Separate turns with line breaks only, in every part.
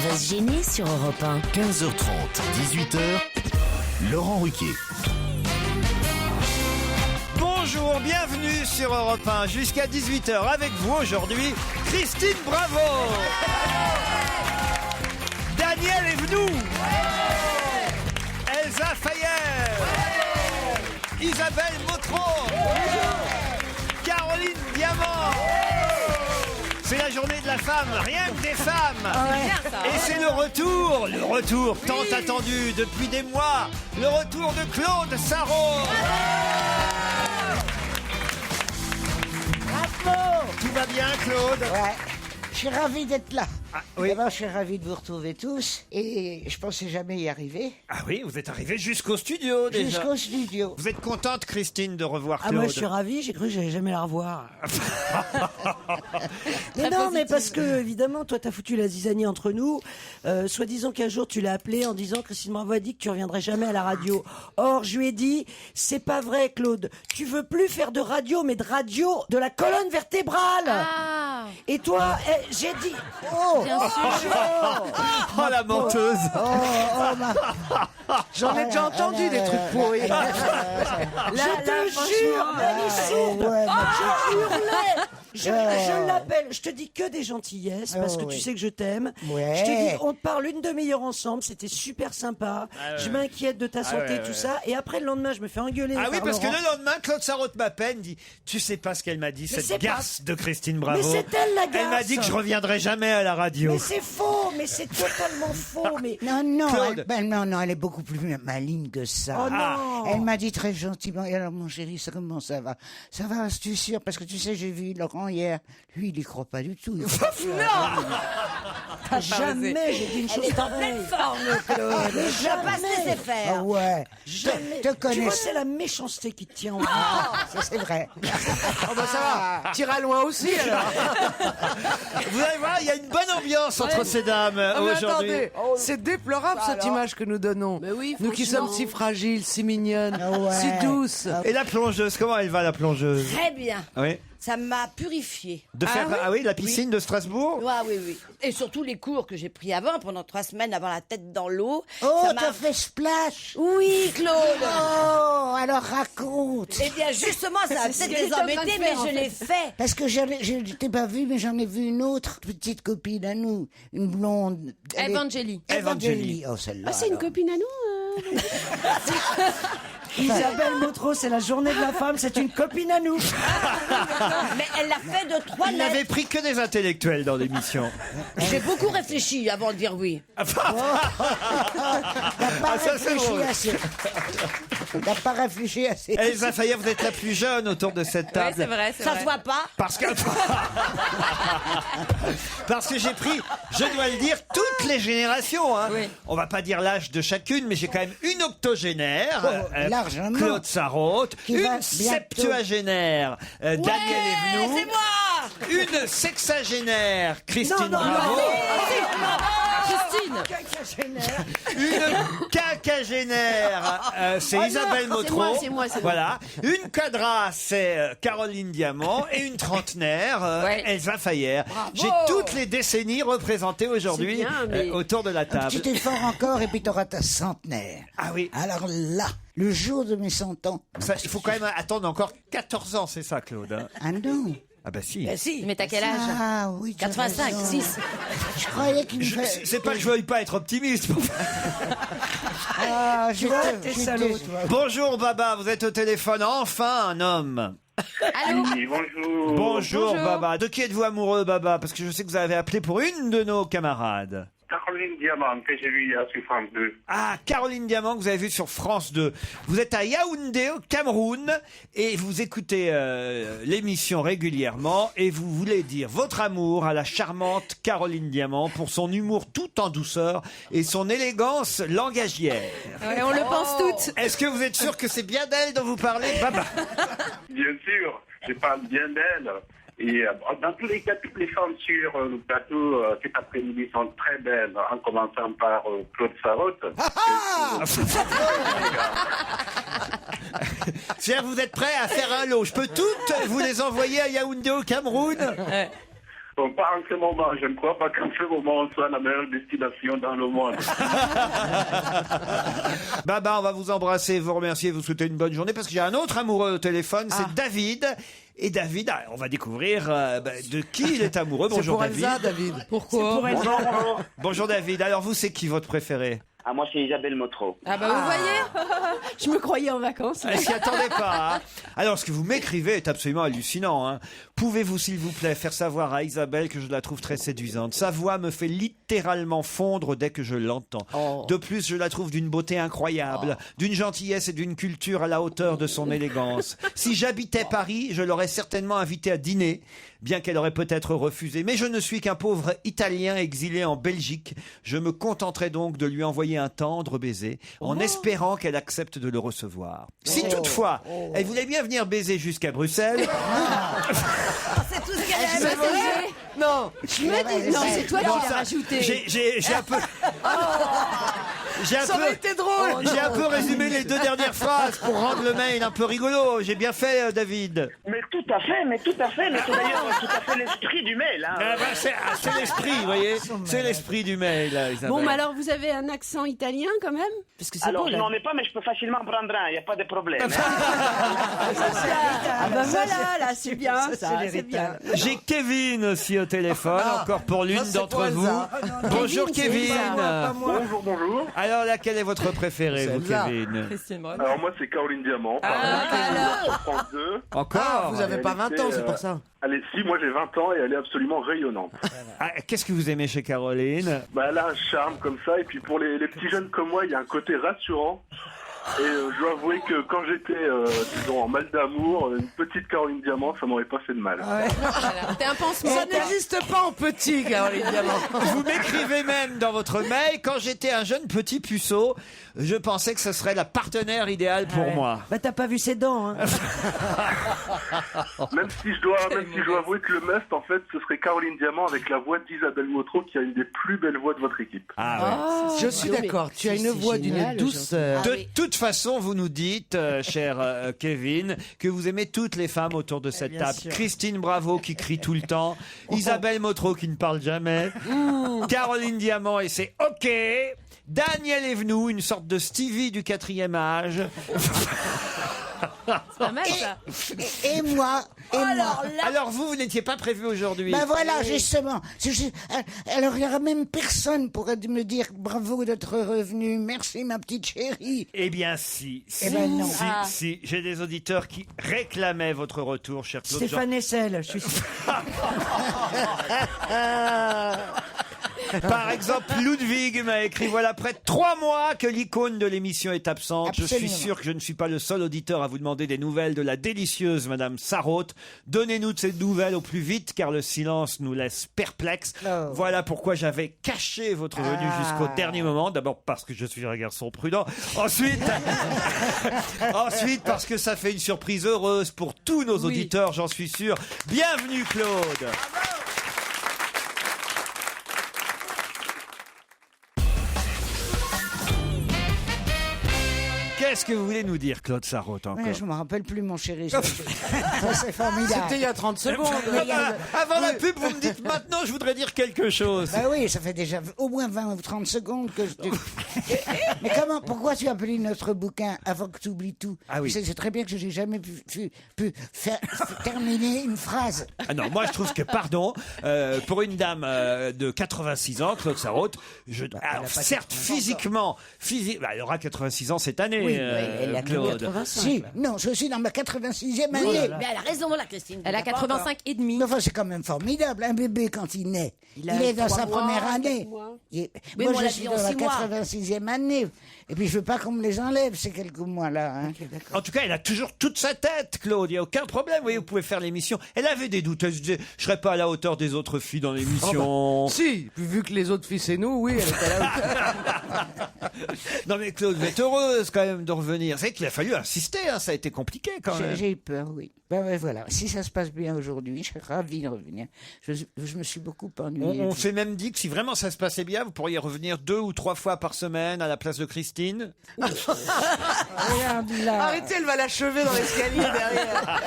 va se gêner sur Europe 1.
15h30, 18h, Laurent Ruquier.
Bonjour, bienvenue sur Europe 1 jusqu'à 18h avec vous aujourd'hui, Christine Bravo, Daniel Evenou, Elsa Fayer, Isabelle Motro, Caroline Diamant. C'est la journée de la femme, rien que des femmes. Et c'est le retour tant attendu depuis des mois, le retour de Claude Sarraute.
Bravo!
Tout va bien, Claude?
Ouais, je suis ravi d'être là.
Ah, oui.
D'abord, je suis ravi de vous retrouver tous. Et je pensais jamais y arriver.
Ah oui, vous êtes arrivé jusqu'au studio déjà.
Jusqu'au studio.
Vous êtes contente, Christine, de revoir
Ah
Claude?
moi je suis ravi, j'ai cru que j'allais jamais la revoir. Mais non, mais parce que évidemment toi t'as foutu la zizanie entre nous. Soi-disant qu'un jour tu l'as appelé en disant Christine Bravo a dit que tu reviendrais jamais à la radio. Or je lui ai dit c'est pas vrai Claude, tu veux plus faire de radio mais de radio de la colonne vertébrale.
Ah.
Et toi j'ai dit oh
Bien sûr.
Oh, la menteuse.
J'en ai déjà entendu des trucs pourris.
je te jure, elle est sourde. Je hurlais. Je l'appelle, je te dis que des gentillesses parce que tu sais que je t'aime.
Ouais.
Je te dis, on te parle une demi-heure ensemble, c'était super sympa. Je m'inquiète de ta santé, tout ça. Et après le lendemain, je me fais engueuler.
Ah oui,
par
parce que
Laurent.
le lendemain, Claude Sarraute m'appelle, dit tu sais pas ce qu'elle m'a dit,
Mais
cette
c'est
garce de Christine Bravo.
Mais c'est elle, la garce.
Elle m'a dit que je reviendrai jamais à la radio.
Mais c'est faux, mais c'est totalement faux. Mais
Non,
Claude.
non, elle est beaucoup plus maligne que ça.
oh non.
Elle m'a dit très gentiment, et alors mon chéri, comment ça va? Ça va, je suis sûr, parce que tu sais, j'ai vu Laurent hier. Lui, il y croit pas du tout.
Jamais j'ai dit une chose pareille.
Claude.
Jamais.
Ah ouais.
Jamais.
Te
Tu
connais.
vois, c'est la méchanceté qui te tient en vie.
Ça, c'est vrai.
Oh bah ça va, t'iras loin aussi alors.
Vous allez voir, il y a une bonne ambiance entre ces dames
Ah, mais
aujourd'hui.
attendez, c'est déplorable cette image que nous donnons.
Mais oui,
nous qui sommes si fragiles, si mignonnes,
Ah ouais.
si douces.
Et la plongeuse, comment elle va, la plongeuse?
Très bien.
Oui.
Ça m'a purifié.
De faire, la piscine de Strasbourg?
Ah oui, oui. Et surtout les cours que j'ai pris avant, pendant 3 semaines, avoir la tête dans l'eau.
Oh,
ça m'a...
t'as fait splash.
Oui, Claude.
Oh, alors raconte.
Eh bien, justement, ça a peut-être des embêtés, mais je l'ai fait.
Parce que je t'ai pas vu, mais j'en ai vu une autre petite copine à nous, une blonde. Elle est-
Evangélie.
Evangélie.
Oh, celle-là.
Ah, c'est une
alors.
copine à nous
Isabelle Motro, c'est la journée de la femme, c'est une copine à nous.
Mais elle l'a fait de 3
Il n'avait
lettres.
pris que des intellectuels dans l'émission.
J'ai beaucoup réfléchi avant de dire oui.
T'as pas
ça, c'est
réfléchi
drôle.
assez. T'as pas réfléchi assez.
Elsa Fayer, vous êtes la plus jeune autour de cette table.
c'est vrai, c'est
Ça
vrai.
se voit pas.
Parce que parce que j'ai pris, je dois le dire, toutes les générations. Hein.
Oui.
On va pas dire l'âge de chacune, mais j'ai quand même une octogénaire,
largement.
Claude Sarraute,
Qui va
une
bientôt.
septuagénaire, Daniel Evenou,
C'est moi.
une sexagénaire, Christine Bravo,
Christine.
une quinquagénaire, c'est Isabelle Motro,
c'est moi.
voilà, une quadra, c'est Caroline Diamant, et une trentenaire,
Ouais.
Elsa Fayer. J'ai toutes les décennies représentées aujourd'hui
C'est bien, mais-
autour de la table.
Petit effort encore et puis t'auras ta centenaire.
Ah oui.
Alors là, le jour de mes 100 ans.
Ça, il faut quand même attendre encore 14 ans, c'est ça, Claude, hein?
Ah non.
Ah bah si.
Ben si.
Mais t'as quel âge?
Ah oui, tu as
85,
raison.
6.
Je croyais qu'il me fait...
C'est pas que je veuille pas être optimiste.
Ah,
t'es salaud, toi.
Bonjour Baba, vous êtes au téléphone, enfin un homme.
Allô?
Oui, bonjour.
Bonjour
Bonjour.
Baba. De qui êtes-vous amoureux Baba? Parce que je sais que vous avez appelé pour une de nos camarades.
Caroline Diamant, que j'ai vu hier sur France 2.
Ah, Caroline Diamant, que vous avez vu sur France 2. Vous êtes à Yaoundé, au Cameroun, et vous écoutez l'émission régulièrement, et vous voulez dire votre amour à la charmante Caroline Diamant pour son humour tout en douceur et son élégance langagière.
Ouais, on le pense toutes.
Est-ce que vous êtes sûr que c'est bien d'elle dont vous parlez, Baba?
Bien sûr, je parle bien d'elle. Et dans tous les cas, toutes les femmes sur le plateau cet après-midi sont très belles, en commençant par Claude Sarraute.
C'est-à-dire, vous êtes prêts à faire un lot. Je peux toutes vous les envoyer à Yaoundé au Cameroun?
Bon, pas en ce moment, je ne crois pas qu'en ce moment on soit la meilleure destination dans le monde.
Baba, on va vous embrasser, vous remercier, vous souhaiter une bonne journée parce que j'ai un autre amoureux au téléphone, c'est David. Et David, on va découvrir de qui il est amoureux. Bonjour
pour
David.
Elsa, David.
Pourquoi?
Bonjour David. Alors vous, c'est qui votre préféré?
Ah, moi, c'est Isabelle Motro.
Ah bah vous voyez, je me croyais en vacances.
Elle s'y attendait pas. Hein. Alors, ce que vous m'écrivez est absolument hallucinant. Hein. Pouvez-vous, s'il vous plaît, faire savoir à Isabelle que je la trouve très séduisante. Sa voix me fait littéralement fondre dès que je l'entends.
Oh.
De plus, je la trouve d'une beauté incroyable, d'une gentillesse et d'une culture à la hauteur de son élégance. Si j'habitais Paris, je l'aurais certainement invitée à dîner, bien qu'elle aurait peut-être refusé. Mais je ne suis qu'un pauvre Italien exilé en Belgique. Je me contenterai donc de lui envoyer un tendre baiser, en espérant qu'elle accepte de le recevoir. Si toutefois, elle voulait bien venir baiser jusqu'à Bruxelles...
C'est tout ce qu'elle a fait.
Non,
Je me dis, non, c'est toi qui l'as rajouté.
J'ai un peu...
ça aurait été drôle.
J'ai un peu résumé les 2 dernières phrases pour rendre le mail un peu rigolo. J'ai bien fait, David.
Mais tout à fait. Mais c'est d'ailleurs tout à fait l'esprit du mail. Hein.
C'est l'esprit, vous voyez. C'est l'esprit du mail, Isabelle.
Bon, mais alors vous avez un accent italien quand même? Parce que c'est
Alors,
beau,
je
là.
n'en ai pas, mais je peux facilement en prendre un, il n'y a pas de problème. Hein.
Ah bah voilà, là, c'est bien, ça, c'est bien.
J'ai Kevin aussi au téléphone, encore pour l'une
c'est
d'entre
pour
vous.
Elsa.
Bonjour
Kevin, c'est
Kevin.
Elsa.
Bonjour, bonjour.
Alors laquelle est votre préférée,
C'est
vous,
Elsa.
Kevin?
Alors moi, c'est Caroline Diamant. Sur France 2.
Encore
Vous avez pas 20 ans, c'est pour ça.
Allez, si, moi j'ai 20 ans et elle est absolument rayonnante.
Ah, qu'est-ce que vous aimez chez Caroline?
Bah, elle a un charme comme ça, et puis pour les petits jeunes comme moi, il y a un côté rassurant. Et je dois avouer que quand j'étais, disons, en mal d'amour, une petite Caroline Diamant, ça m'aurait pas fait de mal.
Voilà. T'es un pansement.
Ça n'existe pas en petit, Caroline Diamant.
Vous m'écrivez même dans votre mail, quand j'étais un jeune petit puceau, je pensais que ce serait la partenaire idéale pour moi.
Bah t'as pas vu ses dents, hein.
Même si je dois avouer que le must, en fait, ce serait Caroline Diamant avec la voix d'Isabelle Motro, qui a une des plus belles voix de votre équipe.
Ah ouais.
Je suis d'accord, tu as une voix d'une douceur.
De toute façon, vous nous dites, cher Kevin, que vous aimez toutes les femmes autour de cette
bien
table.
sûr.
Christine Bravo qui crie tout le temps, Isabelle Motro qui ne parle jamais, Caroline Diamant et c'est OK, Daniel Evenou, une sorte de Stevie du 4e âge.
C'est pas mal, ça.
Et moi,
Alors vous n'étiez pas prévu aujourd'hui.
ben voilà, justement. Alors, il n'y aura même personne pour me dire bravo d'être revenu. Merci, ma petite chérie.
Eh bien si,
Eh ben non.
si, j'ai des auditeurs qui réclamaient votre retour, cher Claude.
Stéphane Hessel, je suis sûr.
Par exemple, Ludwig m'a écrit, voilà près de 3 mois que l'icône de l'émission est absente. Je suis
Absolument.
sûr que je ne suis pas le seul auditeur à vous demander des nouvelles de la délicieuse Madame Sarraute. Donnez-nous de ces nouvelles au plus vite, car le silence nous laisse perplexes.
Oh.
Voilà pourquoi j'avais caché votre venue jusqu'au dernier moment. D'abord parce que je suis un garçon prudent. Ensuite, parce que ça fait une surprise heureuse pour tous nos auditeurs, j'en suis sûr. Bienvenue Claude. Qu'est-ce que vous voulez nous dire, Claude Sarraute, encore?
Ouais, je me rappelle plus, mon chéri. Ça, c'est formidable.
C'était il y a 30 secondes.
Avant la pub, vous me dites maintenant, je voudrais dire quelque chose.
Bah oui, ça fait déjà au moins 20 ou 30 secondes que je... Mais pourquoi tu as appelé notre bouquin avant que tu oublies tout?
Ah oui.
C'est très bien que je n'ai jamais pu faire terminer une phrase.
Ah non, moi je trouve que, pardon, pour une dame de 86 ans, Claude Sarraute, alors, certes, physiquement, bah, elle aura 86 ans cette année,
elle a
Claude.
85.
Si, non, je suis dans ma 86e année.
Mais elle a raison, la Christine.
Elle a 85 et demi.
Mais enfin, c'est quand même formidable. Un bébé, quand il naît, il
a
est dans
3
sa
mois,
première année.
mois.
Moi,
on
je
l'a
suis
dit
dans
en
la
6 mois.
86e année. Et puis, je veux pas qu'on me les enlève, ces quelques mois-là. Hein.
En tout cas, elle a toujours toute sa tête, Claude. Il n'y a aucun problème. Vous voyez, vous pouvez faire l'émission. Elle avait des doutes. Elle se disait, je serais pas à la hauteur des autres filles dans l'émission.
Si, vu que les autres filles c'est nous, oui, elle est à la hauteur.
Non mais Claude, vous êtes heureuse quand même de revenir. Vous savez qu'il a fallu insister, hein, ça a été compliqué quand même.
J'ai eu peur, oui. Ben ouais, voilà. Si ça se passe bien aujourd'hui, je serais ravie de revenir. Je me suis beaucoup ennuyée.
On s'est même dit que si vraiment ça se passait bien, vous pourriez revenir 2 ou 3 fois par semaine à la place de Christine.
Regarde là.
Arrêtez, elle va l'achever dans l'escalier derrière.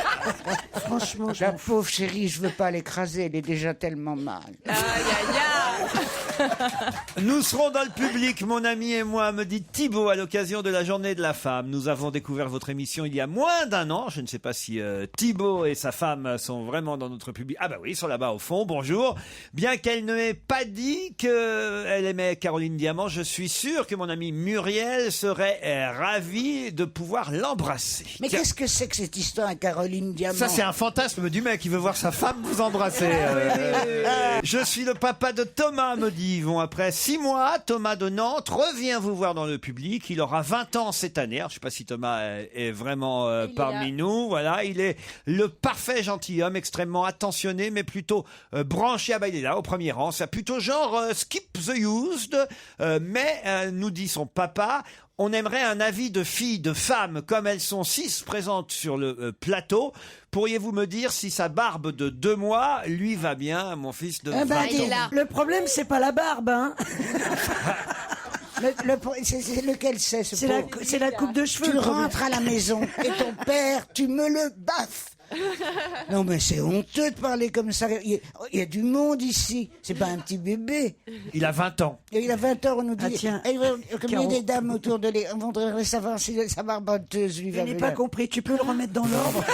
Franchement, la pauvre chérie, je veux pas l'écraser, elle est déjà tellement mal.
Nous serons dans le public, mon ami et moi, me dit Thibaut, à l'occasion de la journée de la femme. Nous avons découvert votre émission il y a moins d'1 an. Je ne sais pas si Thibaut et sa femme sont vraiment dans notre public. Ah bah oui, ils sont là-bas au fond, bonjour. Bien qu'elle ne m'ait pas dit qu'elle aimait Caroline Diamant, je suis sûr que mon amie Muriel serait ravie de pouvoir l'embrasser.
Mais qu'est-ce que c'est que cette histoire à Caroline Diamant?
Ça, c'est un fantasme du mec qui veut voir sa femme vous embrasser. Je suis le papa de Thomas, me dit Yvon. Après 6 mois, Thomas de Nantes revient vous voir dans le public. Il aura 20 ans cette année. Alors, je ne sais pas si Thomas est vraiment parmi nous. Voilà, il est le parfait gentilhomme, extrêmement attentionné, mais plutôt branché. Ah bah, il est là, au premier rang. C'est plutôt genre skip the used. Mais, nous dit son papa, on aimerait un avis de filles, de femmes, comme elles sont 6 présentes sur le plateau. Pourriez-vous me dire si sa barbe de 2 mois lui va bien, mon fils de 20 ans?
Le problème, c'est pas la barbe, hein.
C'est lequel c'est ce
C'est la coupe de cheveux.
Tu rentres à la maison et ton père, tu me le baffes. Non mais c'est honteux de parler comme ça. Il y a du monde ici. C'est pas un petit bébé.
Il a 20 ans.
Et il a 20 ans, on nous dit.
Ah, tiens,
Comme il y a des dames autour de lui, on voudrait savoir si sa barboteuse lui va
Je n'ai
bien.
pas compris. Tu peux le remettre dans l'ordre.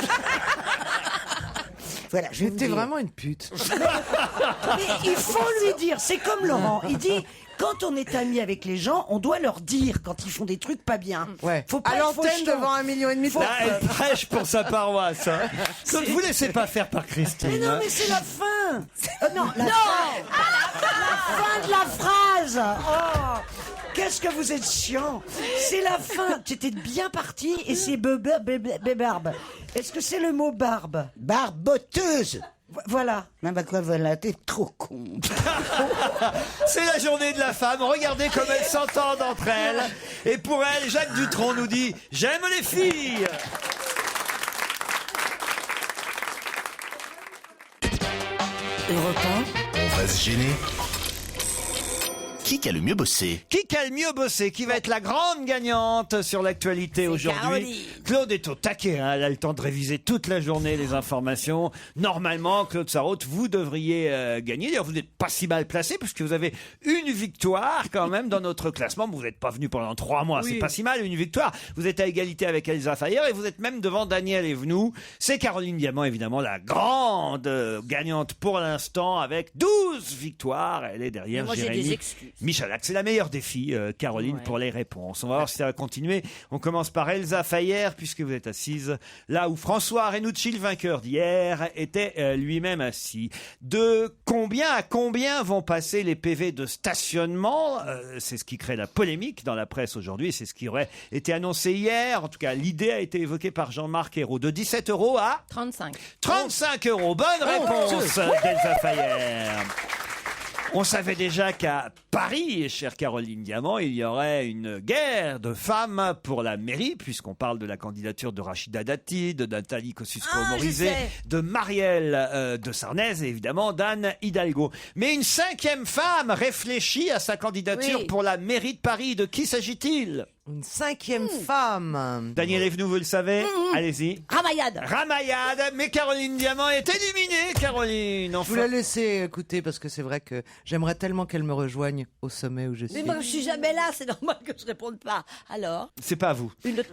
Voilà, je vais vous
T'es
dire.
vraiment une pute.
Mais il faut lui dire. C'est comme Laurent. Il dit, quand on est ami avec les gens, on doit leur dire quand ils font des trucs pas bien.
Ouais.
Faut pas
à
être
l'antenne
fauchant.
devant 1,5 million de
Là, elle prêche pour sa paroisse. Hein. Donc, vous laissez pas faire par Christine.
Mais non,
hein.
mais c'est la fin. Non, la fin de la phrase. Oh, qu'est-ce que vous êtes chiant. C'est la fin. Tu étais bien parti et c'est barbe. Est-ce que c'est le mot barbe?
Barboteuse.
Voilà.
Mais bah quoi, voilà, t'es trop con.
C'est la journée de la femme. Regardez comme elles s'entendent entre elles. Et pour elle, Jacques Dutronc nous dit « J'aime les filles !»
Europe
On va se gêner. Qui a le mieux bossé?
Qui a le mieux bossé? Qui va être la grande gagnante sur l'actualité aujourd'hui?
Caroline.
Claude est au taquet, hein. Elle a le temps de réviser toute la journée les informations. Normalement, Claude Sarraute, vous devriez gagner. D'ailleurs, vous n'êtes pas si mal placé puisque vous avez une victoire quand même dans notre classement. Vous n'êtes pas venu pendant 3 mois, c'est pas si mal, une victoire. Vous êtes à égalité avec Elsa Fayer et vous êtes même devant Daniel Evenou. C'est Caroline Diamant, évidemment, la grande gagnante pour l'instant avec 12 victoires. Elle est derrière
Moi, j'ai
Jérémy
des excuses.
Michalak. C'est la meilleure des filles, Caroline, pour les réponses. On va voir si ça va continuer. On commence par Elsa Fayer, puisque vous êtes assise là où François Renucci, le vainqueur d'hier, était lui-même assis. De combien à combien vont passer les PV de stationnement? C'est ce qui crée la polémique dans la presse aujourd'hui. C'est ce qui aurait été annoncé hier. En tout cas, l'idée a été évoquée par Jean-Marc Ayrault. De 17 € à
35.
35 €. Bonne réponse d'Elsa Fayer. On savait déjà qu'à Paris, chère Caroline Diamant, il y aurait une guerre de femmes pour la mairie, puisqu'on parle de la candidature de Rachida Dati, de Nathalie Kosciusko-Morizet, de Marielle de Sarnez et évidemment d'Anne Hidalgo. Mais une 5e femme réfléchit à sa candidature pour la mairie de Paris. De qui s'agit-il?
Une 5e femme.
Daniel Evenou, vous le savez? Allez-y.
Ramayad.
Ramayad, mais Caroline Diamant est éliminée, Caroline.
Je
Enfin.
vous la laisser écouter parce que c'est vrai que j'aimerais tellement qu'elle me rejoigne au sommet où je suis.
Mais moi, je suis jamais là, c'est normal que je réponde pas. Alors
C'est pas vous.
une autre...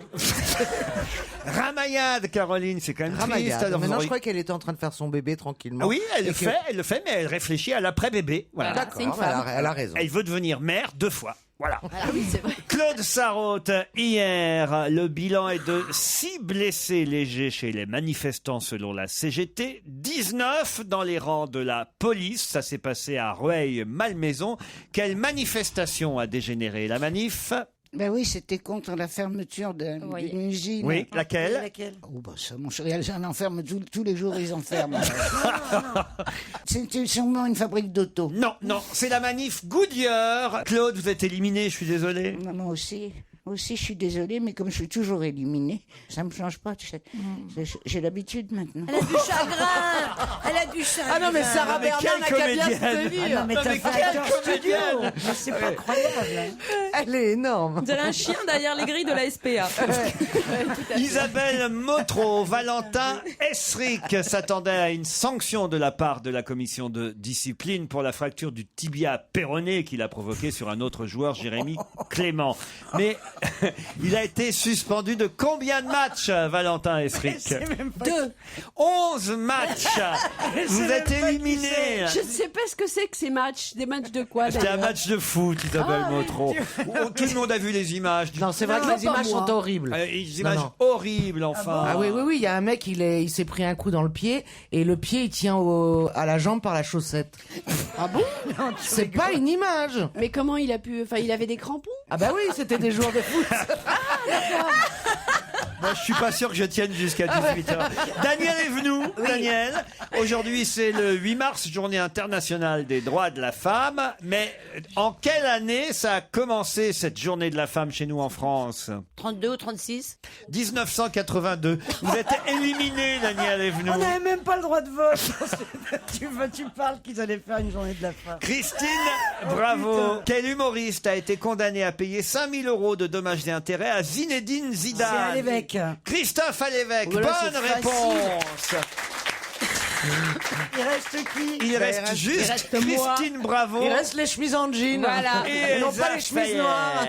Ramayad, Caroline, c'est quand même triste.
Ramayad.
Alors,
Maintenant,
vous
je crois qu'elle était en train de faire son bébé tranquillement.
Ah oui, elle
Et
le
que-
fait, mais elle réfléchit à l'après-bébé. Voilà.
D'accord,
c'est une femme.
elle a raison.
Elle veut devenir mère 2 fois. Voilà.
Oui, c'est vrai.
Claude Sarraute, hier, le bilan est de 6 blessés légers chez les manifestants selon la CGT, 19 dans les rangs de la police. Ça s'est passé à Rueil-Malmaison. Quelle manifestation a dégénéré la manif?
Ben oui, c'était contre la fermeture d'une usine.
Oui, laquelle?
Oh bah ça, mon chéri, ils en enferment tous les jours, ils enferment. C'est sûrement une fabrique d'auto.
Non, c'est la manif Goodyear. Claude, vous êtes éliminé, je suis désolé.
Moi aussi. Aussi, je suis désolée, mais comme je suis toujours éliminée, ça me change pas, tu sais. J'ai l'habitude maintenant.
Elle a du chagrin. Elle a du chagrin.
Ah non, mais Sarah
mais
Bernard
quelle
n'a qu'à bien se
comédienne.
tenir.
Ah non, mais t'as fait
quelle
acteur studio.
comédienne.
Mais c'est pas croyable. Hein.
Elle est énorme.
Vous avez un chien derrière les grilles de la SPA.
Isabelle Motro, Valentin Esric s'attendait à une sanction de la part de la commission de discipline pour la fracture du tibia péroné qu'il a provoqué sur un autre joueur, Jérémy Clément. Mais il a été suspendu de combien de matchs, Valentin Esric?
2.
11 matchs. Vous êtes éliminé.
Je ne sais pas ce que c'est que ces matchs. Des matchs de quoi
C'était un
d'ailleurs
match de foot, Isabelle Motro. Tout le monde a vu les images.
Non, c'est vrai que les images sont horribles.
Les images
Non.
horribles, enfin.
Ah oui, il y a un mec, il s'est pris un coup dans le pied et le pied il tient à la jambe par la chaussette.
Ah bon?
C'est pas une image.
Mais comment il a pu... Enfin, il avait des crampons?
Ah bah oui, c'était des joueurs de foot.
Moi, je suis pas sûr que je tienne jusqu'à 18h. Daniel Evenou. Daniel, aujourd'hui, c'est le 8 mars, journée internationale des droits de la femme. Mais en quelle année ça a commencé, cette journée de la femme chez nous en France?
32 ou 36?
1982. Vous êtes éliminé, Daniel Evenou.
On n'avait même pas le droit de vote. tu parles qu'ils allaient faire une journée de la femme.
Christine, bravo. Quel humoriste a été condamné à payer 5 000 € de dommages et intérêts à Zinedine Zidane?
C'est à l'évêque.
Christophe Alévèque,
Voilà,
bonne
c'est
réponse.
Il reste qui?
Il reste juste
il reste moi.
Christine Bravo.
Il reste les chemises en jean.
Voilà.
Et
non
Elsa
pas les chemises
Fayer.
noires.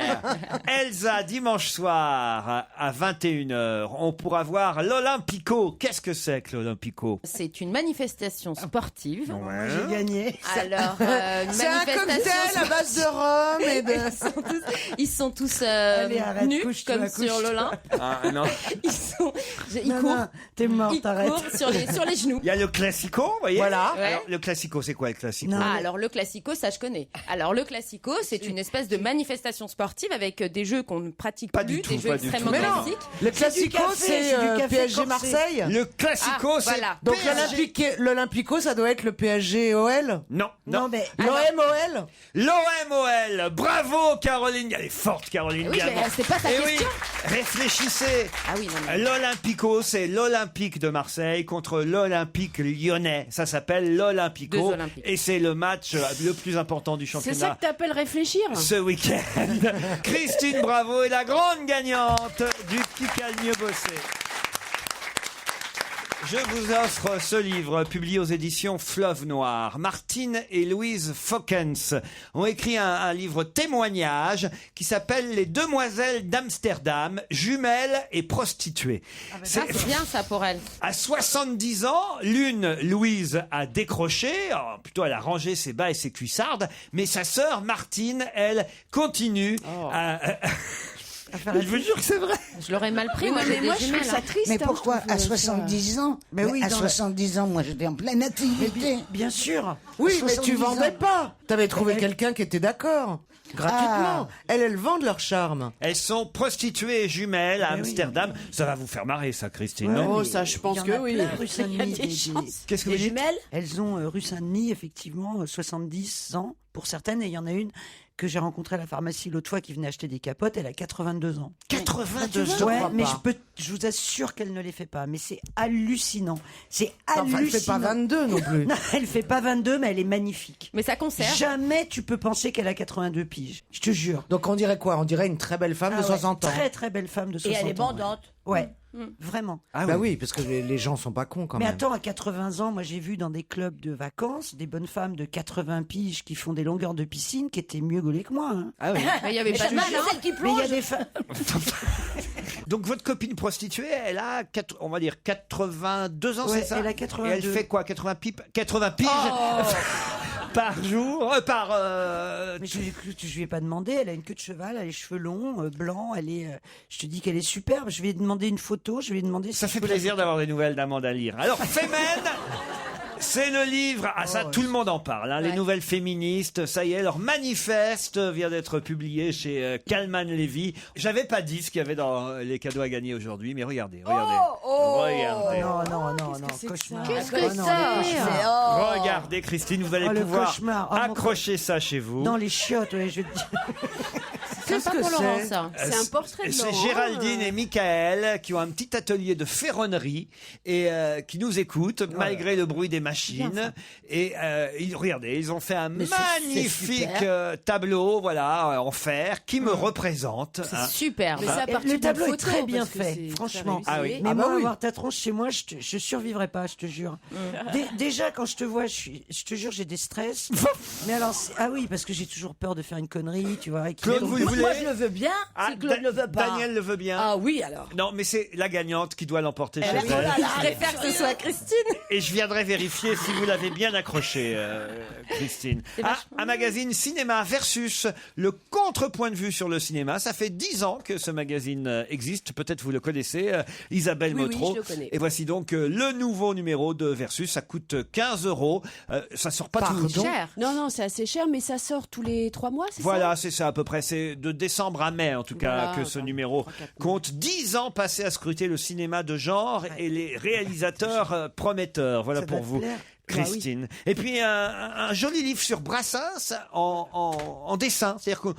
Elsa, dimanche soir à 21h, on pourra voir l'Olympico. Qu'est-ce que c'est que l'Olympico?
C'est une manifestation sportive.
J'ai gagné.
Alors, une
C'est un
manifestation
cocktail à base de rhum et de...
Ils sont tous
Allez, arrête,
nus
couche-toi,
comme sur
couche-toi.
l'Olympe.
Ah, non.
Ils
Non,
courent.
non, t'es mort,
Ils
t'arrêtes.
courent sur les genoux.
Il y a le Classico, vous voyez.
Voilà.
Ouais.
Alors, le Classico, c'est quoi le Classico?
Non.
Ah, alors le Classico, ça je connais. Alors le Classico, c'est une espèce de manifestation sportive avec des jeux qu'on ne pratique
Pas
plus,
du tout,
des jeux
pas du
extrêmement
tout.
Mais non.
classiques.
Le Classico,
café,
c'est
c'est du café
PSG
corsé.
Marseille.
Le Classico,
Ah,
c'est
voilà.
Donc
PSG.
l'Olympico, ça doit être le PSG OL.
Non, non.
Non, mais
L'OM OL.
L'OM-OL. Bravo, Caroline. Elle est forte, Caroline.
Oui, mais
Diamant.
c'est pas sa
Eh oui,
question.
réfléchissez.
Ah oui, non, mais...
L'Olympico, c'est l'Olympique de Marseille contre l'Olympique lyonnais. Ça s'appelle l'Olympico.
Deux Olympiques.
Et c'est le match le plus important du
C'est ça
championnat
que t'appelles réfléchir?
ce week-end. Christine Bravo est la grande gagnante du Qui a le mieux bossé. Je vous offre ce livre publié aux éditions Fleuve Noir. Martine et Louise Fokkens ont écrit un livre témoignage qui s'appelle Les Demoiselles d'Amsterdam, jumelles et prostituées.
Ça, c'est bien ça pour elle.
À 70 ans, l'une, Louise, a décroché, plutôt elle a rangé ses bas et ses cuissardes, mais sa sœur, Martine, elle, continue à... Je vous jure que c'est vrai.
Je l'aurais mal pris, moi
Mais
j'ai
moi,
des
je trouve
jumelles.
ça
hein.
triste.
Mais
hein,
pourquoi
je trouve,
à 70 ans?
Mais oui,
à
dans
70 ans, moi j'étais en pleine activité.
bien sûr.
Oui, mais
70
tu vendais
ans.
pas. T'avais trouvé quelqu'un qui était d'accord. Gratuitement.
Ah.
Elles vendent leur charme.
Elles sont prostituées et jumelles à Amsterdam. Ça va vous faire marrer, ça, Christine, non?
Oh, ça, je pense que oui.
Rue Saint-Denis.
Qu'est-ce que vous
Les
dites?
jumelles?
Elles ont rue Saint-Denis, effectivement, 70 ans pour certaines. Et il y en a une que j'ai rencontrée à la pharmacie l'autre fois qui venait acheter des capotes. Elle a 82 ans.
82 ans.
Ouais,
crois
mais
pas.
je vous assure qu'elle ne les fait pas. Mais c'est hallucinant. C'est
Enfin,
hallucinant.
elle fait pas 22 non plus.
Non, elle fait pas 22, mais elle est magnifique.
Mais ça conserve.
Jamais tu peux penser qu'elle a 82 piges. Je te jure.
Donc on dirait quoi? On dirait une très belle femme de
Ah ouais,
60 ans.
Très très belle femme de 60
Et
ans.
elle est bandante.
Ouais, vraiment.
Ah
Bah oui, parce que les gens sont pas cons quand
Mais
même.
attends, à 80 ans, moi j'ai vu dans des clubs de vacances des bonnes femmes de 80 piges qui font des longueurs de piscine qui étaient mieux gaulées que moi. Hein.
Ah oui.
Mais il y avait pas de mal, hein.
Celle qui
Mais il y
plonge.
a des femmes.
Donc votre copine prostituée, elle a, on va dire, 82 ans,
Ouais,
c'est ça?
elle a
Et
82.
elle fait quoi? 80 pipes? 80 piges par jour?
Mais je lui ai pas demandé. Elle a une queue de cheval, elle a les cheveux longs, blancs. Elle est. Je te dis qu'elle est superbe. Je lui ai demandé une photo. Je lui ai demandé.
Ça
si
fait
je peux la
plaisir
photo.
d'avoir des nouvelles d'Amanda Lear. Alors, Femen, C'est le livre, ça tout le monde en parle, hein, les nouvelles féministes, ça y est, leur manifeste vient d'être publié chez Kalman Levy. J'avais pas dit ce qu'il y avait dans les cadeaux à gagner aujourd'hui, mais regardez. Regardez.
Non, cauchemar.
Qu'est-ce que c'est?
Regardez Christine, vous allez
le
pouvoir
cauchemar.
accrocher ça chez vous.
Dans les chiottes, ouais, je dis.
C'est pas pour Laurent, ça.
C'est un portrait de
C'est
Laurent.
Géraldine et Michael qui ont un petit atelier de ferronnerie et qui nous écoutent malgré le bruit des machines. Et regardez, ils ont fait un magnifique tableau, voilà, en fer qui me représente.
C'est super.
Mais ça,
Le tableau est très bien fait,
c'est
franchement.
très
Ah oui.
réussi.
Mais moi, avoir ta tronche chez moi, je survivrais pas, je te jure. Déjà, quand je te vois, je te jure, j'ai des stress. Mais alors, ah oui, parce que j'ai toujours peur de faire une connerie, tu vois.
Claude, vous le voulez?
Moi, je le veux bien, si Claude le veut pas.
Daniel le veut bien.
Ah oui, alors.
Non, mais c'est la gagnante qui doit l'emporter chez
Oh
elle.
là là,
Je préfère que ce soit Christine.
Et je viendrai vérifier si vous l'avez bien accroché, Christine. Un magazine cinéma versus le contrepoint de vue sur le cinéma. Ça fait 10 ans que ce magazine existe. Peut-être vous le connaissez, Isabelle
Oui,
Motro.
je le connais.
Et voici donc le nouveau numéro de Versus. Ça coûte 15 €. Ça sort pas tout le temps.
Cher.
Non, c'est assez cher, mais ça sort tous les 3 mois, c'est
Voilà, c'est ça à peu près. C'est de décembre à mai, en tout cas,
Voilà,
que ce
enfin,
numéro
3-4 mois.
compte 10 ans passés à scruter le cinéma de genre et les réalisateurs prometteurs. Voilà
Ça
pour
va te
vous,
plaire.
Christine. Et puis un joli livre sur Brassens en dessin. C'est-à-dire qu'on...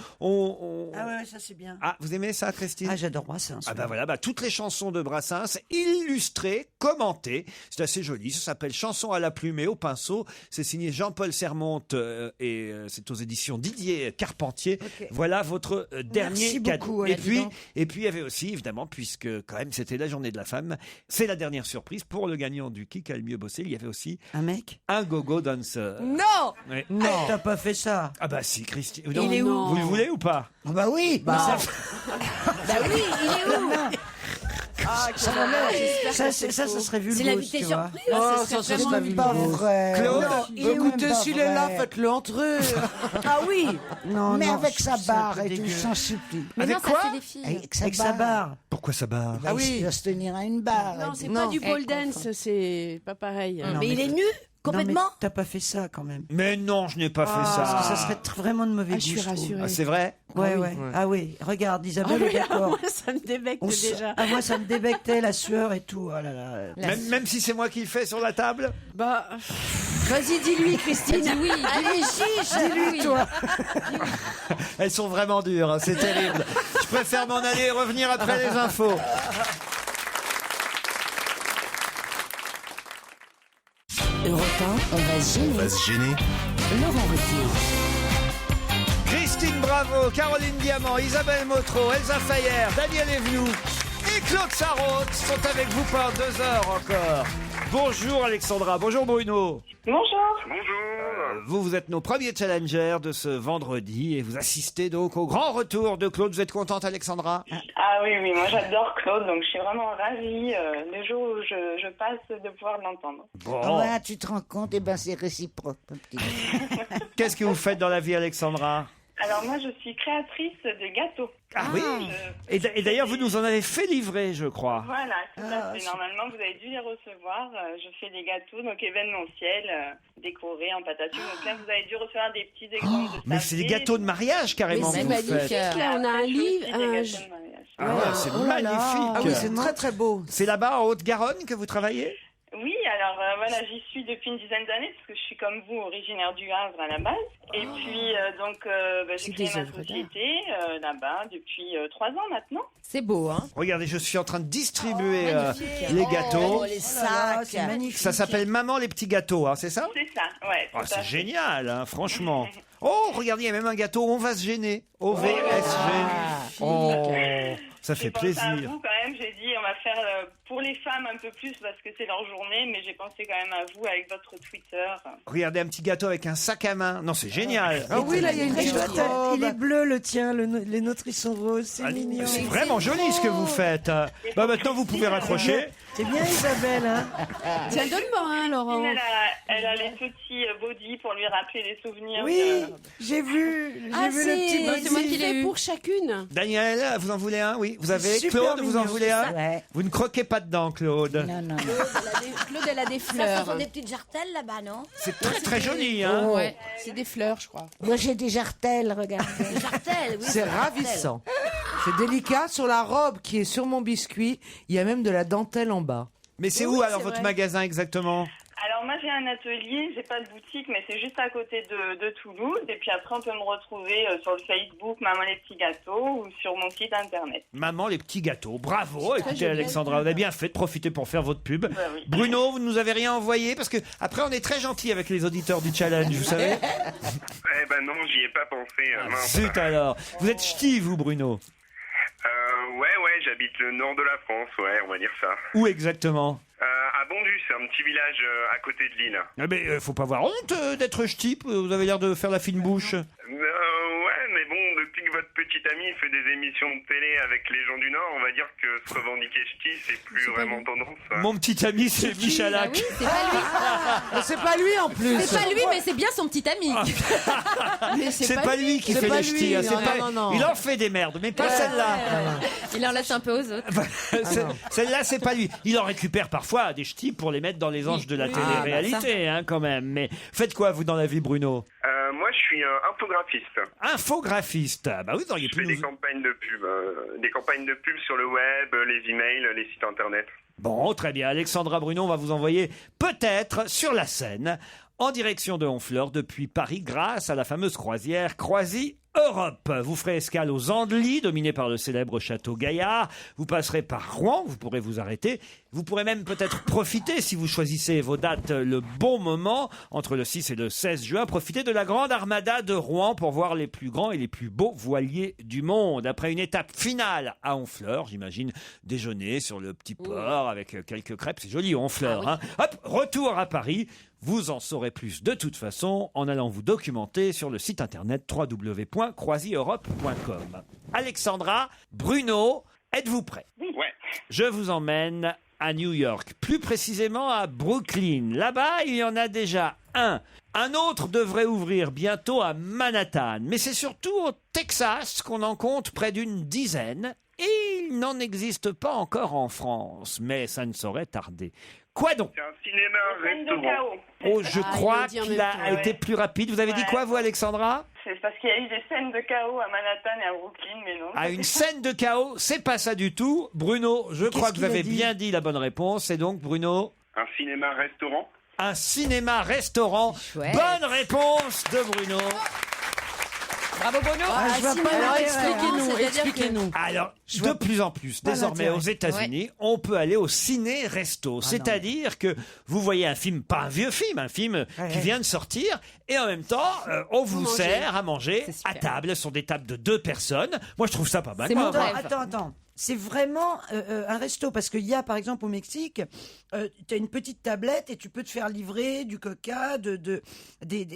Ah ouais, ça c'est bien.
Ah, vous aimez ça, Christine?
Ah, j'adore Brassens.
Ah bah voilà, toutes les chansons de Brassens illustrées, commentées. C'est assez joli. Ça s'appelle Chansons à la plume et au pinceau. C'est signé Jean-Paul Sermonte et c'est aux éditions Didier Carpentier.
Ok.
Voilà votre dernier
Merci
cadeau.
beaucoup,
Et
dis
puis,
donc.
il y avait aussi, évidemment, puisque quand même c'était la journée de la femme, c'est la dernière surprise pour le gagnant du Qui a le mieux bossé. Il y avait aussi
Un mec?
un go-go dancer.
Non.
Ouais.
Non. T'as pas fait ça.
Ah bah si, Christine.
Il est où?
Vous le voulez ou pas?
Ah bah oui.
Bah
oui, il est où?
ça serait vulgaire.
C'est l'invité surprise.
Oh, ça serait
C'est pas vrai.
Claude,
Non, il est
Écoutez,
même pas
s'il est là,
vrai.
faites-le entre eux.
Ah oui.
Non,
Mais
non,
avec
je
sa
trouve ça un
barre
peu
et tout,
dégueu.
sans supplie.
Mais
Avec
non,
quoi?
ça fait des filles.
Avec sa barre.
Pourquoi ça barre?
Ah oui. Il va se tenir à une barre.
Non, c'est
Non.
pas du pole dance, c'est pas pareil.
Non,
Mais il est nu,
Non, mais
complètement.
t'as pas fait ça quand même.
Mais non, je n'ai pas fait ça.
Parce que ça serait vraiment de mauvais
Ah,
goût.
je suis
trouve.
rassurée.
Ah, c'est vrai?
Ouais, ouais. Ah oui, regarde, Isabelle est d'accord.
Moi, ça me débecte déjà.
Ah, moi, ça me débectait la sueur et tout. Oh là là.
Même si c'est moi qui le fais sur la table?
Bah, vas-y, dis-lui, Christine.
Dis oui.
Allez, chiche.
Dis-lui, toi.
Elles sont vraiment dures, hein, c'est terrible. Je préfère m'en aller et revenir après les infos.
Europe 1, on va se
On
gêner.
va se gêner.
Laurent Ruquier.
Christine Bravo, Caroline Diamant, Isabelle Motro, Elsa Fayer, Daniel Evenou et Claude Sarraute sont avec vous pendant 2 heures encore. Bonjour Alexandra, bonjour Bruno.
Bonjour.
Vous êtes nos premiers challengers de ce vendredi et vous assistez donc au grand retour de Claude. Vous êtes contente Alexandra?
Ah oui, moi j'adore Claude, donc je suis vraiment ravie le jour où je passe de pouvoir l'entendre.
Bon,
Ah ouais, tu te rends compte, eh ben c'est réciproque. mon petit.
qu'est-ce que vous faites dans la vie Alexandra?
Alors moi je suis créatrice de gâteaux.
Ah oui. Et d'ailleurs vous nous en avez fait livrer je crois.
Voilà, tout à fait. Normalement vous avez dû les recevoir. Je fais des gâteaux donc événementiels, décorés en pâte à sucre. Donc là vous avez dû recevoir des petits exemples de
Mais c'est des
sablés.
gâteaux de mariage carrément
Mais
que
c'est
vous
magnifique.
faites.
Là, on a un
Je fais aussi
livre.
des
un-
gâteaux de mariage.
Ah ouais, c'est magnifique.
Ah oui, c'est très très beau.
C'est là-bas en Haute-Garonne que vous travaillez?
Oui, alors voilà, j'y suis depuis une dizaine d'années parce que je suis comme vous originaire du Havre à la base. Et puis j'ai
C'est
créé
des
ma
œuvres d'art.
société là-bas depuis 3 ans maintenant.
C'est beau, hein.
Regardez, je suis en train de distribuer les
Oh,
gâteaux.
les
Oh là là,
sacs.
c'est magnifique.
Ça s'appelle Maman les petits gâteaux, hein, c'est ça?
C'est ça, ouais.
Oh,
tout à
c'est
fait.
génial, hein, franchement. Oh, regardez, il y a même un gâteau, on va se gêner. OVSG. Oh, ça fait
J'ai pensé à
plaisir.
vous quand même, j'ai dit on va faire pour les femmes un peu plus parce que c'est leur journée, mais j'ai pensé quand même à vous avec votre Twitter.
Regardez, un petit gâteau avec un sac à main. Non, c'est génial.
Ah oui, là, il y a une
Très
petite
chouette. Il est
robe.
bleu le tien, les nôtres ils sont roses, c'est
Ah,
mignon.
c'est vraiment joli ce que vous faites. Bah maintenant vous pouvez raccrocher.
C'est bien Isabelle, hein.
Tiens, donne-moi un, Laurent.
Elle a les petits bodys pour lui rappeler les souvenirs.
Oui,
de-
j'ai vu
Ah,
le petit
c'est moi qui l'ai
eu.
pour chacune.
Daniel, vous en voulez un? Oui. Vous avez
Super
Claude, vous en
mignon,
voulez un?
Ouais.
Vous ne croquez pas là-dedans, Claude?
Non.
Claude, elle a des
Ça,
fleurs.
ce sont des petites jartelles là-bas, non?
C'est très très joli, hein.
Ouais, c'est des fleurs, je crois.
Moi, j'ai des jartelles, regardez.
Des jartelles, oui.
C'est ravissant. C'est délicat. Sur la robe qui est sur mon biscuit, il y a même de la dentelle en bas.
Mais c'est où alors votre magasin exactement?
Alors moi j'ai un atelier, j'ai pas de boutique, mais c'est juste à côté de Toulouse. Et puis après on peut me retrouver sur le Facebook Maman les petits gâteaux ou sur mon site internet.
Maman les petits gâteaux. Bravo. Écoutez
joli.
Alexandra, vous avez bien fait de profiter pour faire votre pub.
Oui.
Bruno, vous ne nous avez rien envoyé parce que après on est très gentil avec les auditeurs du challenge, vous savez.
Eh ben non, j'y ai pas pensé. Mince.
Zut alors. Vous êtes ch'ti, vous Bruno?
Ouais, j'habite le nord de la France, ouais, on va dire ça.
Où exactement?
À Bondu, c'est un petit village à côté de Lille.
Ah mais faut pas avoir honte d'être ch'ti. Vous avez l'air de faire la fine bouche.
Ouais, mais bon, depuis que votre petite amie fait des émissions de télé avec les gens du Nord, on va dire que se revendiquer ch'ti, c'est plus vraiment tendance.
Mon petit ami, c'est Michalak.
Ah oui, c'est pas lui.
C'est pas lui en plus.
C'est pas lui, mais c'est bien son petit ami. Mais
C'est pas lui qui
C'est
fait
pas
les ch'tis.
lui,
hein, c'est
non,
pas-
non.
Il en fait des merdes, mais pas celle-là.
Il en laisse un peu aux autres.
Celle-là, c'est pas lui. Il en récupère parfois des ch'tis pour les mettre dans les anges de la télé-réalité, hein, quand même. Mais faites quoi, vous, dans la vie, Bruno?
Moi, je suis infographiste.
Infographiste. Ah bah oui, vous auriez
Je
pu
fais des
nous...
campagnes de pub sur le web, les emails, les sites internet.
Bon, très bien. Alexandra Bruno, on va vous envoyer peut-être sur la Seine, en direction de Honfleur, depuis Paris, grâce à la fameuse croisière Croisi Europe. Vous ferez escale aux Andelys, dominé par le célèbre château Gaillard. Vous passerez par Rouen, vous pourrez vous arrêter. Vous pourrez même peut-être profiter, si vous choisissez vos dates le bon moment, entre le 6 et le 16 juin, profiter de la grande armada de Rouen pour voir les plus grands et les plus beaux voiliers du monde. Après une étape finale à Honfleur, j'imagine déjeuner sur le petit port avec quelques crêpes. C'est joli, Honfleur. Hein. Hop, retour à Paris. Vous en saurez plus de toute façon en allant vous documenter sur le site internet www.croisieurope.com. Alexandra, Bruno, êtes-vous prêts?
Ouais.
Je vous emmène à New York, plus précisément à Brooklyn. Là-bas, il y en a déjà un. Un autre devrait ouvrir bientôt à Manhattan. Mais c'est surtout au Texas qu'on en compte près d'une dizaine. Et il n'en existe pas encore en France. Mais ça ne saurait tarder. Quoi donc?
C'est un cinéma-restaurant.
Oh, je crois
il le dit en
qu'il
même
a
temps,
été plus rapide. Vous avez dit quoi, vous, Alexandra?
C'est parce qu'il y a eu des scènes de chaos à Manhattan et à Brooklyn, mais non.
À une scène de chaos, c'est pas ça du tout. Bruno, je crois que vous
qu'il a
avez
dit
bien dit la bonne réponse. Et donc, Bruno,
Un cinéma-restaurant.
un cinéma-restaurant.
Chouette.
Bonne réponse de Bruno.
Bravo Bruno.
Je vois pas
Alors
l'intérêt.
expliquez-nous.
Alors, de plus en plus, désormais
l'intérêt.
aux États-Unis, on peut aller au ciné-resto. C'est-à-dire que vous voyez un film, pas un vieux film, un film qui vient de sortir, et en même temps, on vous sert à manger
C'est super.
à table. Ce sont des tables de 2 personnes. Moi, je trouve ça pas mal.
C'est
moi.
mon rêve.
Attends. C'est vraiment un resto parce qu'il y a par exemple au Mexique, tu as une petite tablette et tu peux te faire livrer du coca,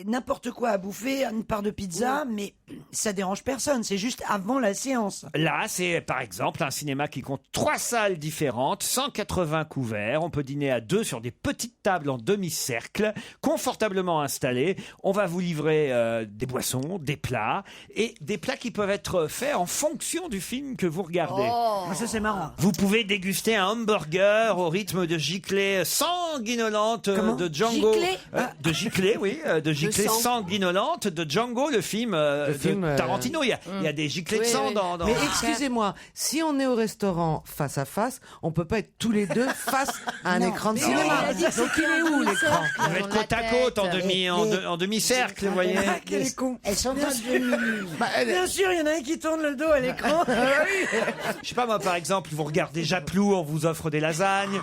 n'importe quoi à bouffer, une part de pizza, mais ça dérange personne. C'est juste avant la séance.
Là, c'est par exemple un cinéma qui compte 3 salles différentes, 180 couverts. On peut dîner à 2 sur des petites tables en demi-cercle, confortablement installées. On va vous livrer des boissons, des plats, et des plats qui peuvent être faits en fonction du film que vous regardez.
Ça c'est marrant.
Vous pouvez déguster un hamburger au rythme de giclée sanguinolente de Django.
Giclée
De giclée, oui, de giclée sanguinolente de Django, le film de Tarantino. Il y a des giclées de sang dans...
Mais excusez-moi, si on est au restaurant face à face, on peut pas être tous les deux face à un écran de cinéma. Donc il est où l'écran?
Vous êtes côte à côte en demi-cercle, vous voyez.
Quel est con.
Elles sont en demi.
Bien sûr, il y en a un qui tourne le dos à l'écran.
Je sais pas moi, par exemple, vous regardez Japlou, on vous offre des lasagnes.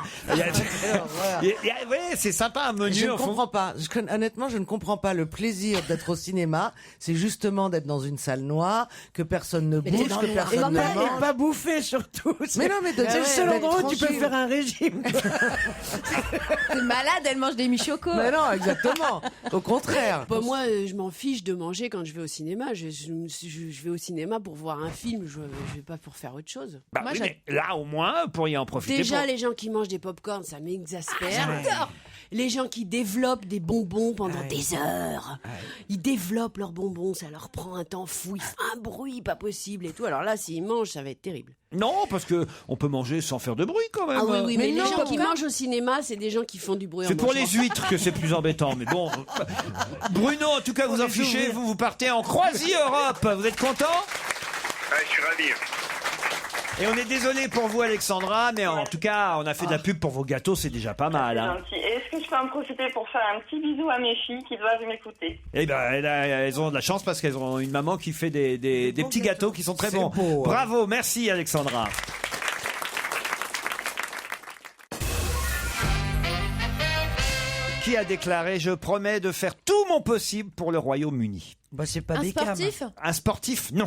Oui, c'est sympa un menu.
Je ne comprends pas. Honnêtement, je ne comprends pas le plaisir d'être au cinéma. C'est justement d'être dans une salle noire, que personne ne bouge, que personne ne mange.
Et pas bouffer surtout.
Mais non, mais
c'est le seul
d'être
endroit où tu peux
tranquille.
faire un régime.
T'es malade, elle mange des michocos.
Mais non, exactement. Au contraire.
Bah, moi, je m'en fiche de manger quand je vais au cinéma. Je vais au cinéma pour voir un film. Je vais pas pour faire autre chose.
Bah
Moi,
oui, mais là, au moins, vous pourriez en profiter.
Déjà,
pour...
les gens qui mangent des pop-corn, ça m'exaspère. les gens qui développent des bonbons pendant des heures. Ils développent leurs bonbons, ça leur prend un temps fou, ils font un bruit pas possible et tout. Alors là, s'ils mangent, ça va être terrible.
Non, parce que on peut manger sans faire de bruit quand même.
Ah oui, mais les
non,
gens qui mangent au cinéma, c'est des gens qui font du bruit.
C'est
en
pour
mangeant.
les huîtres que c'est plus embêtant, mais bon. Bruno, en tout cas, vous en fichez, vous partez en Croatie-Europe. Vous êtes content?
Je suis ravi.
Et on est désolé pour vous, Alexandra, mais en tout cas, on a fait de la pub pour vos gâteaux, c'est déjà pas mal.
C'est
Hein.
gentil. Et est-ce que je peux en profiter pour faire un petit bisou à mes filles qui doivent m'écouter?
Eh ben, elles ont de la chance parce qu'elles ont une maman qui fait des petits gâteaux qui sont très bons.
beau, hein.
Bravo, merci Alexandra. Qui a déclaré « Je promets de faire tout mon possible pour le Royaume-Uni
Bah, c'est pas
Un
Beckham.
sportif »
Un sportif, non.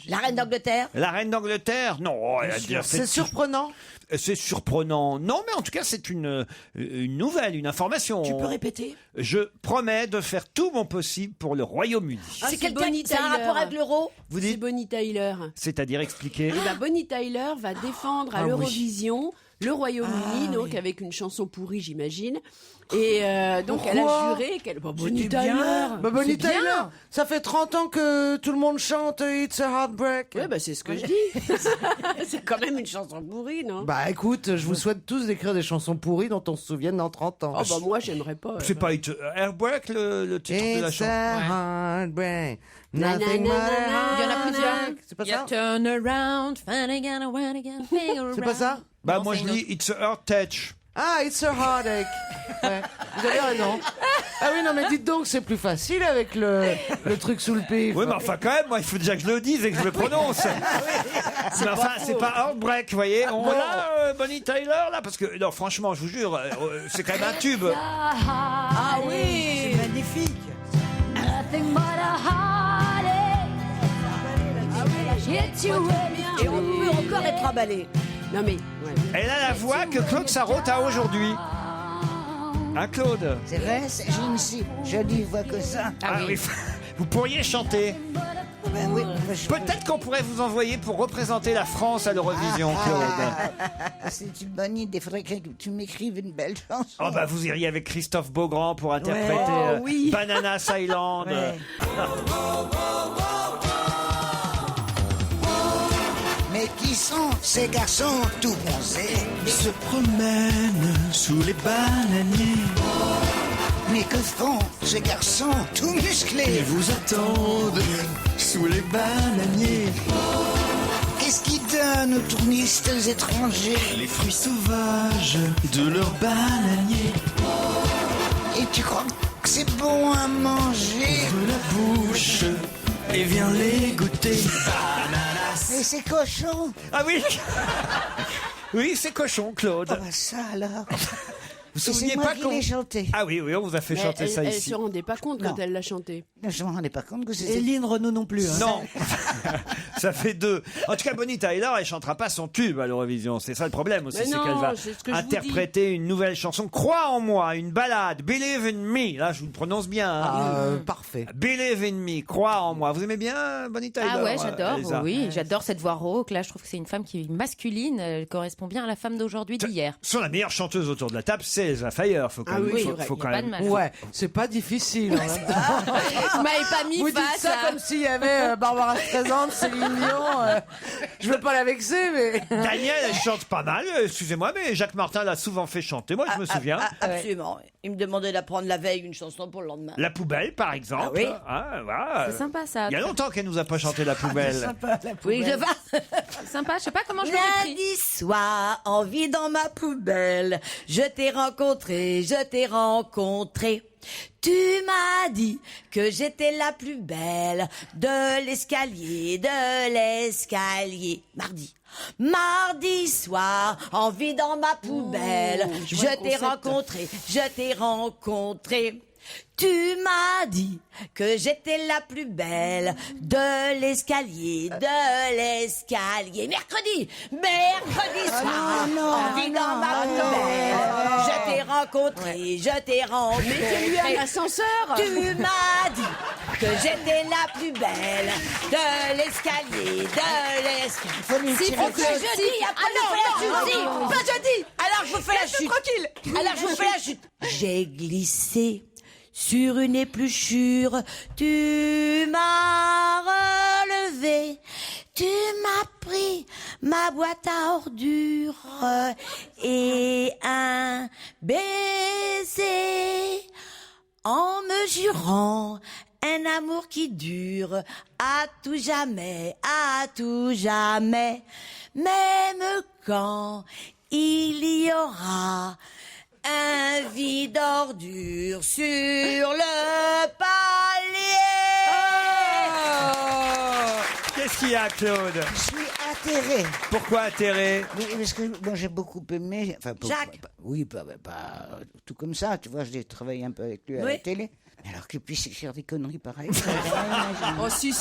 La reine d'Angleterre.
La reine d'Angleterre, non. Oh, elle a déjà fait-
C'est surprenant.
C'est surprenant. Non, mais en tout cas, c'est une nouvelle, une information.
Tu peux répéter?
Je promets de faire tout mon possible pour le Royaume-Uni.
Ah,
C'est
c'est
quelqu'un
Bonnie
qui a un
Tyler.
rapport avec l'euro.
Vous
C'est
dites,
Bonnie Tyler.
c'est-à-dire expliquer.
Eh ben, Bonnie Tyler va défendre à
Ah oui.
l'Eurovision le Royaume-Uni,
Ah,
donc
oui.
avec une chanson pourrie, j'imagine. Et donc elle a
Pourquoi
juré qu'elle. Bah, Bonnie
C'était
Tyler.
bien.
Bah, Bonnie
C'est bien.
Tyler, ça fait 30 ans que tout le monde chante It's a Heartbreak.
Ouais, bah c'est ce que je dis. C'est quand même une chanson pourrie, non?
Bah écoute, je vous souhaite tous d'écrire des chansons pourries dont on se souvienne dans 30 ans.
Oh bah moi j'aimerais pas.
C'est pas Airbreak le titre de la
It's
chanson.
a heartbreak.
Na, na,
Nothing
na,
but
na,
a
na.
Il y en a
heartbreak.
plusieurs.
C'est pas
You
ça?
turn around, find again, around again, figure
C'est pas ça?
around.
Bah
Non,
moi
c'est
je
une
dis It's a Heart Touch.
Ah, It's a Heartache. Ouais, vous avez raison. Ah oui, non mais dites donc, c'est plus facile avec le truc sous le pif.
Oui, mais enfin quand même, moi il faut déjà que je le dise et que je le prononce. Mais enfin, c'est pas Heartbreak, vous voyez. On l'a, Bonnie Tyler là, parce que non, franchement, je vous jure, c'est quand même un tube.
Ah oui, c'est magnifique.
Et on peut encore être emballé.
Non mais. Ouais.
Elle a la voix que Claude Sarraute a aujourd'hui. Hein, Claude?
C'est vrai, j'ai une si jolie voix que ça.
Ah oui. Vous pourriez chanter.
Ben oui,
Peut-être qu'on pourrait vous envoyer pour représenter la France à l'Eurovision, Claude.
c'est une bonne idée. Il faudrait que tu m'écrives une belle chanson.
Oh bah vous iriez avec Christophe Beaugrand pour interpréter
Ouais. Oh, oui.
Bananas Island.
Ouais. Mais qui sont ces garçons tout bronzés?
Ils se promènent sous les bananiers.
Mais que font ces garçons tout musclés?
Ils vous attendent sous les bananiers.
Qu'est-ce qu'ils donnent aux touristes étrangers?
Les fruits sauvages de leurs bananiers.
Et tu crois que c'est bon à manger?
Ouvre la bouche et viens les goûter.
Mais c'est cochon!
Ah oui. Oui, c'est cochon, Claude.
Ah bah ça alors!
Vous vous
Et
souvenez
c'est moi
pas
qui
qu'on...
l'ai chanté.
Ah oui, oui, on vous a fait
Mais
chanter ça
elle
ici.
se rendait pas compte
Non.
quand elle l'a chanté.
Je m'en rendais pas compte que c'était...
Et Lynn Renaud non plus. Hein.
Non, ça fait 2. En tout cas, Bonnie Tyler, elle chantera pas son tube à l'Eurovision. C'est ça le problème aussi,
Mais
c'est
non,
qu'elle va
c'est ce que je vous
interpréter une nouvelle chanson. Crois en moi, une ballade. Believe in me. Là, je vous le prononce bien. hein.
Ah, parfait.
Believe in me. Crois en moi. Vous aimez bien Bonnie Tyler?
Ah ouais, j'adore.
Elsa
Oui, j'adore cette voix rauque. Là, je trouve que c'est une femme qui est masculine. Elle correspond bien à la femme d'aujourd'hui d'hier.
Sur la meilleure chanteuse autour de la table, c'est Elsa Fayer. Faut quand
Ah
même,
oui,
faut,
c'est vrai,
faut
Il y
quand
a pas
même.
de mal.
Ouais, c'est pas difficile. En même temps.
Vous m'avez pas mis
Vous dites
face
ça
à...
comme s'il y avait Barbara Streisand, Céline Dion. Je veux pas la vexer, mais.
Daniel, elle chante pas mal. Excusez-moi, mais Jacques Martin l'a souvent fait chanter. Moi, je me souviens.
Absolument. Il me demandait d'apprendre la veille une chanson pour le lendemain.
La poubelle, par exemple.
Ah oui.
Voilà.
C'est sympa ça.
Il y a longtemps qu'elle nous a pas chanté la poubelle.
Oui, je vais.
C'est sympa. Je sais pas comment je l'aurais pris.
Lundi soir, en vie dans ma poubelle, je t'ai rencontré, je t'ai rencontré. Tu m'as dit que j'étais la plus belle de l'escalier, Mardi. Mardi soir, en vie dans ma poubelle,
je vois le
je t'ai
concept.
rencontré. Tu m'as dit que j'étais la plus belle de l'escalier, Mercredi soir, en vie dans ma poubelle, je t'ai rencontré.
Mettez-lui un ascenseur.
Tu m'as dit que j'étais la plus belle de l'escalier,
Faut lui tirer
Pas jeudi, après pas jeudi. Alors Alors je vous fais la chute.
Tranquille.
Alors je vous fais la chute. J'ai glissé sur une épluchure, tu m'as relevé, tu m'as pris ma boîte à ordures et un baiser en me jurant un amour qui dure à tout jamais, même quand il y aura un vide d'ordure sur le palier.
Qu'est-ce qu'il y a, Claude?
Je suis atterré.
Pourquoi atterré?
Oui, parce que moi j'ai beaucoup aimé. Enfin,
Jacques.
Oui, pas tout comme ça. Tu vois, j'ai travaillé un peu avec lui à la télé. Mais alors qu'il puisse écrire des conneries pareilles.
Oh si,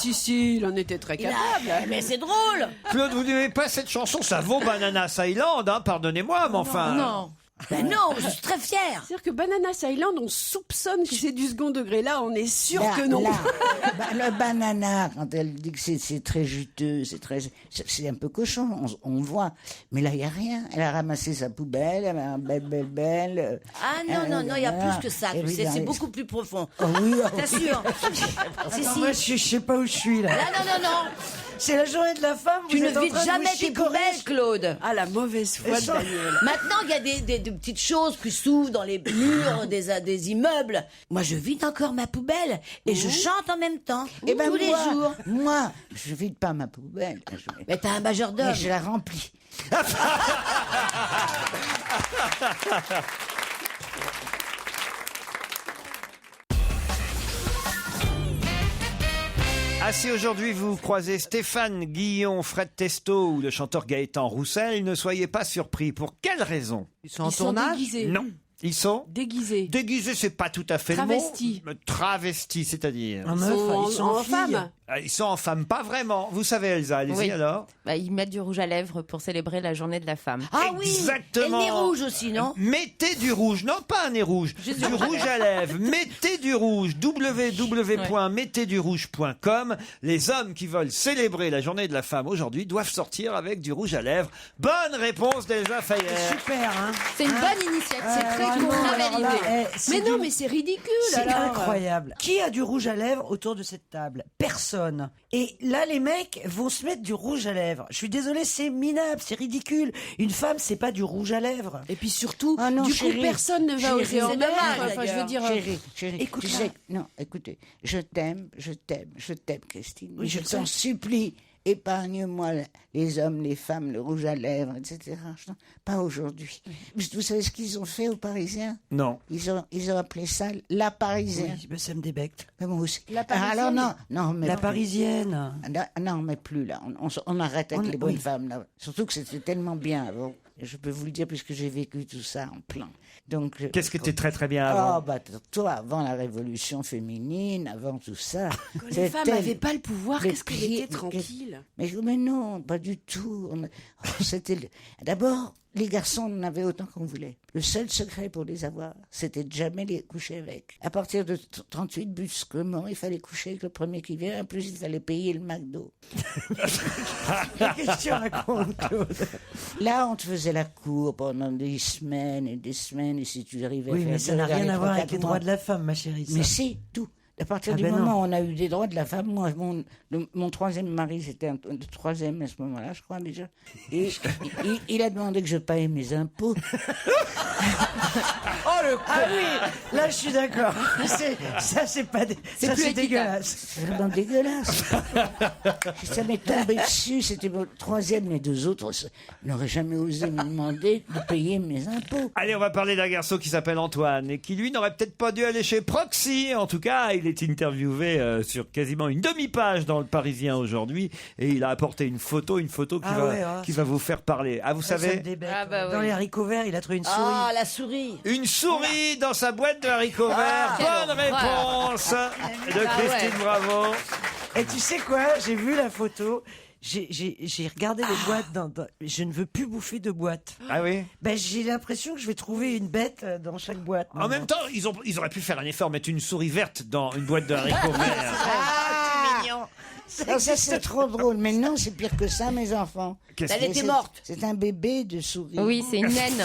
il en était très capable.
Mais c'est drôle.
Claude, vous n'aimez pas cette chanson? Ça vaut Bananas Island, hein, pardonnez-moi, mais enfin...
Non. Ben non, je suis très fière.
C'est-à-dire que Bananas Island, on soupçonne que c'est du second degré. Là, on est sûr que non.
Le banana, quand elle dit que c'est très juteux, c'est un peu cochon, on voit. Mais là, il n'y a rien. Elle a ramassé sa poubelle, elle a un belle.
Ah non, il y a plus que ça. Tu sais, c'est beaucoup plus profond.
Oh oui,
T'assures.
Attends, moi, je sais pas où je suis, là.
Non.
C'est la journée de la femme.
Tu
vous
ne
êtes en
vides
train de
jamais
vous
tes
chicorer.
poubelles, Claude.
Ah, la mauvaise foi de Daniel.
Maintenant, il y a des petites choses qui s'ouvrent dans les murs des immeubles. Moi, je vide encore ma poubelle et je chante en même temps.
Et ben
tous les jours.
Moi, je vide pas ma poubelle.
Mais t'as un majordome.
Mais je la remplis.
Ah, si aujourd'hui vous croisez Stéphane Guillon, Fred Testo ou le chanteur Gaëtan Roussel, ne soyez pas surpris. Pour quelle raison?
Ils sont en tournage?
Déguisés.
Non. Ils sont
Déguisés.
déguisés, c'est pas tout à fait
Travestis.
le mot. Travestis, c'est-à-dire.
En meuf, ils sont en
femmes.
fille.
Ah, ils sont en femme, pas vraiment. Vous savez, Elsa, allez-y
Oui.
alors.
Bah, ils mettent du rouge à lèvres pour célébrer la journée de la femme.
Ah oui.
Exactement.
Et le nez rouge aussi, non?
Mettez du rouge, non pas un nez rouge,
Juste
du rouge à lèvres. Mettez du rouge, www.mettezdurouge.com. Les hommes qui veulent célébrer la journée de la femme aujourd'hui doivent sortir avec du rouge à lèvres. Bonne réponse d'Elsa Fayer.
Super, hein.
C'est une bonne initiative, c'est très
vraiment,
cool, très
alors
belle
là,
idée.
Mais non, mais c'est ridicule.
C'est
alors.
incroyable. Qui a du rouge à lèvres autour de cette table? Personne. Et là, les mecs vont se mettre du rouge à lèvres. Je suis désolé, c'est minable, c'est ridicule. Une femme, c'est pas du rouge à lèvres.
Et puis surtout,
Ah non,
du
chérie.
coup, personne ne va
Chérie,
oser en
c'est
mettre.
dommage,
Enfin, je veux dire.
Chérie,
Écoute,
tu
là.
sais, non, écoutez, je t'aime, Christine.
Oui,
je
je
t'en
sais.
supplie, épargne-moi les hommes, les femmes, le rouge à lèvres, etc. Pas aujourd'hui. Vous savez ce qu'ils ont fait aux Parisiens?
Non.
Ils ont appelé ça la Parisienne.
Oui, ben, ça me débecte.
Mais moi aussi.
La Parisienne.
Alors non, mais
La
plus.
parisienne.
Non, mais plus là. On arrête avec les bonnes
oui.
femmes là. Surtout que c'était tellement bien avant. Je peux vous le dire puisque j'ai vécu tout ça en plein. Donc.
Qu'est-ce que t'es très très bien
Ah
avant?
bah toi, avant la révolution féminine, avant tout ça.
Quand les femmes
c'était-
n'avaient pas le pouvoir,
les
qu'est-ce qu'elles
pieds-
étaient tranquilles.
mais non, pas du tout. C'était d'abord, les garçons en avaient autant qu'on voulait. Le seul secret pour les avoir, c'était de jamais les coucher avec. À partir de 38 brusquement, il fallait coucher avec le premier qui vient. En plus, il fallait payer le McDo.
Qu'est-ce que tu racontes, Claude?
Là, on te faisait la cour pendant des semaines, et si tu arrivais
Oui,
à faire
mais ça n'a
deux
rien
dans
à voir avec
3-4
les
mois.
droits de la femme, ma chérie. ça.
Mais si, tout. À partir
Ah
du
ben
moment
non.
où on a eu des droits de la femme, moi, mon troisième mari, c'était le troisième à ce moment-là, je crois déjà, et il a demandé que je paye mes impôts.
Ah oui, là je suis d'accord. Ça c'est pas, ça
plus
c'est
équitable.
dégueulasse.
C'est vraiment dégueulasse. Ça m'est tombé dessus, c'était mon troisième, les deux autres n'auraient jamais osé me demander de payer mes impôts.
Allez, on va parler d'un garçon qui s'appelle Antoine et qui, lui, n'aurait peut-être pas dû aller chez Proxy. En tout cas, il est interviewé sur quasiment une demi-page dans Le Parisien aujourd'hui et il a apporté une photo qui va vous faire parler. Ah, vous
Ça me
savez,
débecte.
Ah bah
Dans
oui.
les haricots verts, il a trouvé une souris.
Ah, la souris.
une souris dans sa boîte de haricots verts.
quelle
Bonne
horreur.
réponse de
Ah
Christine
ouais.
Bravo.
Et tu sais quoi? J'ai vu la photo. J'ai regardé les boîtes. Je ne veux plus bouffer de boîte.
Ah oui.
Ben, j'ai l'impression que je vais trouver une bête dans chaque boîte.
En même temps, ils auraient pu faire un effort, mettre une souris verte dans une boîte de haricots verts.
Ça c'est trop drôle, mais non, c'est pire que ça, mes enfants.
Qu'est-ce
Elle
que-
était morte.
C'est un bébé de souris.
Oui, c'est une naine.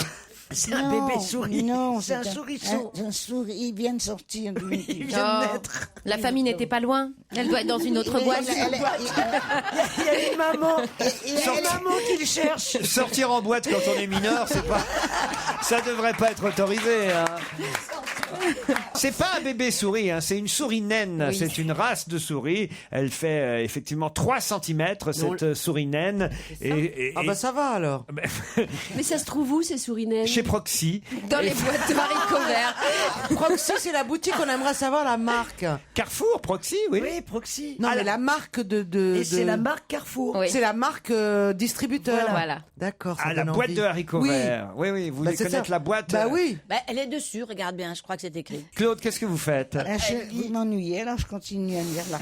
C'est un bébé souris.
Non,
c'est un sourisson.
Un souris, il vient de sortir.
Il vient de naître.
La famille n'était pas loin. Elle doit être dans une autre boîte.
Il y a une maman. Il y a une maman qui le cherche.
Sortir en boîte quand on est mineur, c'est pas. Ça devrait pas être autorisé. Hein. C'est pas un bébé souris, hein, c'est une souris naine.
Oui.
C'est une race de souris. Elle fait effectivement 3 cm, cette souris naine.
Ah bah ça va alors.
Mais ça se trouve où ces souris naines?
Chez Proxy.
Dans les boîtes de haricots verts.
Proxy, c'est la boutique, on aimerait savoir la marque.
Carrefour, Proxy, oui.
Oui, Proxy.
Non, mais la marque
Et c'est la marque Carrefour.
Oui.
C'est la marque distributeur.
Voilà.
D'accord. ça
Ah, la
donne
boîte
envie.
de haricots
Oui.
verts. Oui, oui, vous
Bah,
voulez
c'est
connaître
ça.
la boîte
Bah oui.
Bah, elle est dessus, regarde bien, je crois que c'est écrit.
Claude, qu'est-ce que vous faites?
Il m'ennuyait, alors je continue à lire là.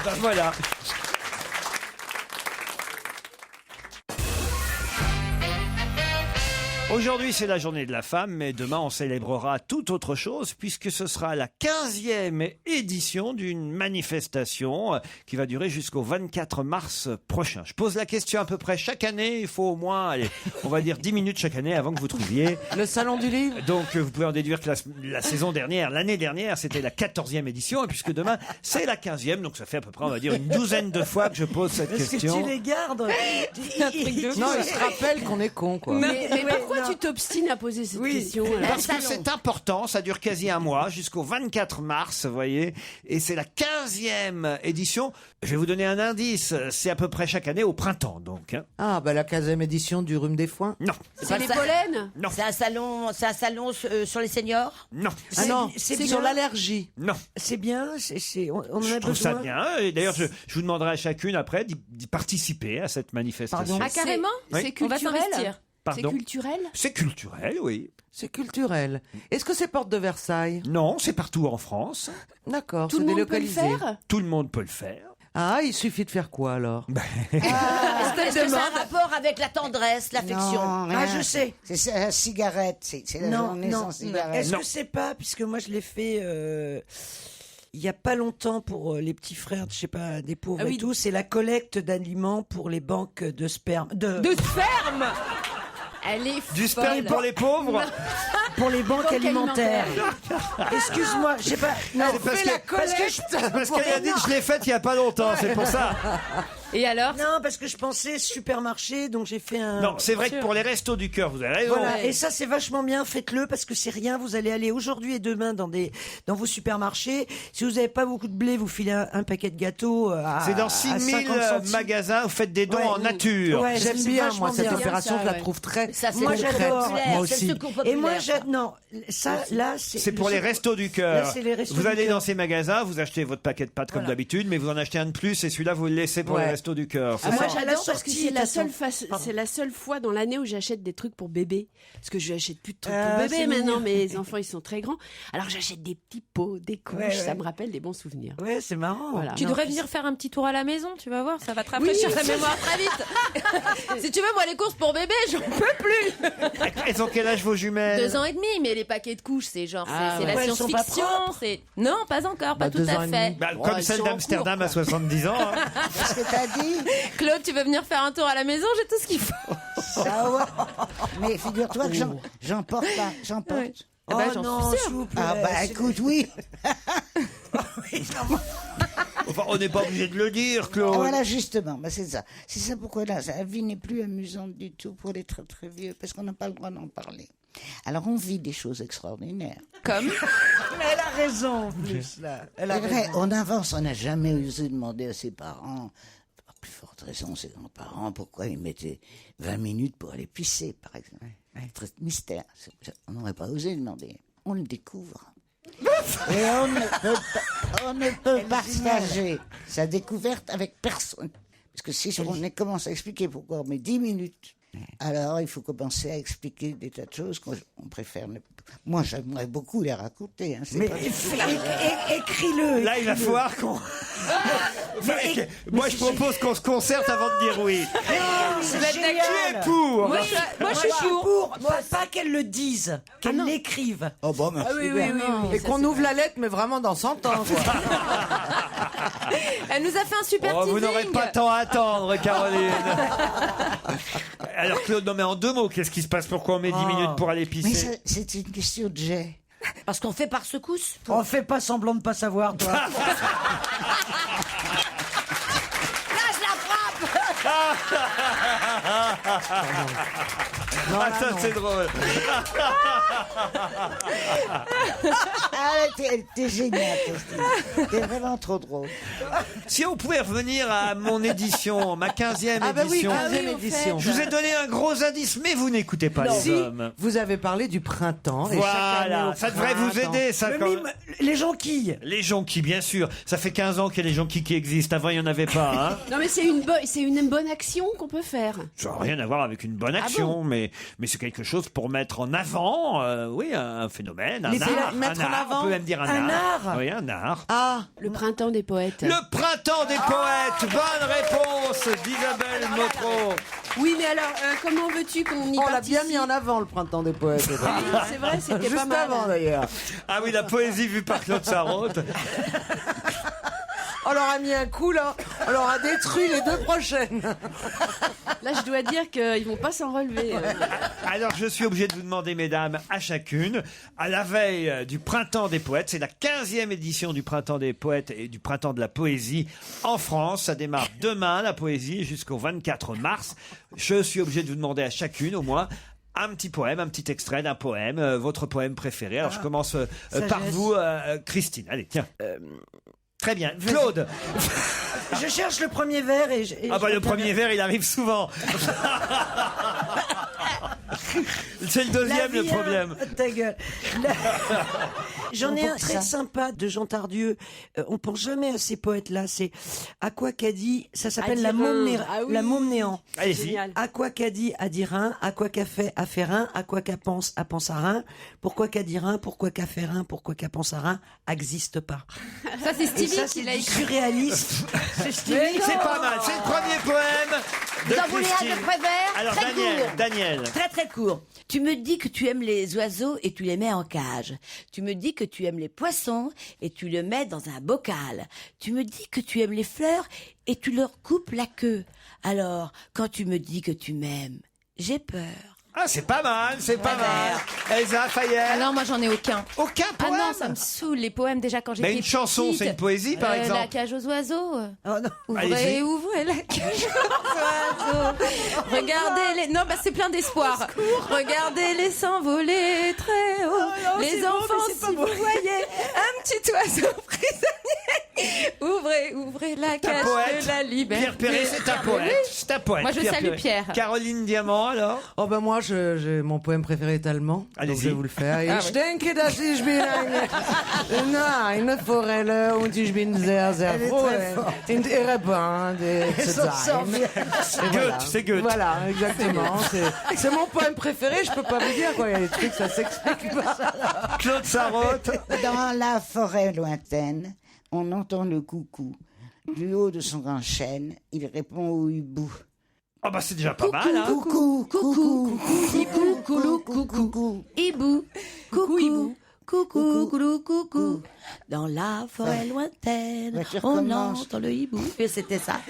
Ben voilà. Aujourd'hui, c'est la journée de la femme, mais demain, on célébrera tout autre chose, puisque ce sera la 15e édition d'une manifestation qui va durer jusqu'au 24 mars prochain. Je pose la question à peu près chaque année. Il faut au moins, allez, on va dire 10 minutes chaque année avant que vous trouviez.
Le salon du livre.
Donc, vous pouvez en déduire que la saison dernière, l'année dernière, c'était la 14e édition, et puisque demain, c'est la 15e, donc ça fait à peu près, on va dire, une douzaine de fois que je pose cette
Est-ce que
question.
tu les gardes?
Non, il se rappelle qu'on est con, quoi.
Mais pourquoi tu t'obstines à poser cette question alors?
Parce que c'est important, ça dure quasi un mois, jusqu'au 24 mars, vous voyez, et c'est la 15e édition. Je vais vous donner un indice, c'est à peu près chaque année au printemps, donc. Hein.
Ah, bah la 15e édition du Rhume des Foins.
Non,
C'est les pollens?
non,
C'est un salon sur les seniors?
non,
Ah non,
c'est
c'est
bien.
sur l'allergie.
non.
C'est bien, on en
Je
a
trouve ça
besoin.
bien, et d'ailleurs, je vous demanderai à chacune après d'y participer à cette manifestation.
Pardon.
Ah, carrément?
Oui.
C'est
On va
culturel?
s'investir.
C'est
Pardon.
culturel?
C'est culturel, oui.
C'est culturel. Est-ce que c'est porte de Versailles?
Non, c'est partout en France.
D'accord,
Tout
c'est
le monde peut le
délocalisé.
faire?
Tout le monde peut le faire.
Ah, il suffit de faire quoi alors?
Est-ce que ça a un rapport avec la tendresse, l'affection?
Non,
Ah,
rien.
je sais.
C'est la cigarette. C'est la
Non,
journée
non.
sans cigarette.
Est-ce
Non.
que c'est pas, puisque moi je l'ai fait il y a pas longtemps pour les petits frères, je sais pas, des pauvres
Ah oui.
et tout, c'est la collecte d'aliments pour les banques de sperme.
De sperme? Elle est
Du sperme
folle.
pour les pauvres.
Pour les banques alimentaires. Excuse-moi, je sais pas. Non,
C'est parce que- Parce qu'elle a dit que je
Non.
l'ai faite il y a pas longtemps, c'est pour ça.
Et alors?
Non, parce que je pensais supermarché, donc j'ai fait un.
Non, c'est vrai que pour les restos du cœur, vous avez raison.
Voilà, et ça c'est vachement bien, faites-le parce que c'est rien, vous allez aller aujourd'hui et demain dans vos supermarchés. Si vous n'avez pas beaucoup de blé, vous filez un paquet de gâteaux à
C'est dans
à
6000
50 centimes.
magasins, vous faites des dons
Ouais.
en nature.
Ouais,
J'aime
c'est
bien,
vachement
moi, cette
bien.
opération,
Ça,
je la
ouais.
trouve très
Ça, c'est
Moi,
le secours
j'adore.
populaire,
Moi
c'est
aussi.
le secours
Et
populaire.
moi, non, ça, là, c'est.
C'est pour les restos du cœur.
Là, c'est les restos
Vous
du
allez
cœur.
dans ces magasins, vous achetez votre paquet de pâtes comme
Voilà.
d'habitude, mais vous en achetez un de plus et celui-là vous le laissez pour
Ouais.
les restos du cœur. c'est
Ah, moi
ça
À la
j'adore parce que
sortie,
c'est la
attention.
c'est la seule fois dans l'année où j'achète des trucs pour bébé. Parce que je n'achète plus de trucs
Ah,
pour
c'est
bébé maintenant,
mignon.
mes enfants ils sont très grands. Alors j'achète des petits pots, des couches,
Ouais, ouais.
ça me rappelle des bons souvenirs.
Ouais, c'est marrant.
Voilà.
Tu
Non,
devrais
puis
venir faire un petit tour à la maison, tu vas voir, ça va te rafraîchir la mémoire très vite. Si tu veux, moi, les courses pour bébé, j'en peux plus.
Elles ont quel âge vos jumelles
2 ans et demi, mais les paquets de couches, c'est genre,
Ah,
c'est
ouais.
la
Ouais, elles sont pas
science-fiction.
propres.
C'est non, pas encore, pas
Bah,
tout
2 ans
à
et
fait.
demi.
Bah,
Oh,
comme
elles
celle
sont en
d'Amsterdam
cours,
à 70 ans. hein.
Qu'est-ce que t'as dit?
Claude, tu veux venir faire un tour à la maison, j'ai tout ce qu'il faut.
Ah ouais. Mais figure-toi que j'en porte pas. J'en porte.
Ouais.
Oh
Eh ben, j'en
non,
suis sûre.
s'il vous plaît.
Ah bah écoute, oui.
Enfin, on n'est pas obligé de le dire, Claude.
Ah, voilà, justement, bah, c'est ça. C'est ça pourquoi là, la vie n'est plus amusante du tout pour les très très vieux, parce qu'on n'a pas le droit d'en parler. Alors on vit des choses extraordinaires.
Comme
Mais elle a raison en plus là. Elle a
C'est vrai,
raison.
on avance, on n'a jamais osé demander à ses parents, par plus forte raison ses grands-parents, pourquoi ils mettaient 20 minutes pour aller pisser, par exemple. Très mystère. On n'aurait pas osé demander. On le découvre. Et on ne peut partager sa découverte avec personne. Parce que si on commence à expliquer pourquoi on met 10 minutes, alors il faut commencer à expliquer des tas de choses qu'on préfère ne... Moi, j'aimerais beaucoup les raconter. Hein, c'est
Mais
pas-
écris-le.
Là, il va falloir qu'on. Moi, je propose qu'on se concerte avant de dire oui.
C'est
Tu es pour.
moi, je suis pour.
Pas qu'elle le dise, qu'elle l'écrive.
Oh bon, merci.
Et qu'on ouvre la lettre, mais vraiment dans 100 ans, quoi.
Elle nous a fait un super
Oh, vous
teasing.
n'aurez pas tant à attendre, Caroline. Alors Claude, non mais en 2 mots, qu'est-ce qui se passe? Pourquoi on met 10 minutes pour aller
Mais
pisser?
c'est une question de jet.
Parce qu'on fait par secousse.
On fait pas semblant de pas savoir, toi.
Là, je la frappe.
Ça c'est drôle.
T'es génial, Christine. T'es vraiment trop drôle.
Si on pouvait revenir à mon édition, ma 15e
Ah bah oui,
édition.
15e édition.
Je vous ai donné un gros indice, mais vous n'écoutez pas les
Si,
hommes.
vous avez parlé du printemps. Et chaque année
Voilà,
au
ça devrait vous
printemps-
aider, ça.
Le
quand
mime, les jonquilles.
Les jonquilles, bien sûr. Ça fait 15 ans qu'il y a les jonquilles qui existent. Avant, il n'y en avait pas. Hein.
Non, mais c'est une bonne action qu'on peut faire.
Ça n'a rien à voir avec une bonne action, mais c'est quelque chose pour mettre en avant, oui, un phénomène, un
Les
art.
mettre
un
en
art,
avant
on peut même dire un art. Oui, un art.
Ah,
Le printemps des poètes.
Le printemps des poètes. Bonne réponse d'Isabelle Motro.
Oui, mais alors, comment veux-tu qu'on y
on l'a
participe?
bien mis en avant, le printemps des poètes.
Oui, c'est vrai, c'était
Juste
pas mal.
avant, d'ailleurs.
Ah oui, la poésie vue par Claude Sarraute.
On leur a mis un coup, là. On leur a détruit les 2 prochaines.
Là, je dois dire qu'ils vont pas s'en relever.
Alors, je suis obligé de vous demander, mesdames, à chacune, à la veille du Printemps des Poètes, c'est la 15e édition du Printemps des Poètes et du Printemps de la Poésie en France. Ça démarre demain, la poésie, jusqu'au 24 mars. Je suis obligé de vous demander à chacune, au moins, un petit poème, un petit extrait d'un poème, votre poème préféré. Alors, je commence par vous, Christine. Allez, tiens. Très bien. Claude.
Je cherche le premier vers et
Le premier vers, il arrive souvent. C'est le deuxième, le problème.
Ta gueule. J'en ai un
Pourquoi
très
ça
sympa de Jean Tardieu. On pense jamais à ces poètes-là. C'est Aquacadie. Ça s'appelle La Môme Néant.
Allez-y.
Aquacadie à Dirin, Aquacafé à Ferrin, Aquacapence à Pensarin. Pourquoi qu'à Dirin, pourquoi qu'à Ferrin, pourquoi qu'à Pensarin n'existe pas.
Ça, c'est
Et
Stevie
ça,
qui
c'est
l'a
du
écrit.
surréaliste. C'est Stevie.
C'est pas mal. C'est le premier poème de
Vous en voulez un
Christine.
que je préfère?
Alors,
Très court.
Daniel.
Très très court. Tu me dis que tu aimes les oiseaux et tu les mets en cage. Tu me dis que tu aimes les poissons et tu le mets dans un bocal. Tu me dis que tu aimes les fleurs et tu leur coupes la queue. Alors, quand tu me dis que tu m'aimes, j'ai peur.
Ah, c'est pas mal, c'est pas mal. Elsa Fayet.
Ah non, moi j'en ai aucun.
Aucun
Ah
poème.
non, ça me saoule les poèmes déjà quand j'étais
Mais une chanson,
petite.
c'est une poésie, par exemple.
La cage aux oiseaux.
Oh non.
Allez-y.
Ouvrez la cage aux oiseaux. Regardez les. Non, c'est plein d'espoir. Regardez-les s'envoler très haut.
non,
les
c'est beau,
enfants,
mais c'est pas
si
beau.
vous voyez un petit oiseau prisonnier, ouvrez la
Un
cage
poète.
de la liberté.
Pierre Perret, c'est un poète. C'est un poète.
Moi, je salue
Perret.
Pierre.
Caroline Diamant, alors.
Oh ben moi, mon poème préféré est allemand.
Allez-y.
Donc je vais vous le faire.
Ah
Ich denke, dass ich bin eine Forelle und ich bin sehr, sehr froh. In Ereban,
C'est Goethe.
Voilà, exactement. C'est mon poème préféré. Je peux pas vous dire quoi. Il y a des trucs, ça s'explique pas.
Claude Sarraute.
Dans la forêt lointaine, on entend le coucou. Du haut de son grand chêne, il répond au hibou.
Ah bah c'est déjà pas mal, hein.
Coucou, coucou,
Hibou, coulou, coucou. Hibou, coucou. Coucou, coucou, coucou. Dans la forêt lointaine,
Ouais, tu
on
recommences.
entend le hibou. Et c'était ça.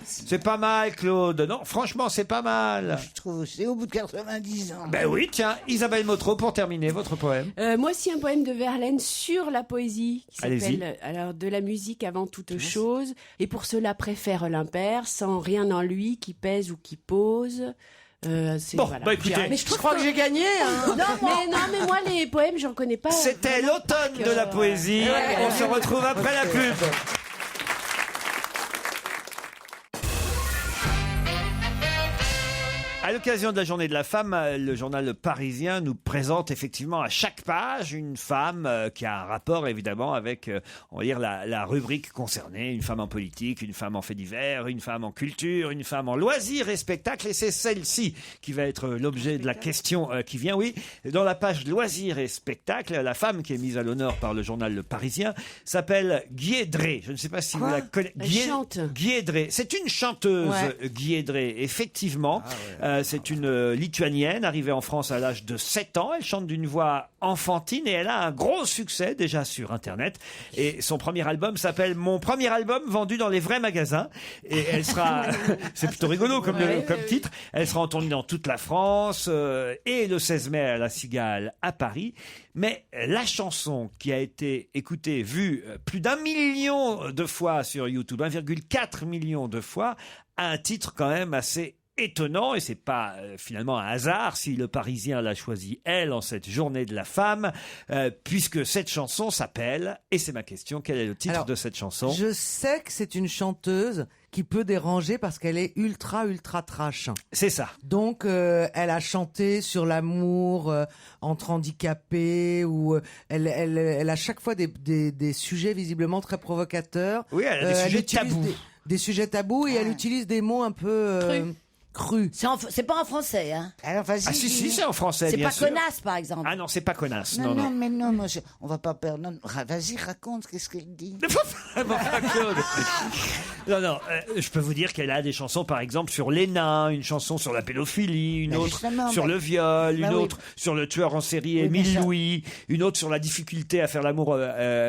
C'est pas mal, Claude. Non, franchement, c'est pas mal.
je trouve, c'est au bout de 90 ans.
Ben oui, tiens, Isabelle Motro, pour terminer, votre poème.
Moi aussi, un poème de Verlaine sur la poésie qui
Allez-y.
s'appelle alors de la musique avant toute chose. Et pour cela préfère l'impair, sans rien en lui qui pèse ou qui pose.
Bon, bah écoutez,
Mais
Je crois que j'ai gagné. Hein.
mais moi les poèmes, j'en connais pas.
c'était
vraiment
l'automne
par
de la
cœur.
poésie. On se retrouve après la pub. À l'occasion de la journée de la femme, le journal Parisien nous présente effectivement à chaque page une femme qui a un rapport évidemment avec, on va dire, la rubrique concernée. Une femme en politique, une femme en faits divers, une femme en culture, une femme en loisirs et spectacles. Et c'est celle-ci qui va être l'objet de la question qui vient. Oui, dans la page loisirs et spectacles, la femme qui est mise à l'honneur par le journal Le Parisien s'appelle Guiédré. Je ne sais pas si vous la connaissez.
Elle chante.
Guiédré. C'est une chanteuse,
Ouais.
Guiédré, effectivement. c'est une Lituanienne arrivée en France à l'âge de 7 ans. Elle chante d'une voix enfantine et elle a un gros succès déjà sur Internet. Et son premier album s'appelle Mon premier album vendu dans les vrais magasins. Et elle sera, c'est plutôt rigolo comme titre. Elle sera en tournée dans toute la France et le 16 mai à la Cigale à Paris. Mais la chanson qui a été écoutée, vue plus d'1 million de fois sur YouTube, 1,4 million de fois, a un titre quand même assez étonnant, et c'est pas finalement un hasard si le Parisien l'a choisi, elle, en cette journée de la femme, puisque cette chanson s'appelle, et c'est ma question, quel est le titre de cette chanson?
Je sais que c'est une chanteuse qui peut déranger parce qu'elle est ultra trash.
C'est ça.
Donc elle a chanté sur l'amour entre handicapés, ou elle a chaque fois des sujets visiblement très provocateurs.
Oui, elle a des sujets tabous.
Des sujets tabous, et elle utilise des mots un peu cru.
C'est pas en français, hein.
Alors vas-y.
Ah si, c'est en français,
C'est
bien
pas
sûr.
connasse, par exemple.
Ah non, c'est pas connasse.
Non, mais non, moi, on va pas perdre. Non, vas-y, raconte, qu'est-ce qu'elle dit.
Non, je peux vous dire qu'elle a des chansons, par exemple, sur les nains, une chanson sur la pédophilie, une autre sur le viol, une autre sur le tueur en série Émile Louis, une autre sur la difficulté à faire l'amour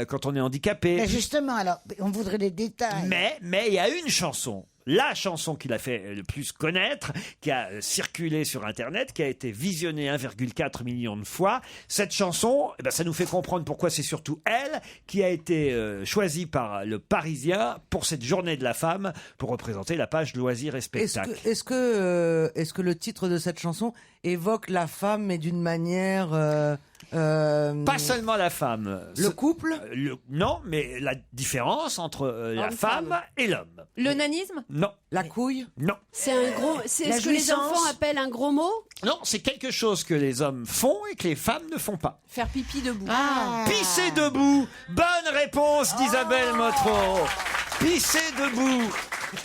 quand on est handicapé.
Mais justement, alors, on voudrait des détails.
Mais il y a une chanson, la chanson qui l'a fait le plus connaître, qui a circulé sur Internet, qui a été visionnée 1,4 million de fois. Cette chanson, ça nous fait comprendre pourquoi c'est surtout elle qui a été choisie par le Parisien pour cette journée de la femme, pour représenter la page loisirs et spectacles.
Est-ce que le titre de cette chanson évoque la femme, mais d'une manière...
Pas seulement la femme.
Le couple
Non, mais la différence entre la femme et l'homme.
Le nanisme?
Non.
La couille?
Non.
C'est ce que les enfants appellent un gros mot?
Non, c'est quelque chose que les hommes font et que les femmes ne font pas.
Faire pipi debout.
Pisser debout. Bonne réponse d'Isabelle Motro. Pisser debout.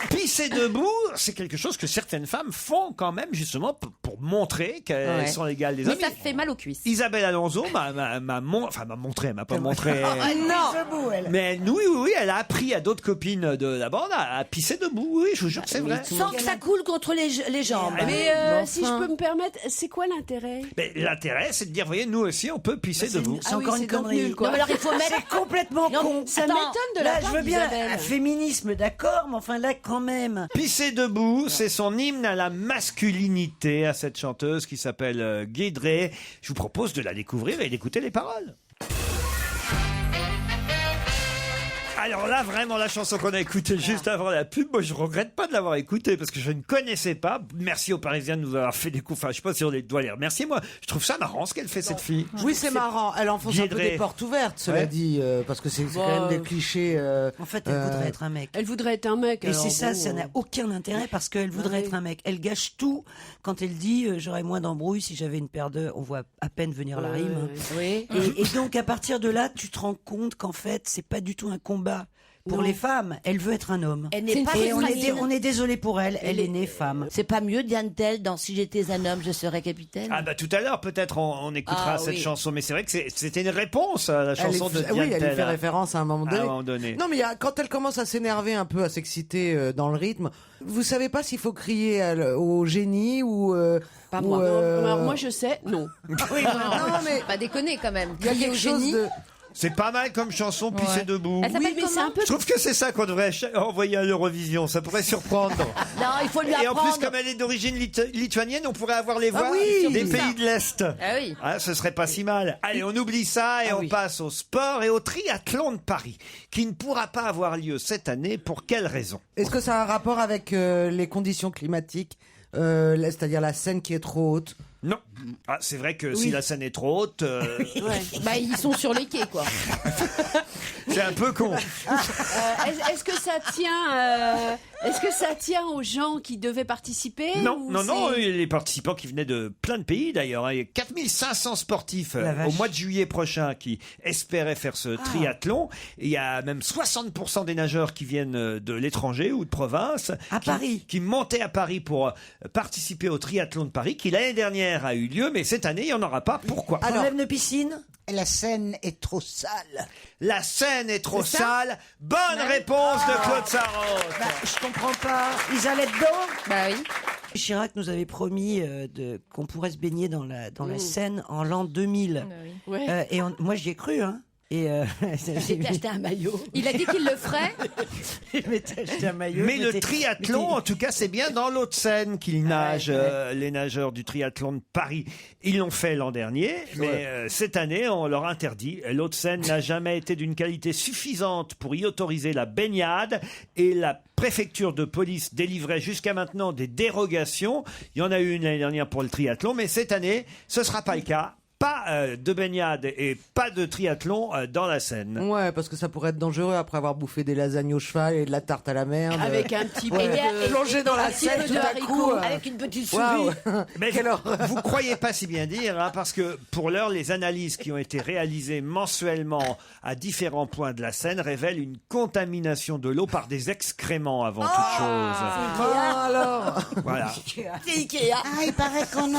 Pisser debout, c'est quelque chose que certaines femmes font quand même, justement, pour montrer qu'elles sont égales des hommes.
Mais ça fait mal aux cuisses.
Isabelle Alonso m'a montré, elle m'a pas montré.
Non.
Mais oui, elle a appris à d'autres copines de la bande à pisser debout. Oui, je vous jure que c'est vrai.
Sans que ça coule contre les jambes.
Mais si je peux me permettre, c'est quoi l'intérêt?
Mais l'intérêt, c'est de dire, voyez, nous aussi, on peut pisser debout.
C'est encore une connerie.
Non, mais alors il faut mettre.
C'est complètement con.
Ça m'étonne de la
Là,
part
je veux bien
d'Isabelle.
un féminisme, d'accord, mais enfin là, quand même.
Pisser debout, c'est son hymne à la masculinité, à cette chanteuse qui s'appelle Guédré. Je vous propose de la découvrir et d'écouter les paroles. Alors là, vraiment, la chanson qu'on a écoutée juste avant la pub, moi, je regrette pas de l'avoir écoutée parce que je ne connaissais pas. Merci aux Parisiens de nous avoir fait découvrir. Enfin, je sais pas si on doit les remercier. Moi, je trouve ça marrant ce qu'elle fait, cette fille.
Oui, c'est marrant. Elle enfonce un peu des portes ouvertes, cela dit, parce que c'est quand même des clichés.
En fait, elle voudrait être un mec.
Elle voudrait être un mec.
Et c'est ça, ça n'a aucun intérêt parce qu'elle voudrait être un mec. Elle gâche tout quand elle dit j'aurais moins d'embrouilles si j'avais une paire de. On voit à peine venir la rime.
Oui.
Et donc à partir de là, tu te rends compte qu'en fait, c'est pas du tout un combat. Pour les femmes, elle veut être un homme.
Elle n'est pas
Et
fragile.
on est désolé pour elle, elle est née femme.
C'est pas mieux Diane Tell dans Si j'étais un homme, je serais capitaine?
Ah bah tout à l'heure, peut-être on écoutera cette chanson, mais c'est vrai que c'était une réponse à la chanson de Diane
Oui, elle y
Tell,
fait référence à un moment donné. Non, mais
quand
elle commence à s'énerver un peu, à s'exciter dans le rythme, vous savez pas s'il faut crier au génie ou...
Pas moi. Alors moi je sais, non.
Oui, non, mais pas déconner quand même.
Il y a quelque chose de...
C'est pas mal comme chanson, pisser debout.
Elle s'appelle comment?
Je trouve que c'est ça qu'on devrait envoyer à l'Eurovision. Ça pourrait surprendre.
Non, il faut lui
Et en
apprendre.
plus, comme elle est d'origine lituanienne, on pourrait avoir les voix des pays de l'Est.
Ah oui.
Ce serait pas si mal. Allez, on oublie ça et on passe au sport et au triathlon de Paris, qui ne pourra pas avoir lieu cette année. Pour quelle raison?
Est-ce que ça a un rapport avec les conditions climatiques, c'est-à-dire la Seine qui est trop haute?
Non. Ah, c'est vrai que si la Seine est trop haute,
Bah, ils sont sur les quais, quoi.
c'est un peu con.
Est-ce que ça tient est-ce que ça tient aux gens qui devaient participer?
Non, les participants qui venaient de plein de pays d'ailleurs. Il y a 4500 sportifs au mois de juillet prochain qui espéraient faire ce triathlon. Et il y a même 60% des nageurs qui viennent de l'étranger ou de province.
Paris.
Qui montaient à Paris pour participer au triathlon de Paris, qui l'année dernière a eu lieu, mais cette année, il n'y en aura pas. Pourquoi?
Problème de piscine?
La Seine est trop sale.
La Seine est trop sale. Bonne réponse de Claude Sarraute.
Je comprends pas. Ils allaient dedans?
Bah oui.
Chirac nous avait promis qu'on pourrait se baigner dans la Seine en l'an 2000.
Ouais.
Moi, j'y ai cru, hein. Et
J'ai acheté un maillot.
Il a dit qu'il le ferait.
je m'étais acheté un maillot.
Mais le triathlon, en tout cas, c'est bien dans l'Hauts-de-Seine qu'ils nagent, les nageurs du triathlon de Paris. Ils l'ont fait l'an dernier, mais cette année, on leur interdit. L'Hauts-de-Seine n'a jamais été d'une qualité suffisante pour y autoriser la baignade et la préfecture de police délivrait jusqu'à maintenant des dérogations. Il y en a eu une l'année dernière pour le triathlon, mais cette année, ce ne sera pas le cas. Pas de baignade et pas de triathlon dans la Seine.
Ouais, parce que ça pourrait être dangereux après avoir bouffé des lasagnes au cheval et de la tarte à la merde.
Avec un petit peu
plongé dans la Seine tout à coup.
Avec une petite souris.
Waouh.
Mais vous croyez pas si bien dire, hein, parce que pour l'heure, les analyses qui ont été réalisées mensuellement à différents points de la Seine révèlent une contamination de l'eau par des excréments avant toute chose.
Alors.
Voilà.
C'est Ikea.
Ah, il paraît qu'on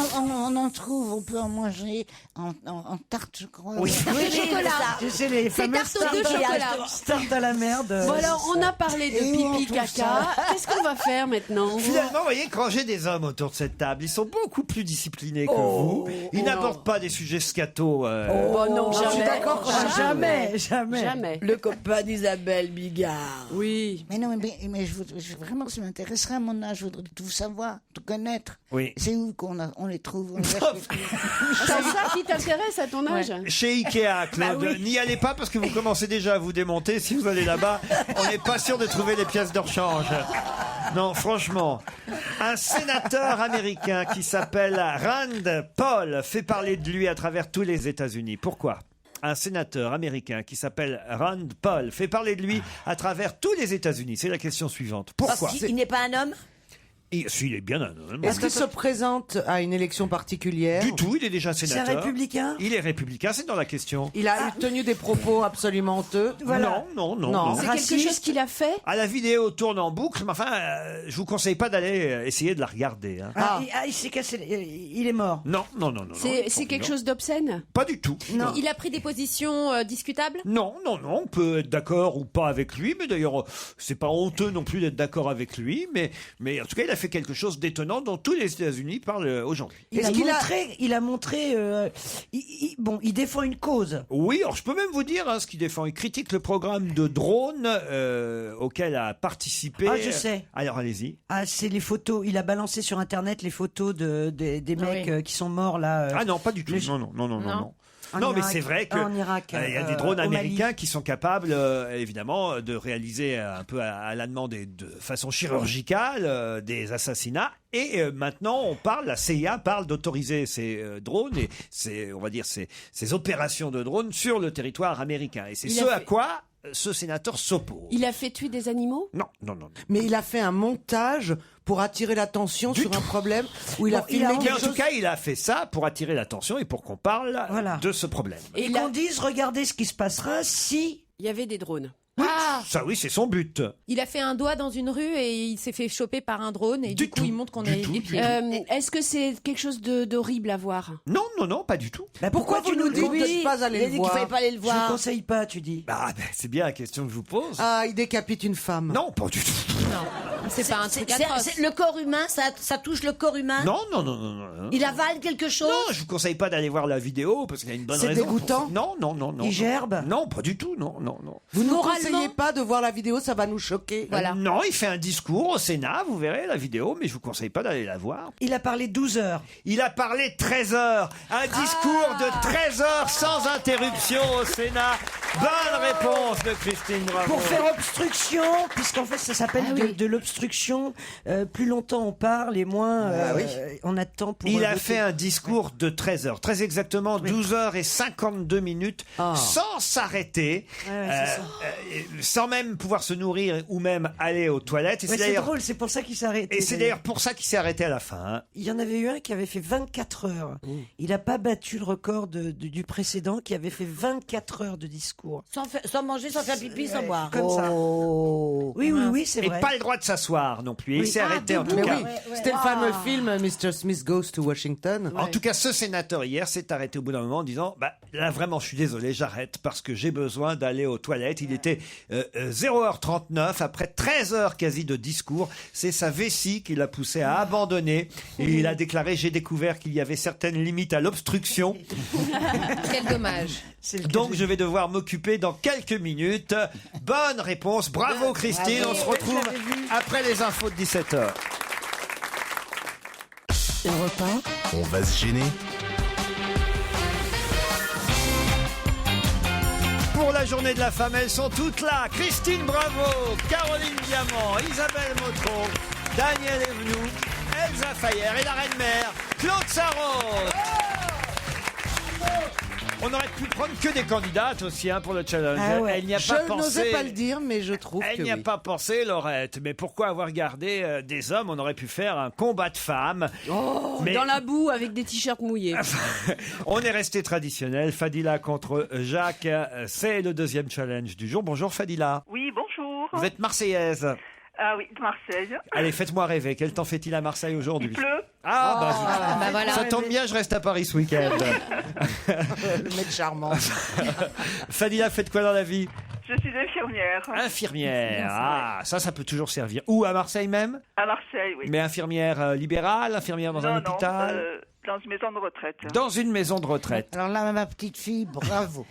en trouve, on peut en manger en tarte, je crois.
Oui.
Chocolat.
Tu sais, les fameuses
tarte aux deux chocolat.
tartes à la merde.
Bon alors, on a parlé de
Et où on
pipi
trouve
caca.
ça
Qu'est-ce qu'on va faire maintenant?
Finalement, vous voyez, quand j'ai des hommes autour de cette table, ils sont beaucoup plus disciplinés que vous. Ils n'abordent pas des sujets scato.
Oh non,
Je suis
jamais.
d'accord qu'on jamais.
Jamais.
Le copain d'Isabelle Bigard.
Oui.
Mais non, mais vraiment, ça m'intéresserait à mon âge, je voudrais tout savoir, tout connaître.
Oui.
C'est où on les trouve
C'est ça qui t'intéresse à ton âge?
Chez Ikea, Claude, n'y allez pas parce que vous commencez déjà à vous démonter. Si vous allez là-bas, on n'est pas sûr de trouver les pièces de rechange. Non, franchement. Un sénateur américain qui s'appelle Rand Paul fait parler de lui à travers tous les États-Unis. Pourquoi ? Un sénateur américain qui s'appelle Rand Paul fait parler de lui à travers tous les États-Unis. C'est la question suivante. Pourquoi ?
Parce qu'il n'est pas un homme?
Il est bien un homme.
Est-ce qu'il se présente à une élection particulière?
Du tout, il est déjà
C'est
sénateur.
un républicain?
Il est républicain, c'est dans la question.
Il a tenu des propos absolument honteux.
Voilà.
Non.
C'est quelque chose qu'il a fait?
Ah, la vidéo tourne en boucle, mais enfin, je vous conseille pas d'aller essayer de la regarder. Hein.
Il s'est cassé. Il est mort.
Non.
C'est quelque chose d'obscène?
Pas du tout.
Non.
Il a pris des positions discutables.
Non. On peut être d'accord ou pas avec lui, mais d'ailleurs, c'est pas honteux non plus d'être d'accord avec lui, mais en tout cas, il a fait quelque chose d'étonnant dont tous les États-Unis parlent aujourd'hui.
Il a montré. Il défend une cause.
Oui, alors je peux même vous dire ce qu'il défend. Il critique le programme de drone auquel a participé.
Ah, je sais.
Alors allez-y.
Ah, c'est les photos. Il a balancé sur Internet les photos des mecs qui sont morts là.
Ah non, pas du tout. Non. Non, mais c'est vrai que
en Irak,
il y a des drones
au Mali.
américains qui sont capables, évidemment, de réaliser un peu à la demande et de façon chirurgicale des assassinats. Et maintenant, la CIA parle d'autoriser ces drones et ces opérations de drones sur le territoire américain. Et c'est à quoi ce sénateur s'oppose.
Il a fait tuer des animaux?
Non.
Mais il a fait un montage pour attirer l'attention sur un problème où il a filmé
Mais en
quelque
tout
chose.
cas, il a fait ça pour attirer l'attention et pour qu'on parle de ce problème.
Et qu'on dise, regardez ce qui se passera si
il y avait des drones.
Ça, oui, c'est son but.
Il a fait un doigt dans une rue et il s'est fait choper par un drone et du coup il montre qu'on est épié.
Est-ce que c'est quelque chose d'horrible à voir?
Non, pas du tout.
Pourquoi tu nous dites de ne pas aller le voir?
Qu'il fallait pas aller le voir.
Je ne conseille pas, tu dis.
C'est bien la question que je vous pose.
Ah, il décapite une femme.
Non, pas du tout.
C'est pas un truc atroce.
Le corps humain, ça touche le corps humain?
Non.
Il avale quelque chose?
Non, je vous conseille pas d'aller voir la vidéo parce qu'il y a une bonne raison.
C'est dégoûtant?
Non.
Il gerbe?
Non, pas du tout, non.
Vous ne nous conseillez pas de voir la vidéo, ça va nous choquer.
Voilà.
Non, il fait un discours au Sénat, vous verrez la vidéo, mais je vous conseille pas d'aller la voir.
Il a parlé 12 heures.
Il a parlé 13 heures. Un discours de 13 heures sans interruption au Sénat. Bonne réponse de Christine Bravo.
Pour faire obstruction, puisqu'en fait ça s'appelle de l'obstruction. Plus longtemps on parle et moins on a de temps pour.
Il a
voter.
fait un discours de 13 heures, très exactement 12 heures et 52 minutes, sans s'arrêter, sans même pouvoir se nourrir ou même aller aux toilettes. Et
c'est drôle, c'est pour ça qu'il s'est arrêté.
Et c'est d'ailleurs pour ça qu'il s'est arrêté à la fin. Hein.
Il y en avait eu un qui avait fait 24 heures. Il n'a pas battu le record du précédent qui avait fait 24 heures de discours.
Sans manger, sans faire pipi, sans boire.
Comme ça. Oui. Oui, c'est
Et
vrai.
pas le droit de s'asseoir non plus. Il
Oui.
s'est arrêté en tout
Mais
cas.
oui, c'était le fameux film Mr. Smith Goes to Washington.
En tout cas, ce sénateur hier s'est arrêté au bout d'un moment en disant là vraiment je suis désolé, j'arrête parce que j'ai besoin d'aller aux toilettes. Il était 0h39 après 13 heures quasi de discours. C'est sa vessie qui l'a poussé à abandonner et il a déclaré j'ai découvert qu'il y avait certaines limites à l'obstruction.
Quel dommage.
Donc je vais devoir m'occuper dans quelques minutes. Bonne réponse, bravo Christine. On se retrouve après les infos de 17h.
Europe 1,
On va se gêner.
Pour la journée de la femme, elles sont toutes là. Christine Bravo, Caroline Diamant, Isabelle Motro, Daniel Evenou, Elsa Fayer et la reine-mère, Claude Sarraute. On aurait pu prendre que des candidates aussi pour le challenge.
Ah ouais.
Elle n'y a
Je
pas pensé.
n'osais pas le dire, mais je trouve
Elle
que
n'y a
oui.
pas pensé, Laurette. Mais pourquoi avoir gardé des hommes? On aurait pu faire un combat de femmes. Mais-
Dans la boue avec des t-shirts mouillés.
On est resté traditionnel. Fadila contre Jacques. C'est le deuxième challenge du jour. Bonjour Fadila.
Oui, bonjour.
Vous êtes marseillaise.
Ah oui, de Marseille.
Allez, faites-moi rêver. Quel temps fait-il à Marseille aujourd'hui?
Il pleut.
Ah, bah,
bah voilà.
ça tombe bien, je reste à Paris ce week-end.
Le mec charmant.
Fadila, faites quoi dans la vie?
Je suis infirmière.
Infirmière. Ah, ça peut toujours servir. Où, à Marseille même?
À Marseille, oui.
Mais infirmière libérale, infirmière dans un hôpital?
Dans une maison de retraite.
Dans une maison de retraite.
Alors là, ma petite fille, bravo.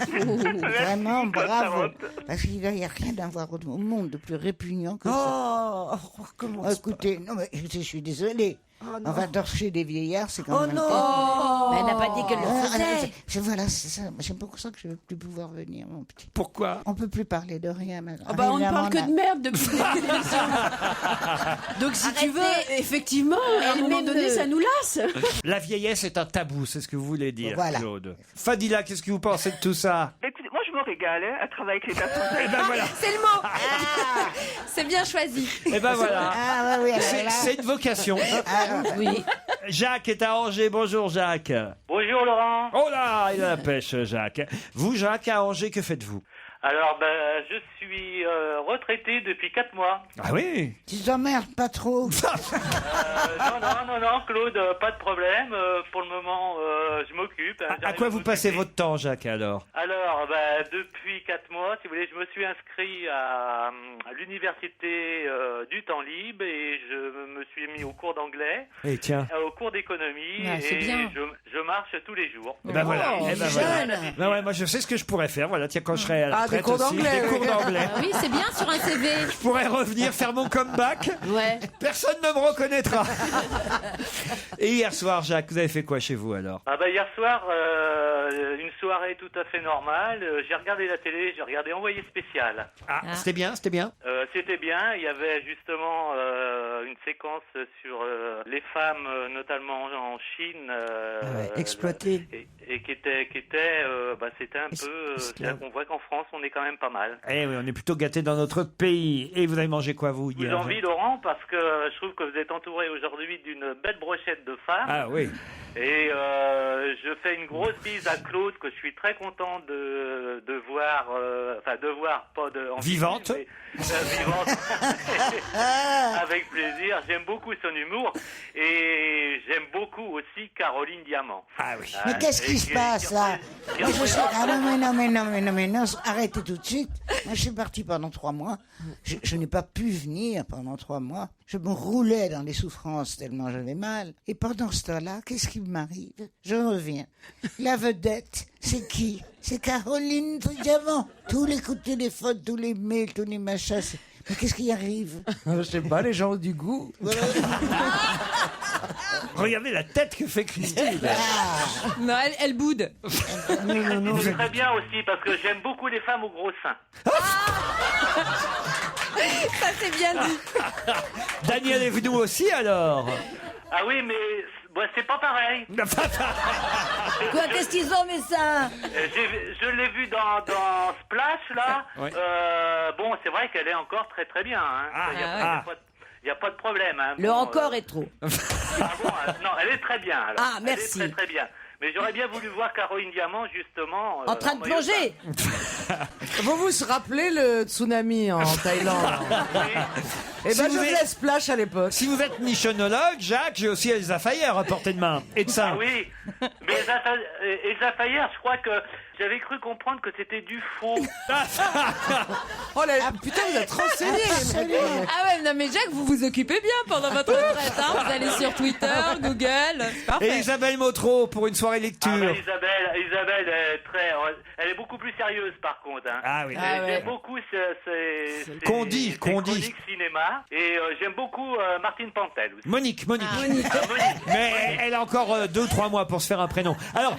Vraiment, bravo. Parce qu'il n'y a rien d'avoir au monde de plus répugnant que ça.
Comment
Écoutez, non, mais je suis désolée. On va torcher des vieillards, c'est quand
Oh
même...
non.
Mais elle n'a pas dit qu'elle le faisait.
Voilà, c'est ça. C'est pour ça que je ne veux plus pouvoir venir, mon petit.
Pourquoi?
On ne peut plus parler de rien maintenant.
Ah bah, on ne
Évidemment,
parle que de merde depuis le début de l'émission. Donc si tu veux, effectivement, à un moment donné, ça nous lasse.
La vieillesse est un tabou, c'est ce que vous voulez dire,
Voilà.
Claude. Fadila, qu'est-ce que vous pensez de tout ça?
Bah, écoutez, moi, je me régale à travailler avec les personnes.
Eh ben voilà.
C'est le mot. C'est bien choisi.
Eh ben voilà.
Ah, oui,
C'est une vocation.
Oui.
Jacques est à Angers. Bonjour Jacques.
Bonjour Laurent.
Oh là, il a la pêche Jacques. Vous Jacques à Angers, que faites-vous?
Alors je suis retraité depuis 4 mois.
Ah oui.
Tu t'emmerdes pas trop.
Non Claude, pas de problème. Pour le moment, je m'occupe.
À quoi vous passez votre temps Jacques alors?
Alors depuis 4 mois, si vous voulez, je me suis inscrit à l'université du temps libre et je me suis mis au cours d'anglais,
Eh tiens.
au cours d'économie
Ah, c'est
et
bien.
je marche tous les jours.
Eh ben voilà.
Oh,
Eh ben voilà. Ben ouais, moi je sais ce que je pourrais faire. Voilà, tiens, quand je serai à la
des
retraite
cours
aussi,
d'anglais,
des cours
oui.
d'anglais.
Ah oui, c'est bien sur un CV.
Je pourrais revenir faire mon comeback.
Ouais.
Personne ne me reconnaîtra. Et hier soir, Jacques, vous avez fait quoi chez vous alors?
Ah bah hier soir, une soirée tout à fait normale. J'ai regardé la télé, j'ai regardé Envoyé spécial.
Ah, c'était bien, c'était bien.
C'était bien. Il y avait justement une séquence sur les femmes, notamment en Chine,
exploitées.
et qui était, c'était un peu. C'est-à-dire qu'on voit qu'en France, on est quand même pas mal.
Eh oui, on est plutôt gâtés dans notre pays. Et vous avez mangé quoi vous
Je vous
hier?
envie, Laurent, parce que je trouve que vous êtes entouré aujourd'hui d'une belle brochette de femmes.
Ah oui.
Et je fais une grosse bise à Claude, que je suis très content de voir, pas de... en
Vivante.
physique, mais, vivante. Avec plaisir. J'aime beaucoup son humour. Et j'aime beaucoup aussi Caroline Diamant.
Ah oui.
Mais qu'est-ce qui se passe là? Mais je sais- Ah non, arrêtez tout de suite. Moi, je suis parti pendant 3 mois. Je n'ai pas pu venir pendant 3 mois. Je me roulais dans les souffrances tellement j'avais mal. Et pendant ce temps-là, qu'est-ce qui m'arrive? Je reviens. La vedette, c'est qui? C'est Caroline Diamant. Tous les coups de téléphone, tous les mails, tous les machins. Mais qu'est-ce qui arrive?
Je sais pas, les gens ont du goût.
Regardez la tête que fait Christine.
Non, elle boude.
Non, c'est très bien aussi, parce que j'aime beaucoup les femmes aux gros seins.
Ça, c'est bien dit.
Daniel est venu aussi alors?
Ah oui, mais c'est pas pareil.
Quoi, qu'est-ce qu'ils ont, mes seins?
Je l'ai vu dans Splash, là.
Ouais.
Bon, c'est vrai qu'elle est encore très très bien. Hein. Il n'y a pas de problème. Hein.
Le
Bon,
encore est trop.
non, elle est très bien. Alors.
Ah, merci.
Elle est très très bien. Mais j'aurais bien voulu voir Caroline Diamant, justement.
En train de plonger.
Vous vous rappelez le tsunami en Thaïlande? Eh
Si
ben,
vous
je
êtes-
faisais splash à l'époque.
Si vous êtes nichonologue, Jacques, j'ai aussi Elsa Fayer à portée de main. Et de ça.
Ah oui, mais Elsa Fayer, je crois que j'avais cru comprendre que c'était du faux.
Oh là là, putain, vous êtes renseigné.
Ah ouais, non mais Jacques, vous vous occupez bien pendant votre retraite, hein. Vous allez sur Twitter, Google, c'est
Et
parfait.
Isabelle Motro pour une soirée lecture.
Ah bah, Isabelle elle est beaucoup plus sérieuse par contre. Hein.
Ah oui.
J'aime beaucoup ses
Qu'on dit.
chroniques cinéma et j'aime beaucoup Martine Pantel aussi.
Monique.
Monique.
Mais elle a encore 2 ou 3 mois pour se faire un prénom. Alors,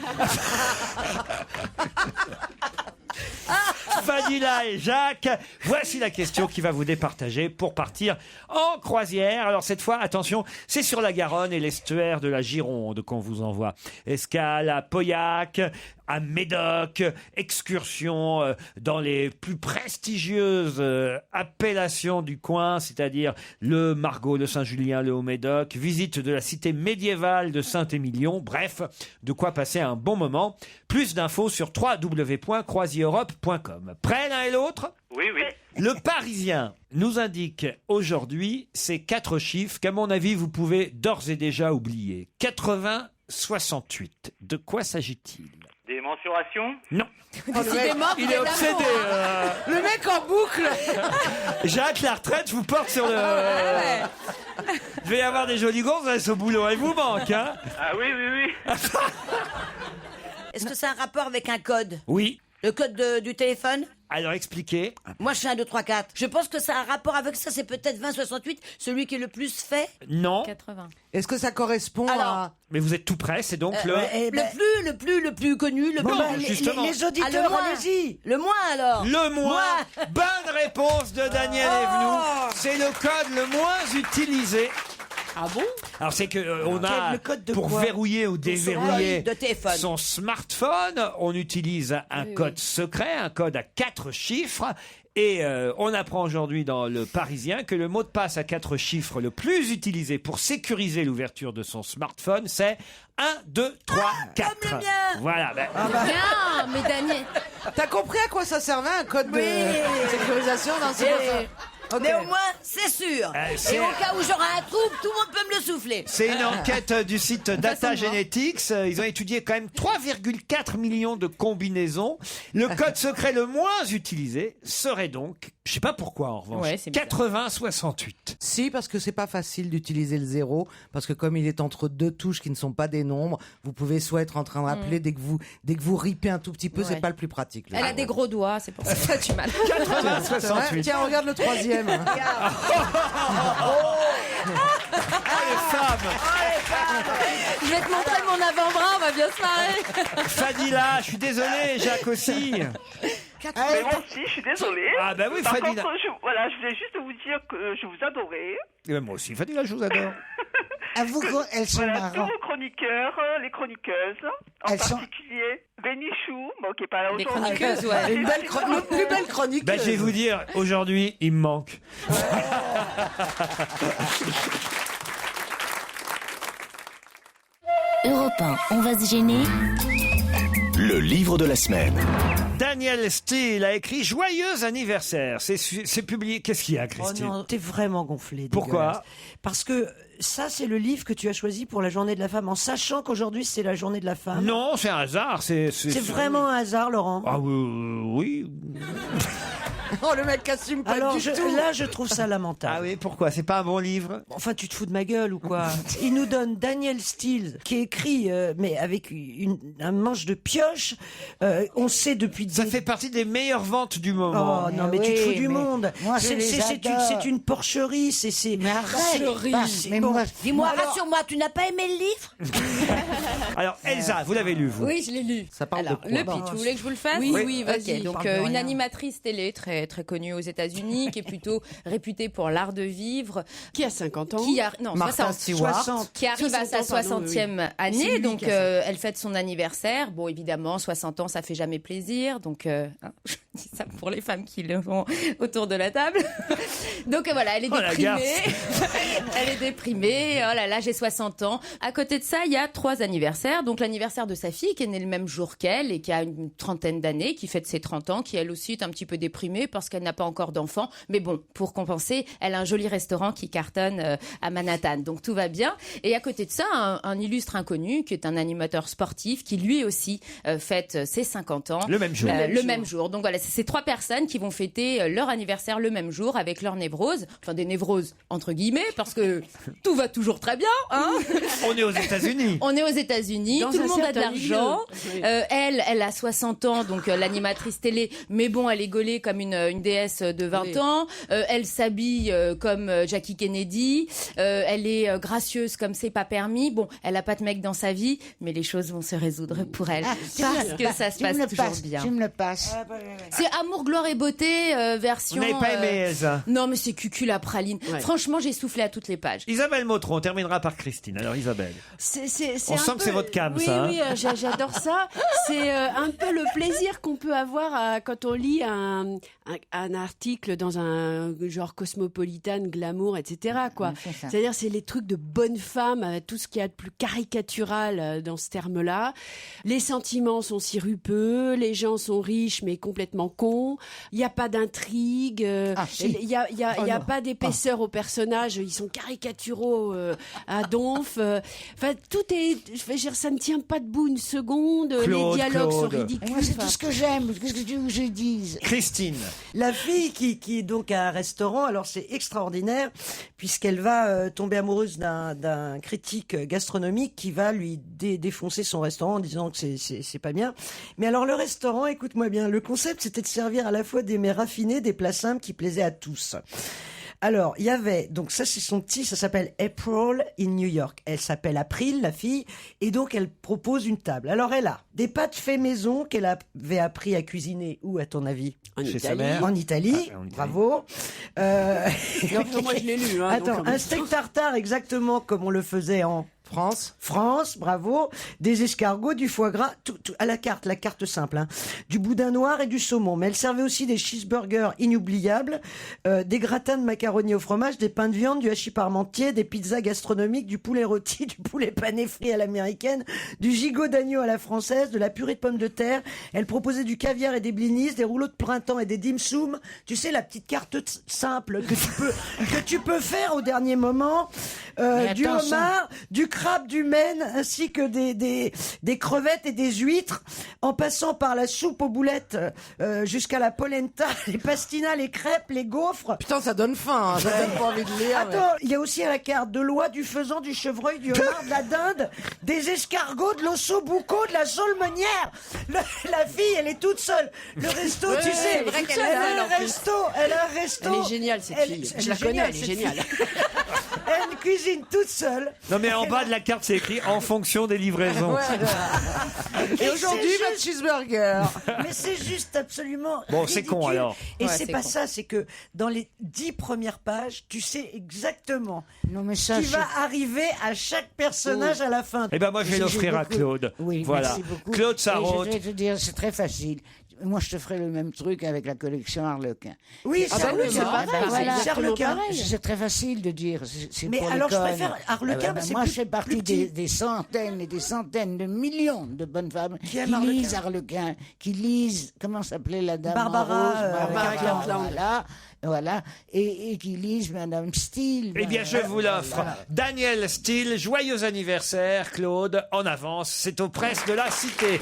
Fadila et Jacques, voici la question qui va vous départager pour partir en croisière. Alors cette fois, attention, c'est sur la Garonne et l'estuaire de la Gironde qu'on vous envoie. Escale à Pauillac, à Médoc, excursion dans les plus prestigieuses appellations du coin, c'est-à-dire le Margaux, le Saint-Julien, le Haut-Médoc, visite de la cité médiévale de Saint-Émilion, bref, de quoi passer un bon moment. Plus d'infos sur www.croisieurope.com. Prêts l'un et l'autre ?
Oui, oui.
Le Parisien nous indique aujourd'hui ces 4 chiffres qu'à mon avis vous pouvez d'ores et déjà oublier. 80-68. De quoi s'agit-il ?
Des mensurations?
Non.
Décidément,
Il est obsédé.
Le mec en boucle.
Jacques, la retraite, je vous porte sur le... Je vais y avoir des jolies gonzesses au boulot. Elle vous manque, hein ?
Ah oui, oui, oui.
Est-ce que c'est un rapport avec un code?
Oui.
Le code du téléphone?
Alors expliquez.
Moi, je suis 1, 2, 3, 4. Je pense que ça a un rapport avec ça. C'est peut-être 20-68, celui qui est le plus fait.
Non.
80.
Est-ce que ça correspond à...
Mais vous êtes tout près, c'est donc le...
Le plus connu, le
Non,
plus...
justement.
Les auditeurs, allez-y. Le moins, alors.
Le moins. Bonne réponse de Daniel Evenou. C'est le code le moins utilisé.
Ah bon?
Alors c'est que on a
Le code de
pour
quoi?
verrouiller ou déverrouiller
de téléphone.
son smartphone, on utilise un code secret, un code à 4 chiffres. Et on apprend aujourd'hui dans Le Parisien que le mot de passe à 4 chiffres le plus utilisé pour sécuriser l'ouverture de son smartphone, c'est 1, 2, 3, 4.
Comme le mien.
Voilà. Ben,
Bien, mais Daniel.
T'as compris à quoi ça servait un code de sécurisation dans ce Ok.
Mais au moins, c'est sûr.
c'est-
Et au cas où j'aurai un trouble, tout le monde peut me le souffler.
C'est une enquête du site Data Genetics. Ils ont étudié quand même 3,4 millions de combinaisons. Le code secret le moins utilisé serait donc, je sais pas pourquoi en revanche,
Ouais, c'est bizarre.
80-68.
Si, parce que c'est pas facile d'utiliser le 0, parce que comme il est entre 2 touches qui ne sont pas des nombres, vous pouvez soit être en train d'appeler dès que vous ripez un tout petit peu, c'est pas le plus pratique. le
Elle a
zéro.
des gros doigts, c'est pour ça que ça a du mal.
80-68.
Tiens, regarde le 3e.
Ah, les femmes.
Je vais te montrer mon avant-bras, on va bien se marrer.
Fadila, je suis désolé, Jacques aussi.
Mais moi aussi, je suis désolée.
Ah bah oui,
Par
Fadila.
contre, je voulais juste vous dire que je vous adorais.
Moi aussi, Fadila, je vous adore.
Avoue qu'elles sont
Voilà, tous
marrantes.
vos chroniqueurs, les chroniqueuses, en
Elles sont-
particulier Bénichou, bon, qui est pas là
Les
aujourd'hui.
chroniqueuses, ouais.
Une belle notre plus belle chronique.
Ben, je vais vous dire, aujourd'hui, il me manque.
Europe 1, on va se gêner.
Le livre de la semaine.
Daniel Steele a écrit Joyeux anniversaire. C'est publié. Qu'est-ce qu'il y a,
Oh
Christine?
non, t'es vraiment gonflé.
Pourquoi?
dégueulasse. Parce que ça, c'est le livre que tu as choisi pour la journée de la femme, en sachant qu'aujourd'hui, c'est la journée de la femme.
Non, c'est un hasard. C'est
vraiment un hasard, Laurent.
Ah oui.
Oh, le mec assume pas
Alors,
du tout.
là, je trouve ça lamentable.
Ah oui, pourquoi? C'est pas un bon livre?
Enfin, tu te fous de ma gueule ou quoi? Il nous donne Daniel Steele, qui écrit, mais avec un manche de pioche. On sait depuis...
Ça fait partie des meilleures ventes du moment.
Oh non, mais tu te fous du monde.
moi, je les adore.
C'est une porcherie. Mais
arrête. Mais
bon.
moi-
Dis-moi,
Alors-
rassure-moi, tu n'as pas aimé le livre?
Alors, Elsa, vous l'avez lu, vous?
Oui, je l'ai lu.
Ça parle
Alors,
de quoi?
le pitch, vous voulez que je vous le fasse?
Oui,
vas-y.
ok,
Donc,
parle de
une
rien.
animatrice télé très très, très connu aux États-Unis, qui est plutôt réputé pour l'art de vivre.
Qui a 50 ans.
Non,
Martha
60.
Stewart.
Qui arrive à sa 60e
C'est
année,
lui
donc
qui a
elle fête son anniversaire. Bon, évidemment, 60 ans, ça fait jamais plaisir, donc je dis ça pour les femmes qui le font autour de la table. Donc voilà, elle est
la garce.
déprimée. Elle est déprimée. Oh là là, j'ai 60 ans. À côté de ça, il y a 3 anniversaires. Donc l'anniversaire de sa fille, qui est née le même jour qu'elle et qui a une trentaine d'années, qui fête ses 30 ans, qui elle aussi est un petit peu déprimée parce qu'elle n'a pas encore d'enfant. Mais bon, pour compenser, elle a un joli restaurant qui cartonne à Manhattan. Donc tout va bien. Et à côté de ça, un illustre inconnu qui est un animateur sportif qui lui aussi fête ses 50 ans.
Le même jour.
Le même jour. Donc voilà, c'est ces 3 personnes qui vont fêter leur anniversaire le même jour avec leur névrose. Enfin, des névroses entre guillemets, parce que tout va toujours très bien. Hein.
On est aux États-Unis.
On est aux États-Unis.
Dans
Tout le
un
monde a de
certain
l'argent.
milieu. Oui.
Elle a 60 ans, donc l'animatrice télé. Mais bon, elle est gaulée comme une déesse de 20
Oui.
ans. Elle s'habille comme Jackie Kennedy. Elle est gracieuse comme c'est pas permis. Bon, elle a pas de mec dans sa vie, mais les choses vont se résoudre pour elle. Parce que ça se passe toujours bien.
Tu me le passes.
C'est Amour, gloire et beauté version.
Vous n'avez pas aimé, Elsa?
Non, mais c'est cucul à praline.
Ouais.
Franchement, j'ai soufflé à toutes les pages.
Isabelle Motron, on terminera par Christine. Alors Isabelle.
C'est
On
un
sent que
peu-
c'est votre cam,
oui,
ça, hein.
Oui, j'adore ça. C'est un peu le plaisir qu'on peut avoir quand on lit un article dans un genre cosmopolitan, glamour, etc. Quoi.
C'est ça.
C'est-à-dire, c'est les trucs de bonne femme, tout ce qu'il y a de plus caricatural dans ce terme-là. Les sentiments sont sirupeux, les gens sont riches mais complètement cons. Il n'y a pas d'intrigue,
si.
il n'y a,
Oh non.
pas d'épaisseur aux personnages, ils sont caricaturaux à donf. Enfin, tout est... Je veux dire, ça ne tient pas debout une seconde,
Claude,
les dialogues sont
Claude.
ridicules.
Moi, c'est
Enfin,
tout ce que j'aime. Qu'est-ce que tu veux que je dise?
Christine.
La fille qui est donc à un restaurant, alors c'est extraordinaire, puisqu'elle va tomber amoureuse d'un critique gastronomique qui va lui défoncer son restaurant en disant que c'est pas bien. Mais alors le restaurant, écoute-moi bien, le concept c'était de servir à la fois des mets raffinés, des plats simples qui plaisaient à tous. Alors, il y avait, donc ça c'est son petit, ça s'appelle April in New York. Elle s'appelle April, la fille, et donc elle propose une table. Alors elle a des pâtes fait maison qu'elle avait appris à cuisiner, où à ton avis?
en
Chez sa
Italie.
mère.
En Italie,
Ah, en Italie.
bravo.
Non, moi, je l'ai lu. Hein,
Attends,
donc,
un steak tartare exactement comme on le faisait en France, bravo. Des escargots, du foie gras, tout à la carte simple, hein. Du boudin noir et du saumon. Mais elle servait aussi des cheeseburgers inoubliables, des gratins de macaroni au fromage, des pains de viande, du hachis parmentier, des pizzas gastronomiques, du poulet rôti, du poulet pané frit à l'américaine, du gigot d'agneau à la française, de la purée de pommes de terre. Elle proposait du caviar et des blinis, des rouleaux de printemps et des dim sum. Tu sais, la petite carte simple que tu peux faire au dernier moment. Du
attention.
homard, du crabe du Maine, ainsi que des crevettes et des huîtres, en passant par la soupe aux boulettes jusqu'à la polenta, les pastinas, les crêpes, les gaufres.
Putain, ça donne faim, hein, ça donne pas envie de lire.
Attends, il y a aussi à la carte de l'oie, du faisan, du chevreuil, du homard, de la dinde, des escargots, de l'osso bucco, de la saulmenière. La fille, elle est toute seule. Le resto, tu sais,
c'est vrai qu'elle
elle
a
a
un
un resto, elle a un resto.
Elle est géniale, cette fille. Je la connais, elle est géniale.
Elle cuisine toute seule.
Non mais en bas de la carte c'est écrit en fonction des livraisons.
Et aujourd'hui,
c'est
pas de
juste-
cheeseburger.
Mais c'est juste absolument
Bon, c'est con,
ridicule.
alors.
Et
Ouais,
c'est
c'est
pas
con.
ça, c'est que dans les 10 premières pages, tu sais exactement
Non, mais ça,
qui va arriver à chaque personnage à la fin.
Eh ben moi je vais
J'ai
l'offrir à
beaucoup-
Claude.
Oui,
Voilà.
merci beaucoup.
Claude
Et
Sarraute.
je vais te dire, c'est très facile. Moi, je te ferai le même truc avec la collection Harlequin.
Oui,
Ah bah
Charles
oui, c'est
Quint.
pareil,
Ben
c'est
voilà.
exactement
Charles Quint.
pareil.
C'est très facile de dire. C'est
Mais
pour
alors,
les
je
connes.
préfère Harlequin, mais c'est
moi,
plus-
je fais partie
plus petit.
des centaines et des centaines de millions de bonnes femmes
Qui
qui
aiment Harlequin.
lisent Harlequin, qui lisent, comment s'appelait la dame
Barbara,
en rose,
Barbara
Cartland.
voilà, et qui lisent Madame Steele.
Eh bien, je vous l'offre. Daniel Steele, joyeux anniversaire, Claude, en avance. C'est aux presses de la Cité.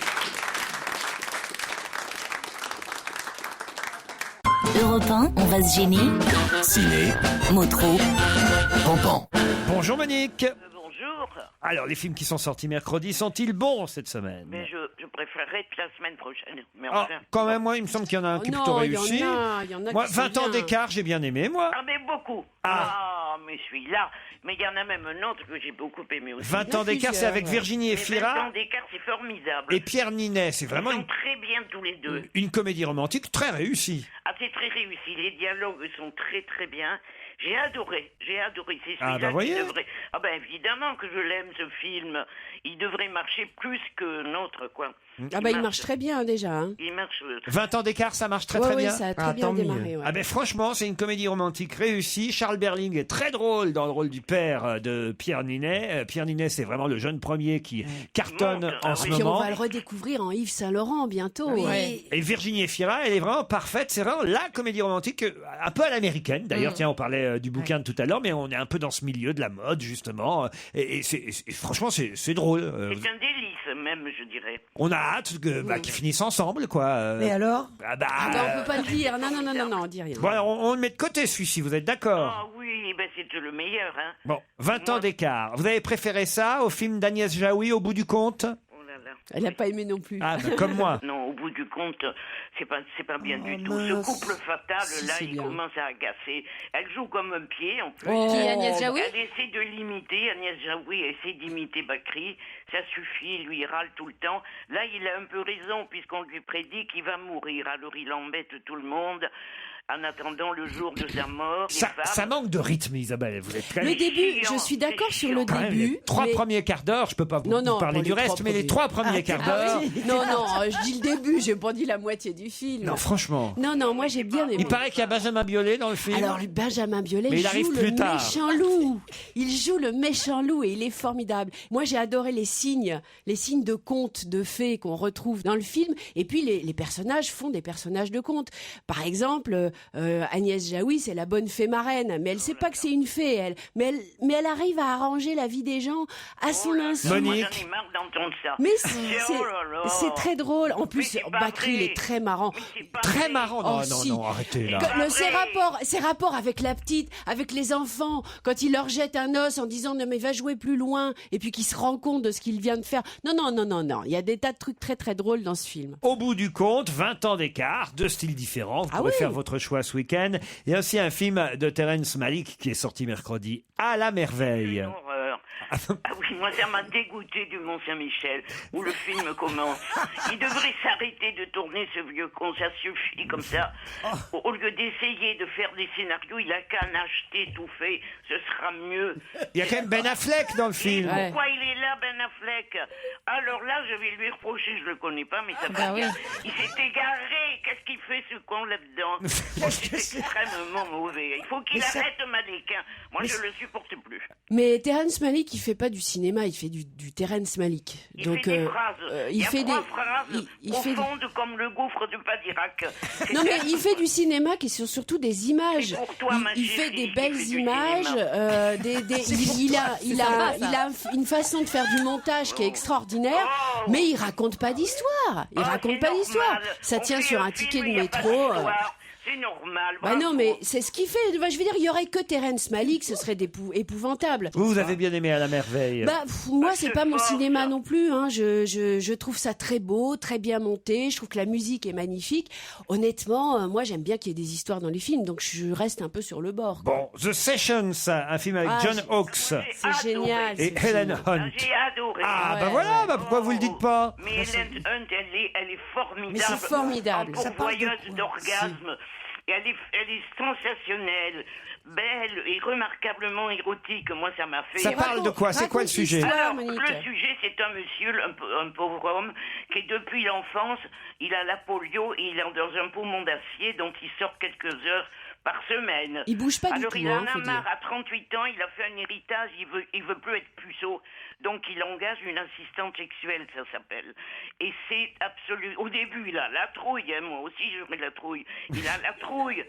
Europe 1, on va se gêner.
Ciné,
Motro.
Pampan.
Bonjour Monique.
Bonjour.
Alors, les films qui sont sortis mercredi sont-ils bons cette semaine?
Mais je préférerais la semaine prochaine. Mais
Ah,
enfin.
quand même, moi, il me semble qu'il y en a un
Oh
qui est
non,
plutôt
il y en
réussi.
a- il y en a
Moi,
qui sont
20 ans
bien.
d'écart, j'ai bien aimé, moi.
Ah, mais beaucoup.
Ah.
mais celui-là. Mais il y en a même un autre que j'ai beaucoup aimé aussi.
20 ans d'écart, c'est avec Virginie
20
Efira
ans d'écart, c'est formidable.
et Pierre Ninet. C'est vraiment
Ils sont très bien tous les deux.
une comédie romantique très réussie.
Ah, c'est très réussi. Les dialogues sont très très bien. J'ai adoré. C'est
Ah,
celui-là
bah,
qui
voyez.
devrait. Ah ben évidemment que je l'aime ce film. Il devrait marcher plus que notre quoi.
Ah bah il marche très bien déjà. Hein.
Il marche.
20 ans d'écart, ça marche très
Ouais,
très
ouais,
bien.
ça a très bien démarré. Ouais.
Ah ben franchement, c'est une comédie romantique réussie. Charles Berling est très drôle dans le rôle du père de Pierre Ninet. Pierre Ninet, c'est vraiment le jeune premier qui cartonne en ce
Puis on
moment.
va le redécouvrir en Yves Saint-Laurent bientôt. Ouais.
Et Virginie Efira, elle est vraiment parfaite. C'est vraiment la comédie romantique, un peu à l'américaine. D'ailleurs, tiens, on parlait du bouquin de tout à l'heure, mais on est un peu dans ce milieu de la mode, justement. Et franchement, c'est drôle.
C'est un délice même, je dirais.
On a hâte qu'ils finissent ensemble, quoi.
Mais alors
Ah bah,
Ah bah, on peut pas le dire. Non, on dit rien.
Bon, alors, on le met de côté, celui-ci, vous êtes d'accord?
Ah oui, ben c'est le meilleur. Hein.
Bon, 20 ans d'écart. Vous avez préféré ça au film d'Agnès Jaoui, Au bout du compte?
Oh là là.
Elle n'a pas aimé non plus.
Ah, bah, comme moi.
Non, au bout du compte, c'est pas bien du tout.
mince.
Ce couple fatal,
Si,
là,
c'est
il
bien.
commence à agacer. Elle joue comme un pied, en plus.
Oh.
Qui est Agnès Jaoui?
Elle essaie de l'imiter. Agnès Jaoui essaie d'imiter Bakri. Ça suffit, lui, il râle tout le temps. Là, il a un peu raison, puisqu'on lui prédit qu'il va mourir. Alors, il embête tout le monde. En attendant le jour de sa mort, les femmes-
Ça manque de rythme, Isabelle. Vous êtes très...
Le début, je suis d'accord sur le
Quand même,
début.
les 3
mais-
premiers quarts d'heure, je peux pas vous
Non,
parler
pas
du
les
reste,
3
mais les 3 premiers quarts d'heure...
Non, je dis le début, j'ai pas dit la moitié du film.
Non, franchement.
Non, moi j'ai bien aimé.
Il paraît qu'il y a Benjamin Biolay dans le film.
Alors, le Benjamin Biolay
Mais il arrive
joue
plus
le
tard.
méchant loup. Il joue le méchant loup et il est formidable. Moi, j'ai adoré les signes de contes, de fées qu'on retrouve dans le film. Et puis, les personnages font des personnages de contes. Par exemple, Agnès Jaoui, c'est la bonne fée marraine. Mais elle sait pas que c'est une fée, elle. Mais elle arrive à arranger la vie des gens à son insu.
Moi, j'en ai marre d'entendre ça.
Mais
Oh là là.
c'est très drôle. En plus,
Mais c'est pas
Bakri, il
vrai.
est très marrant.
Mais c'est pas
Très
vrai.
marrant.
Oh,
Non,
si.
non, arrêtez là.
Que-
pas
ses
vrai.
rapports avec la petite, avec les enfants, quand il leur jette un os en disant non mais va jouer plus loin, et puis qu'il se rend compte de ce qu'il vient de faire. Non. Il y a des tas de trucs très très drôles dans ce film.
Au bout du compte, 20 ans d'écart, 2 styles différents. Vous
Ah
pourrez
oui.
faire votre choix ce week-end. Il y a aussi un film de Terrence Malick qui est sorti mercredi, À la merveille.
Une horreur. Ah oui, moi ça m'a dégoûté du Mont-Saint-Michel, où le film commence. Il devrait s'arrêter de tourner ce vieux con, ça suffit comme ça. Au lieu d'essayer de faire des scénarios, il a qu'à en acheter tout fait, ce sera mieux.
Il y a quand même Ben Affleck dans le film.
Ouais.
Pourquoi il est là, Ben Affleck? Alors là, je vais lui reprocher, je le connais pas, mais ça va
bah
bien.
oui.
Il s'est égaré, qu'est-ce qu'il fait ce con là-dedans? C'est extrêmement mauvais. Il faut qu'il arrête Maléquin. Moi, je le supporte plus.
Mais Terrence Malick, il fait pas du cinéma, il fait du Terrence Malick.
Il
Donc
fait des phrases.
il
y a
fait
trois phrases
il fait
profondes comme le gouffre de Padirac.
non mais il fait du cinéma qui sont surtout des images.
C'est pour toi, ma
il fait
chérie,
des
qui
belles
fait du
images.
cinéma.
Il a une façon de faire du montage qui est extraordinaire, mais il raconte pas d'histoire. Il
Oh,
raconte
c'est
pas d'histoire.
normal.
Ça
On
tient
fait
sur un
film,
ticket de
il y a pas
métro.
d'histoire. C'est normal.
Bah non, mais c'est ce qu'il fait. Bah, je veux dire, il y aurait que Terrence Malick, ce serait épouvantable.
Vous avez bien aimé À la merveille.
Bah, moi, c'est pas mon
fort,
cinéma
ça.
non plus. Hein. Je trouve ça très beau, très bien monté. Je trouve que la musique est magnifique. Honnêtement, moi, j'aime bien qu'il y ait des histoires dans les films, donc je reste un peu sur le bord. Quoi.
Bon, The Sessions, un film avec
Ah,
John
j'ai-
Hawkes
C'est génial.
et
ce
Helen
film.
Hunt.
J'ai adoré.
Ah, bah
Ouais,
voilà,
ouais.
bah pourquoi vous le dites pas?
Mais Helen Hunt, elle est formidable.
Mais c'est formidable.
En
Ça parle de
pourvoyeuse
quoi,
d'orgasme. Et elle est sensationnelle, belle et remarquablement érotique. Moi, ça m'a fait...
Ça parle de quoi? C'est quoi le
raconte
sujet?
l'histoire.
Alors,
Monique.
le sujet, c'est un monsieur, un pauvre homme, qui depuis l'enfance, il a la polio et il est dans un poumon d'acier, donc il sort quelques heures par semaine.
Il bouge pas du
Alors
tout,
il en
hein,
a
faut
marre,
dire.
à 38 ans, il a fait un héritage, il veut plus être puceau. Donc il engage une assistante sexuelle, ça s'appelle. Et c'est absolu. Au début, il a la trouille, hein, moi aussi j'aurais la trouille. Il a la trouille.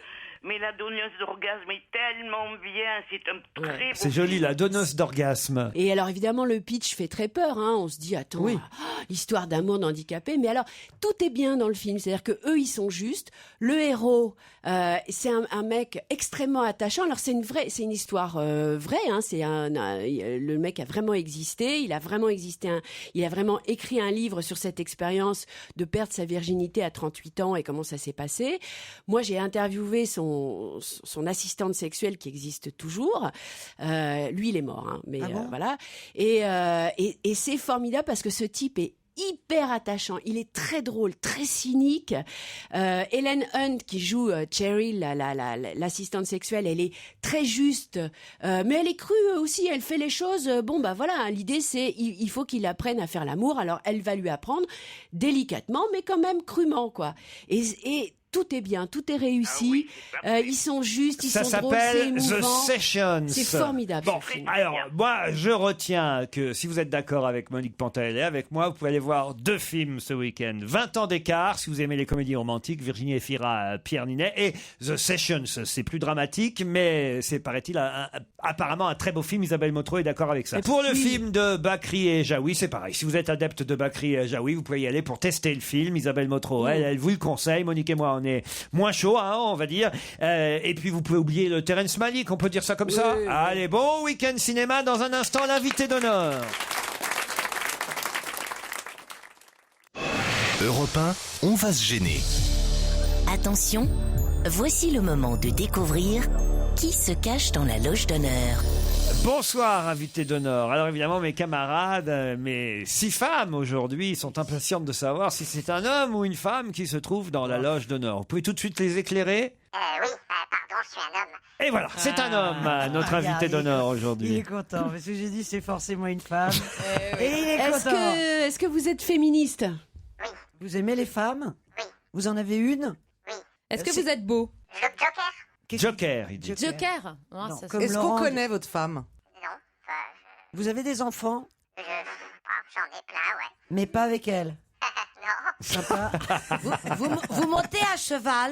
Mais la donneuse d'orgasme est tellement bien, c'est un très beau
C'est joli,
film.
la donneuse d'orgasme.
Et alors évidemment le pitch fait très peur, hein. On se dit attends, histoire d'un monde handicapé, mais alors tout est bien dans le film, c'est-à-dire que eux ils sont justes. Le héros, c'est un mec extrêmement attachant. Alors c'est une histoire vraie, hein. Le mec a vraiment existé, il a vraiment écrit un livre sur cette expérience de perdre sa virginité à 38 ans et comment ça s'est passé. Moi j'ai interviewé son son assistante sexuelle qui existe toujours. Lui, il est mort, hein, mais
bon
voilà. Et c'est formidable parce que ce type est hyper attachant, il est très drôle, très cynique. Helen Hunt qui joue Cheryl, l'assistante sexuelle, elle est très juste, mais elle est crue aussi, elle fait les choses. Bon bah voilà, hein, l'idée c'est il faut qu'il apprenne à faire l'amour. Alors elle va lui apprendre délicatement, mais quand même crûment quoi. Et tout est bien, tout est réussi. Ils sont justes, ils sont drôles, c'est
Ça
émouvant.
s'appelle The Sessions.
C'est formidable.
Bon,
ce film.
alors moi, je retiens que si vous êtes d'accord avec Monique Pantel et avec moi, vous pouvez aller voir 2 films ce week-end. 20 ans d'écart, si vous aimez les comédies romantiques, Virginie Efira, Pierre Ninet, et The Sessions. C'est plus dramatique, mais c'est, paraît-il, apparemment un très beau film. Isabelle Motro est d'accord avec ça. Et pour le film de Bakri et Jaoui, c'est pareil. Si vous êtes adepte de Bakri et Jaoui, vous pouvez y aller pour tester le film. Isabelle Motro, elle vous le conseille. Monique et moi, on est moins chaud, hein, on va dire. Et puis vous pouvez oublier le Terrence Malick, on peut dire ça comme ça. Allez, bon week-end cinéma. Dans un instant, l'invité d'honneur.
Europe 1, on va se gêner.
Attention, voici le moment de découvrir qui se cache dans la loge d'honneur.
Bonsoir, invité d'honneur. Alors évidemment, mes camarades, mes 6 femmes aujourd'hui sont impatientes de savoir si c'est un homme ou une femme qui se trouve dans la loge d'honneur. Vous pouvez tout de suite les éclairer ?
Oui, pardon, je suis un homme.
Et voilà, c'est un homme, notre invité d'honneur
Il
aujourd'hui.
est content, parce que j'ai dit c'est forcément une femme. Et il est content.
Est-ce que vous êtes féministe?
Vous aimez les femmes? Oui. Vous en avez une? Oui.
Est-ce que vous êtes beau?
Joker, il dit.
Joker.
Non,
ça,
comme
Est-ce qu'on
Laurent-
connaît votre femme?
Vous avez des enfants?
J'en ai plein, ouais.
Mais pas avec elle.
Non.
Sympa.
Vous montez à cheval?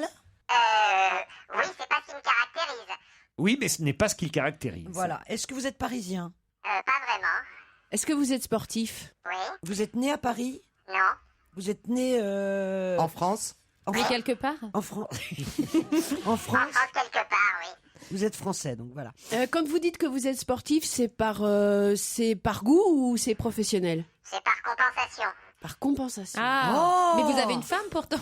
Oui, c'est pas ce qui me caractérise.
Oui, mais ce n'est pas ce qui le caractérise.
Voilà. Est-ce que vous êtes parisien?
Pas vraiment.
Est-ce que vous êtes sportif?
Oui.
Vous êtes né à Paris?
Non.
Vous êtes né
En France?
Mais quelque part?
En France. En France?
En France, quelque part, oui.
Vous êtes français, donc voilà.
Quand vous dites que vous êtes sportif, c'est par goût ou c'est professionnel?
C'est par compensation.
Par compensation.
Ah, mais vous avez une femme pourtant.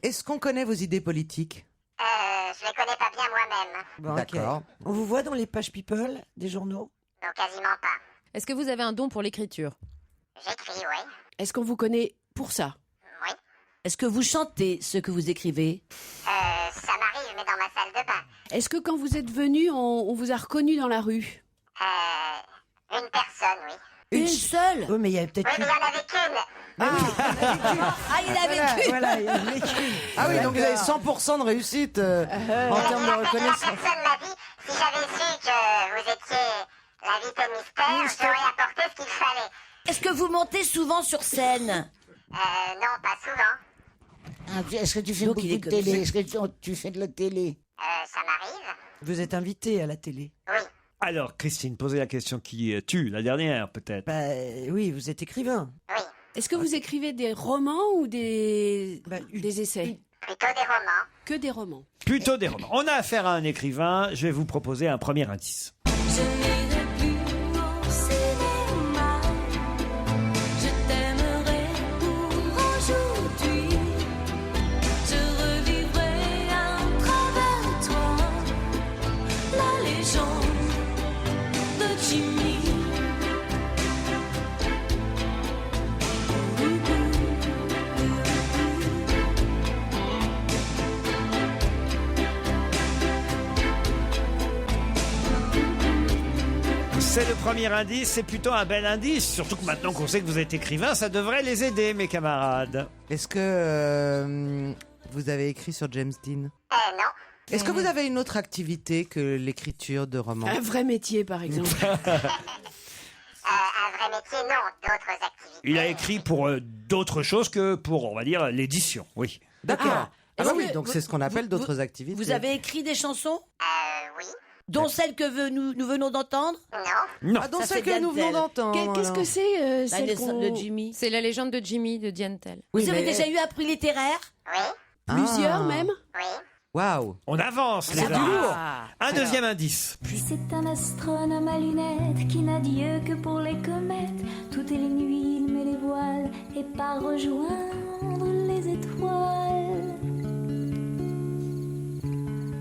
Est-ce qu'on connaît vos idées politiques?
Je les connais pas bien moi-même.
Bon, ok.
D'accord.
On vous voit dans les pages People des journaux?
Non, quasiment pas.
Est-ce que vous avez un don pour l'écriture?
J'écris, oui.
Est-ce qu'on vous connaît pour ça?
Oui.
Est-ce que vous chantez ce que vous écrivez?
Ça m'arrive, mais dans ma salle de bain.
Est-ce que quand vous êtes venu, on vous a reconnu dans la rue?
Une personne, oui.
Une seule?
Oui, mais il y avait peut-être
Oui, mais il y en avait qu'une.
Ah, il avait qu'une.
Voilà, il y en avait qu'une.
Ah oui, donc vous avez 100% de réussite en termes de
La
reconnaissance.
personne m'a dit, si j'avais su que vous étiez l'invité mystère, j'aurais apporté ce qu'il fallait.
Est-ce que vous montez souvent sur scène?
Non, pas souvent.
Est-ce que tu fais
Donc,
beaucoup
il est
de
comme
télé?
ça.
Est-ce que tu fais de la télé?
Ça m'arrive.
Vous êtes invité à la télé?
Oui.
Alors, Christine, posez la question qui tue, la dernière peut-être.
Bah oui, vous êtes écrivain.
Oui.
Est-ce que vous écrivez des romans ou des essais?
Plutôt des romans.
Que des romans.
Plutôt des romans. On a affaire à un écrivain, je vais vous proposer un premier indice.
Je n'irai plus au cinéma. Je t'aimerai pour aujourd'hui. Je revivrai à travers toi la légende de Jimmy.
C'est le premier indice, c'est plutôt un bel indice. Surtout que maintenant qu'on sait que vous êtes écrivain, ça devrait les aider, mes camarades.
Est-ce que vous avez écrit sur James Dean?
Non.
Est-ce que vous avez une autre activité que l'écriture de romans?
Un vrai métier, par exemple.
Un vrai métier, non. D'autres activités.
Il a écrit pour d'autres choses que pour, on va dire, l'édition, oui.
D'accord. Ah
Est-ce
bah oui,
que
donc c'est ce qu'on appelle d'autres activités.
Vous avez écrit des chansons?
Oui.
Dont celle que nous venons d'entendre?
Non.
Non.
Ah, donc
Ça
celle
fait
que nous venons d'entendre.
Qu'est-ce que c'est celle qu'on-
de Jimmy.
C'est la légende de Jimmy de Dientel.
Vous avez déjà eu un prix littéraire?
Oui.
Plusieurs même?
Oui.
Waouh.
On avance, les
C'est
amis.
lourd.
Un deuxième indice.
Puis c'est un astronome à lunettes qui n'a Dieu que pour les comètes. Toutes les nuits il met les voiles et part rejoindre les étoiles.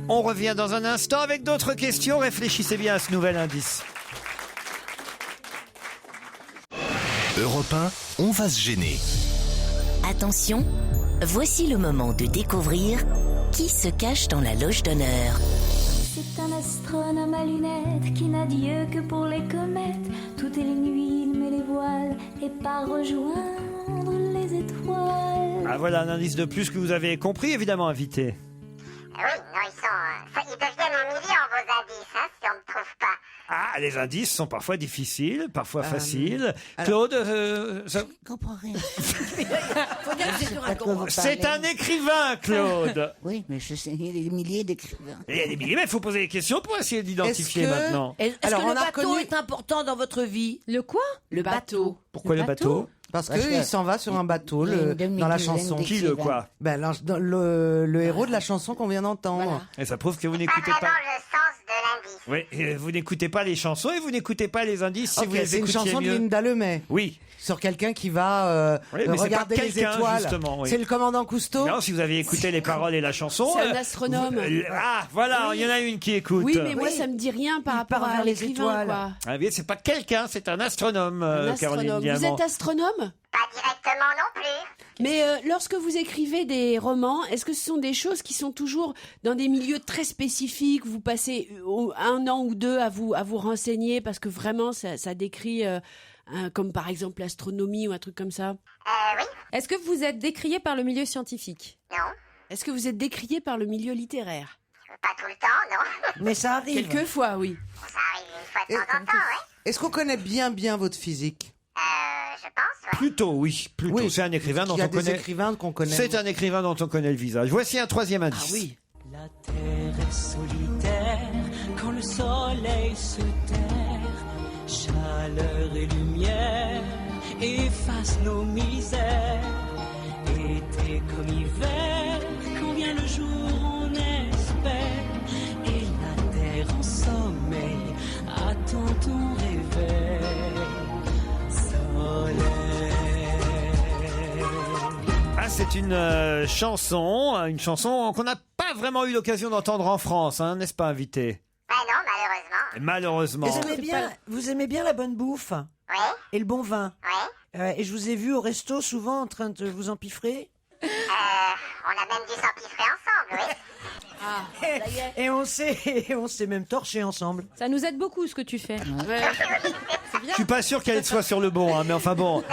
On revient dans un instant avec d'autres questions. Réfléchissez bien à ce nouvel indice.
Europe 1, on va se gêner.
Attention, voici le moment de découvrir qui se cache dans la loge d'honneur.
C'est un astronome à lunettes qui n'a Dieu que pour les comètes. Toutes les nuits, il met les voiles et part rejoindre les étoiles.
Ah, voilà un indice de plus que vous avez compris, évidemment, invité.
Oui, non, ils deviennent humiliants, vos indices, hein, si on ne trouve pas.
Ah, les indices sont parfois difficiles, parfois faciles. Claude,
Je comprends rien.
Faut dire que c'est dur à comprendre.
c'est un écrivain, Claude.
Oui, mais je sais, il y a des milliers d'écrivains.
Il y a des milliers, mais il faut poser des questions pour essayer d'identifier
Est-ce que-
maintenant.
Est-ce
Alors,
que
on
le
a
bateau
reconnu-
est important dans votre vie?
Le quoi?
Le bateau.
Pourquoi le bateau?
Parce
Parce
qu'il
que-
s'en va sur un bateau
il y a une
dans la
demi-douzaine
chanson.
Qui le quoi?
Ben, le héros de la chanson qu'on vient d'entendre.
Voilà.
Et ça prouve que vous
C'est pas
n'écoutez
vraiment
pas.
le sens de l'indice.
Oui, vous n'écoutez pas les chansons et vous n'écoutez pas les indices si
Ok,
vous les
c'est une
écoutiez
chanson de
mieux.
Linda Lemay.
Oui.
Sur quelqu'un qui va
Oui, mais c'est
regarder
pas
les
quelqu'un,
étoiles.
justement, oui.
C'est le commandant Cousteau.
Non, si vous avez écouté les paroles et la chanson.
C'est un astronome.
Ah, voilà, il y en a une qui écoute.
Oui, mais moi, ça me dit rien par rapport
part
à
vers les
l'écrivain,
étoiles.
quoi.
Ah oui, c'est pas quelqu'un, c'est un astronome,
Un
Caroline
astronome. Vous
Diamant.
êtes astronome?
Pas directement non plus.
Mais lorsque vous écrivez des romans, est-ce que ce sont des choses qui sont toujours dans des milieux très spécifiques? Vous passez un an ou deux à vous renseigner parce que vraiment ça décrit, comme par exemple l'astronomie ou un truc comme ça?
Oui,
Est-ce que vous êtes décrié par le milieu scientifique?
non.
Est-ce que vous êtes décrié par le milieu littéraire?
Pas tout le temps, non.
Mais ça arrive.
Quelquefois, oui.
Ça arrive une fois de temps en temps, ouais.
Est-ce qu'on connaît bien votre physique?
Je pense, ouais.
Plutôt, oui. Plutôt.
Oui.
C'est un écrivain dont
Il y a
on
des
connaît.
écrivains qu'on connaît.
C'est un écrivain dont on connaît le visage. Voici un troisième indice.
Ah oui.
La terre est solitaire quand le soleil se terre. Chaleur et lumière effacent nos misères. Été comme hiver, quand vient le jour on espère. Et la terre en sommeil attend ton réveil. Soleil.
Ah, c'est une chanson qu'on n'a pas vraiment eu l'occasion d'entendre en France, hein, n'est-ce pas, invité?
Bah non, malheureusement.
Et malheureusement.
Vous aimez bien la bonne bouffe
Oui,
et le bon vin.
oui.
Et je vous ai vu au resto souvent en train de vous empiffrer.
On a même dû s'empiffrer ensemble, oui.
Ah, ça y est.
Et on s'est même torché ensemble.
Ça nous aide beaucoup ce que tu fais. Ouais. C'est bien.
Je suis pas sûr qu'elle soit sur le bon, hein, mais enfin bon.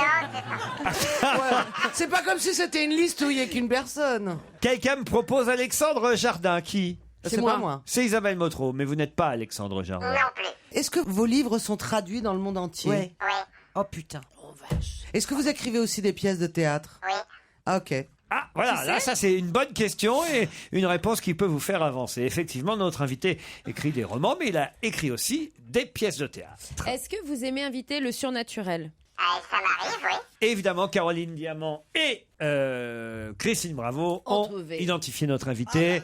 C'est pas comme si c'était une liste où il y a qu'une personne.
Quelqu'un me propose Alexandre Jardin. Qui?
C'est pas moi.
C'est Isabelle Motro, mais vous n'êtes pas Alexandre Jardin.
Non plus.
Est-ce que vos livres sont traduits dans le monde entier?
Ouais.
Oui,
Oh putain.
Est-ce que vous écrivez aussi des pièces de théâtre?
oui.
Ah, ok.
Ah, voilà, là, ça c'est une bonne question et une réponse qui peut vous faire avancer. Effectivement, notre invité écrit des romans, mais il a écrit aussi des pièces de théâtre.
Est-ce que vous aimez inviter le surnaturel?
Ça m'arrive, oui.
Évidemment, Caroline Diamant et Christine Bravo ont
trouvé.
identifié notre invité.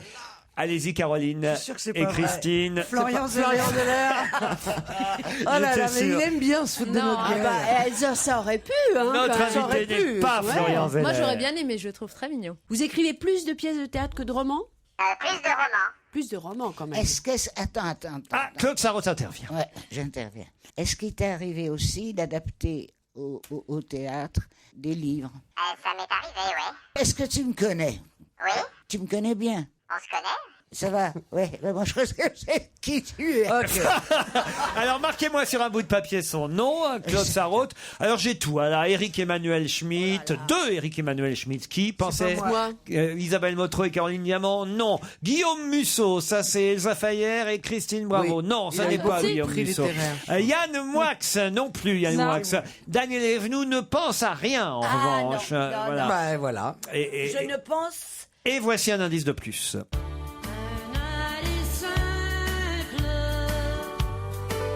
Allez-y, Caroline
Je suis sûr que c'est
et
pas vrai.
Christine.
Florian
Florian
Zeller.
Oh là là, mais
sûr.
il aime bien se foutre de
Non,
notre gueule.
ça aurait pu, hein.
Notre
quand même.
invité n'est pas
Ouais.
Florian Zeller.
Moi, j'aurais bien aimé, je le trouve très mignon.
Vous écrivez plus de pièces de théâtre que de romans?
Plus de romans.
Plus de romans, quand même.
Est-ce que... Attends.
Ah, Claude Sarraute intervient.
Ouais, j'interviens. Est-ce qu'il t'est arrivé aussi d'adapter au théâtre des livres?
Ça m'est arrivé, oui.
Est-ce que tu me connais?
Oui,
Tu me connais bien?
on se connaît.
Ça va? Ouais, moi je sais qui tu es.
Alors, marquez-moi sur un bout de papier son nom, Claude Sarraute. Alors, j'ai tout. Alors, Éric Emmanuel Schmitt, deux Éric Emmanuel Schmitt. Qui pensait?
pas moi.
Isabelle Motro et Caroline Diamant? Non. Guillaume Musso, ça c'est Elsa Fayer et Christine Bravo.
Oui.
Non, ça
Il a
n'est
eu
pas
beaucoup de
Guillaume
prix
Musso.
littéraires.
Yann Moix, non plus Yann
Non.
Moix. Daniel Evenou ne pense à rien, en revanche.
non,
Voilà.
Bah voilà.
Et,
Je ne pense.
et voici un indice de plus.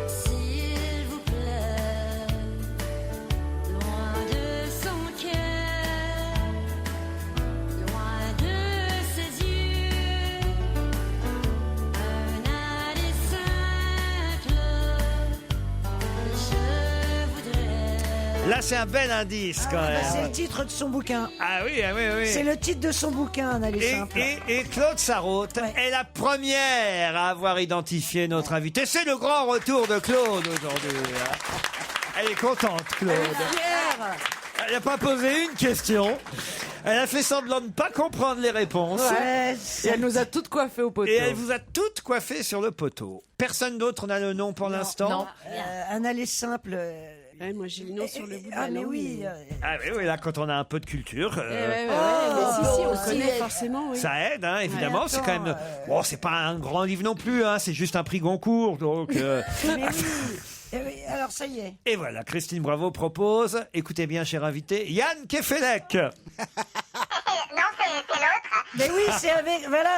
S'il vous plaît, loin de son cœur, loin de ses yeux, un aller simple, je voudrais.
Là, c'est un bel indice quand même.
C'est le titre de son bouquin.
Ah oui, ah oui, oui.
C'est le titre de son bouquin, un aller simple.
Et Claude Sarraute est la première à avoir identifié notre invité. C'est le grand retour de Claude aujourd'hui. Elle est contente, Claude. Elle n'a pas posé une question. Elle a fait semblant de ne pas comprendre les réponses.
Ouais, et elle nous a toutes coiffées au poteau.
Et elle vous a toutes coiffées sur le poteau. Personne d'autre n'a le nom pour l'instant.
Non. Un aller simple.
Ouais, moi j'ai le nom sur le bout de la
Ah mais
langue.
oui.
Ah oui, là, quand on a un peu de culture.
Mais si, on connaît forcément, oui.
Ça aide, hein, évidemment.
Ouais,
c'est quand même. Bon, c'est pas un grand livre non plus, hein, c'est juste un prix Goncourt. Donc.
Mais oui. Eh oui, alors ça y est.
Et voilà, Christine Bravo propose, écoutez bien, cher invité, Yann Kefelec.
Non, c'est l'autre.
Mais oui,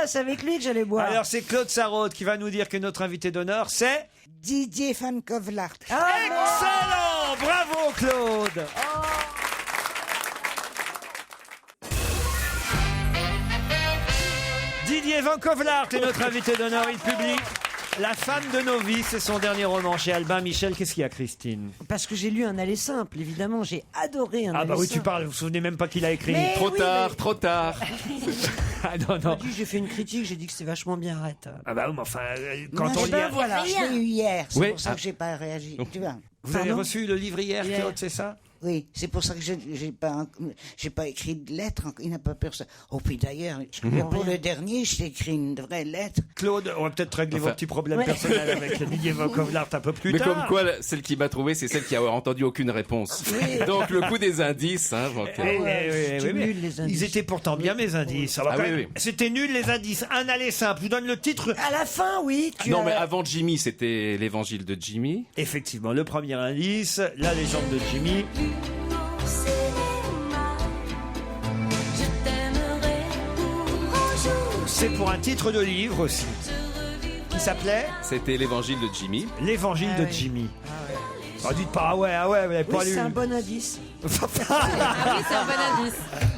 c'est avec lui que j'allais boire.
Alors, c'est Claude Sarraute qui va nous dire que notre invité d'honneur, c'est
Didier Van Kovlart.
Excellent. Bravo, Claude. Didier Van Kovlart est notre invité d'honneur. Il publie La femme de nos vies, c'est son dernier roman chez Albin Michel. Qu'est-ce qu'il y a, Christine?
Parce que j'ai lu un aller simple, évidemment. J'ai adoré un aller
Ah bah oui,
simple.
tu parles, vous vous souvenez même pas qu'il a écrit.
Mais
Trop
oui,
tard,
mais-
trop tard.
Ah non, non.
J'ai fait une critique, j'ai dit que c'était vachement bien, arrête.
Ah bah oui, mais enfin, quand
Moi,
on
je
lit...
l'ai- voilà, je l'ai eu hier. C'est
Oui.
pour ça que j'ai pas réagi. Tu vois.
Vous avez
Pardon
reçu le livre hier, Claude, c'est ça?
Oui, c'est pour ça que j'ai pas écrit de lettre. Il n'a pas personne. Oh, puis d'ailleurs, pour le dernier, j'ai écrit une vraie lettre.
Claude, on va peut-être régler vos
Enfin-
petits problèmes
Ouais.
personnels avec Didier Van Kovlart un peu plus
Mais
tard.
comme quoi, celle qui m'a trouvé, c'est celle qui a entendu aucune réponse. Donc le coup des indices. Hein, donc,
Oui, mais ils étaient pourtant bien mes indices. Alors,
Ah
quand
oui,
même,
oui.
C'était nul les indices. Un aller simple. Je vous donne le titre.
À la fin, oui.
Non, mais avant Jimmy, c'était l'évangile de Jimmy.
Effectivement, le premier indice, la légende de Jimmy. C'est pour un titre de livre aussi. Qui s'appelait
C'était l'évangile de Jimmy.
L'évangile de Jimmy. Oh, dites pas, ah ouais, vous n'avez pas
Oui,
lu.
c'est un bon indice.
Ah oui, c'est un bon indice.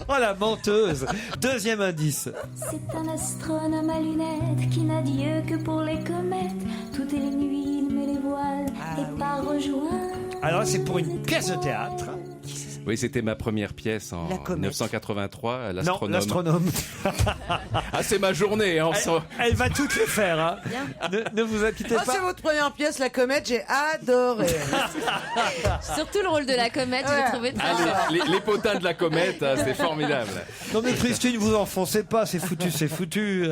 Oh la menteuse. Deuxième indice.
C'est un astronome à lunettes qui n'a Dieu que pour les comètes. Toutes les nuits, il met les voiles et part rejoindre.
Alors c'est pour une pièce de théâtre.
Oui, c'était ma première pièce en
La comète.
1983,
Non,
l'astronome.
l'astronome.
Ah, c'est ma journée. Hein,
Elle va toutes les faire. Hein. Ne vous inquiétez
Ah,
pas.
c'est votre première pièce, La Comète, j'ai adoré.
Surtout le rôle de la comète, j'ai trouvé très fort.
Ah, les potins de la comète, hein, c'est formidable.
Non mais Christine, vous enfoncez pas, c'est foutu, c'est foutu.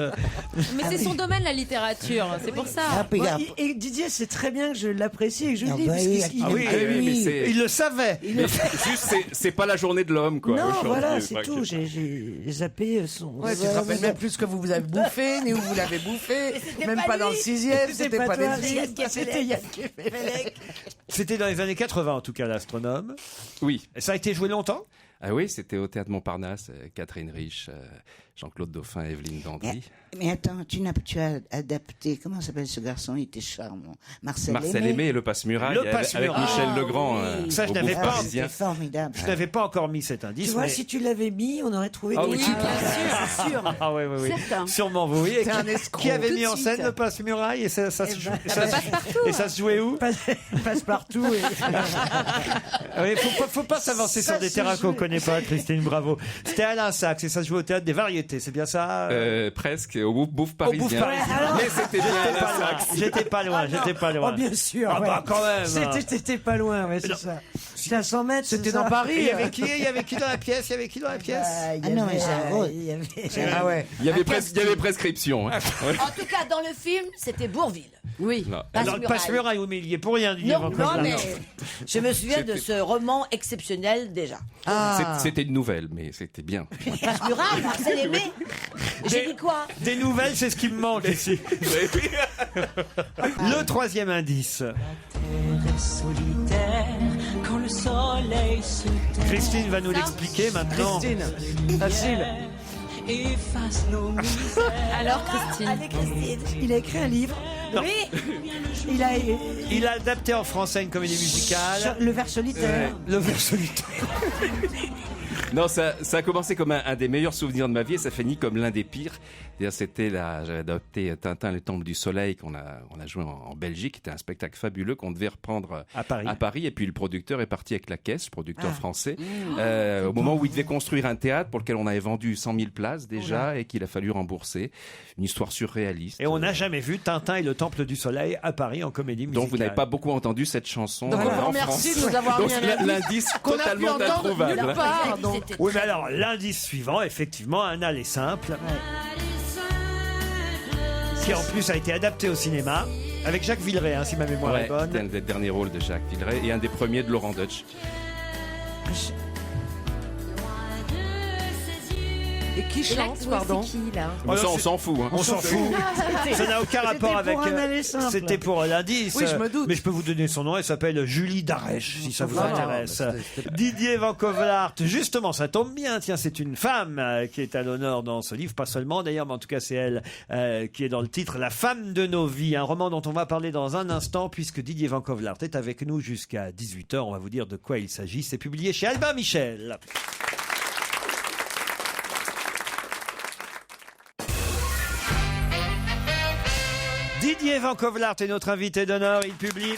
Mais c'est son domaine, la littérature, c'est pour ça.
Bon, et Didier, c'est très bien que je l'apprécie et que je le dis.
bah
parce
oui,
qu'il-
Ah oui,
mais c'est-
il le savait.
Mais juste, c'est pas la journée de l'homme, quoi.
Non,
aujourd'hui,
voilà,
je
c'est
crois
tout.
que-
J'ai zappé son.
Ouais, tu te rappelles même plus ce que vous avez bouffé, ni où vous l'avez bouffé. Même pas dans le 6e, c'était pas
toi,
des
c'était Yann Kefelec.
C'était dans les années 80 en tout cas, l'astronome.
Oui.
Et ça a été joué longtemps?
Ah oui, c'était au Théâtre Montparnasse, Catherine Rich, Jean-Claude Dauphin, Evelyne Dandry.
Mais attends, tu as adapté. Comment s'appelle ce garçon? Il était charmant. Marcel
Aimé et Le Passe-Muraille,
Le
avec
Passe-Muraille.
Michel Legrand,
Ça, je
au
n'avais
Bouffe
pas.
parisien.
C'était formidable.
Je n'avais pas encore mis cet indice.
Tu vois,
mais-
si tu l'avais mis, on aurait trouvé
Ah
des
oui,
trucs.
c'est
sûr.
Ah oui, oui, oui.
Certain.
Sûrement, vous voyez.
T'es un escroc.
Qui avait
Tout
mis
de
en
suite.
scène le Passe-Muraille et ça se jouait-
ben,
ça se-
Passe-Partout.
et ça se jouait où?
Passe partout.
Ah oui, faut pas s'avancer
Ça
sur des
se
terrains qu'on
jouait.
connaît pas, Christine, bravo. C'était Alain Sachs et ça se jouait au Théâtre des Variétés, c'est bien ça?
Presque, au Bouffe
Au
parisien.
Bouffe parisien.
Mais c'était bien
J'étais
Alain
pas loin,
Sachs.
j'étais pas loin, j'étais pas loin.
Oh, bien sûr.
Ah
ouais.
bah quand même.
T'étais pas loin, ouais, c'est
Non.
ça. C'était à 100 mètres.
C'était
c'est
dans
ça
Paris.
Et il y avait qui? Il y avait qui dans la pièce? Il y avait qui dans la pièce?
Bah, il y
Ah non,
avait,
mais c'est un gros-
il y avait-
Ah ouais.
Il y avait prescription. Hein. Ouais.
En tout cas, dans le film, c'était Bourville.
Oui.
Non.
Dans le Passe-Muraille, oui, mais il y est pour rien, Didier
Non,
Van
non,
Kovlart.
mais je me souviens de
C'était-
ce roman exceptionnel déjà.
C'était une nouvelle, mais c'était bien.
Passe-Muraille, Marcel Aimé. J'ai dit quoi?
Des nouvelles, c'est ce qui me manque ici. Le troisième indice.
solitaire quand le soleil se tait.
Christine va nous l'expliquer maintenant.
Christine, facile.
Efface nos misères.
Alors, Christine.
Allez, Christine.
Il a écrit un livre.
Non.
Oui.
Il a
Il a adapté en français une comédie musicale.
Le vers solitaire.
Le vers solitaire.
Non, ça a commencé comme un des meilleurs souvenirs de ma vie et ça finit comme l'un des pires. C'est-à-dire, j'avais adopté Tintin, le Temple du Soleil qu'on a joué en Belgique. C'était un spectacle fabuleux qu'on devait reprendre à Paris. Et puis le producteur est parti avec la caisse, producteur français, au moment où il devait construire un théâtre pour lequel on avait vendu 100 000 places déjà et qu'il a fallu rembourser. Une histoire surréaliste.
Et on n'a jamais vu Tintin et le Temple du Soleil à Paris en comédie musicale.
Donc vous n'avez pas beaucoup entendu cette chanson
Donc, on
en
remercie
France.
de nous avoir
Donc
mis un
l'indice
qu'on a pu
totalement
entendre
introuvable.
nulle part, donc.
Oui, mais alors, l'indice suivant, effectivement, un aller simple. Qui en plus a été adapté au cinéma, avec Jacques Villeray, si ma mémoire est bonne.
C'était un des derniers rôles de Jacques Villeray et un des premiers de Laurent Deutsch.
Et qui chante, pardon?
C'est qui, là?
Ça, on s'en fout.
On s'en fout. Ça n'a aucun rapport avec. C'était pour l'indice.
Oui, je me doute.
Mais je peux vous donner son nom. Elle s'appelle Julie Darèche, si ça vous intéresse. Didier Van Kovlart. Justement, ça tombe bien. Tiens, c'est une femme qui est à l'honneur dans ce livre. Pas seulement d'ailleurs, mais en tout cas, c'est elle qui est dans le titre La femme de nos vies. Un roman dont on va parler dans un instant, puisque Didier Van Kovlart est avec nous jusqu'à 18h. On va vous dire de quoi il s'agit. C'est publié chez Albin Michel. Didier Van Kovlart est notre invité d'honneur. Il publie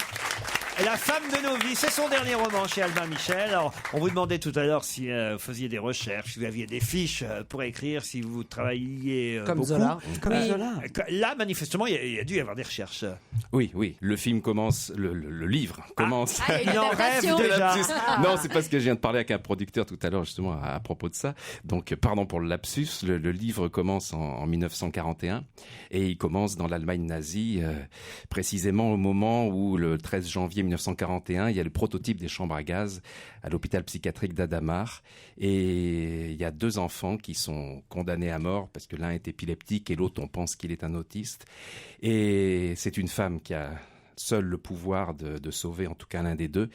La femme de nos vies. C'est son dernier roman chez Albin Michel. Alors, on vous demandait tout à l'heure si vous faisiez des recherches, si vous aviez des fiches pour écrire, si vous travailliez
Comme
beaucoup.
Zola.
Comme Zola. Là, manifestement, il y a dû y avoir des recherches.
Oui. Le film commence, le livre commence.
Il en rêve déjà.
Non, c'est parce que je viens de parler avec un producteur tout à l'heure justement à propos de ça. Donc, pardon pour le lapsus. Le livre commence en 1941 et il commence dans l'Allemagne nazie, précisément au moment où le 13 janvier 1941, il y a le prototype des chambres à gaz à l'hôpital psychiatrique d'Adamar et il y a 2 enfants qui sont condamnés à mort parce que l'un est épileptique et l'autre on pense qu'il est un autiste et c'est une femme qui a seule le pouvoir de sauver en tout cas l'un des deux.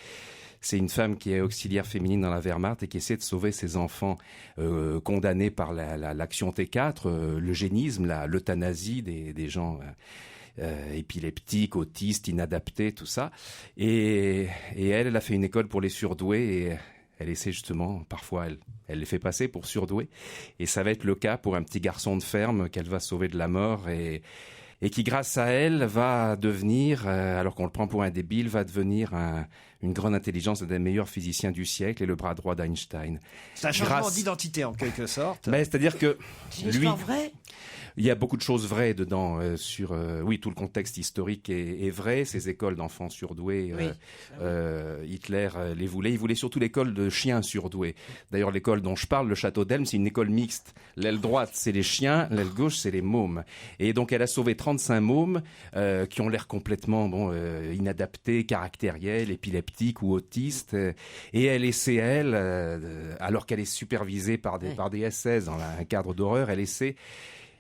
C'est une femme qui est auxiliaire féminine dans la Wehrmacht et qui essaie de sauver ses enfants condamnés par l'action T4, l'eugénisme, l'euthanasie des gens épileptiques, autistes, inadaptés, tout ça. Et elle a fait une école pour les surdoués et elle essaie justement, parfois elle les fait passer pour surdoués. Et ça va être le cas pour un petit garçon de ferme qu'elle va sauver de la mort et qui grâce à elle va devenir, alors qu'on le prend pour un débile, va devenir une grande intelligence, un des meilleurs physiciens du siècle et le bras droit d'Einstein.
C'est un changement d'identité en quelque sorte.
C'est-à-dire que lui,
vrai.
il y a beaucoup de choses vraies dedans. Oui, tout le contexte historique est vrai. Ces écoles d'enfants surdoués, Hitler les voulait. Il voulait surtout l'école de chiens surdoués. D'ailleurs, l'école dont je parle, le château d'Elm, c'est une école mixte. L'aile droite, c'est les chiens. L'aile gauche, c'est les mômes. Et donc, elle a sauvé 35 mômes qui ont l'air complètement inadaptés, caractériels, épileptiques ou autistes. Et elle essaie, alors qu'elle est supervisée par des SS dans un cadre d'horreur, elle essaie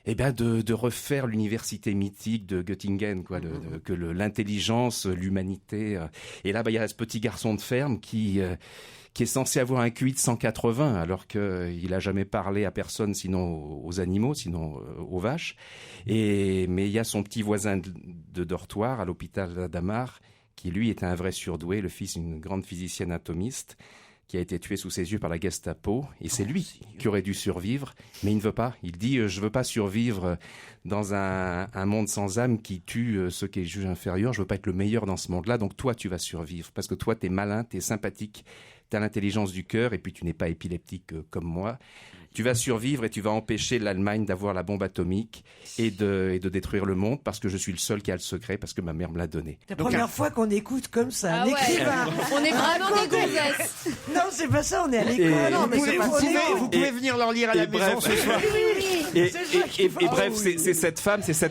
de refaire l'université mythique de Göttingen, que l'intelligence, l'humanité. Et là, il y a ce petit garçon de ferme qui est censé avoir un QI de 180, alors qu'il a jamais parlé à personne, sinon aux animaux, sinon aux vaches. Mais il y a son petit voisin de dortoir à l'hôpital d'Adamar, qui lui était un vrai surdoué, le fils d'une grande physicienne atomiste, qui a été tué sous ses yeux par la Gestapo, et c'est lui qui aurait dû survivre, mais il ne veut pas. Il dit je veux pas survivre dans un monde sans âme qui tue ceux qui jugent inférieurs, je veux pas être le meilleur dans ce monde-là, donc toi tu vas survivre, parce que toi t'es malin, t'es sympathique, t'as l'intelligence du cœur, et puis tu n'es pas épileptique comme moi. Tu vas survivre et tu vas empêcher l'Allemagne d'avoir la bombe atomique et de détruire le monde parce que je suis le seul qui a le secret, parce que ma mère me l'a donné.
La première fois qu'on écoute comme ça un
ouais.
écrivain.
On est vraiment des gonzesses.
Non, c'est pas ça, on est à l'école. Non, mais
vous pouvez venir leur lire à la maison ce soir.
Et bref, c'est cette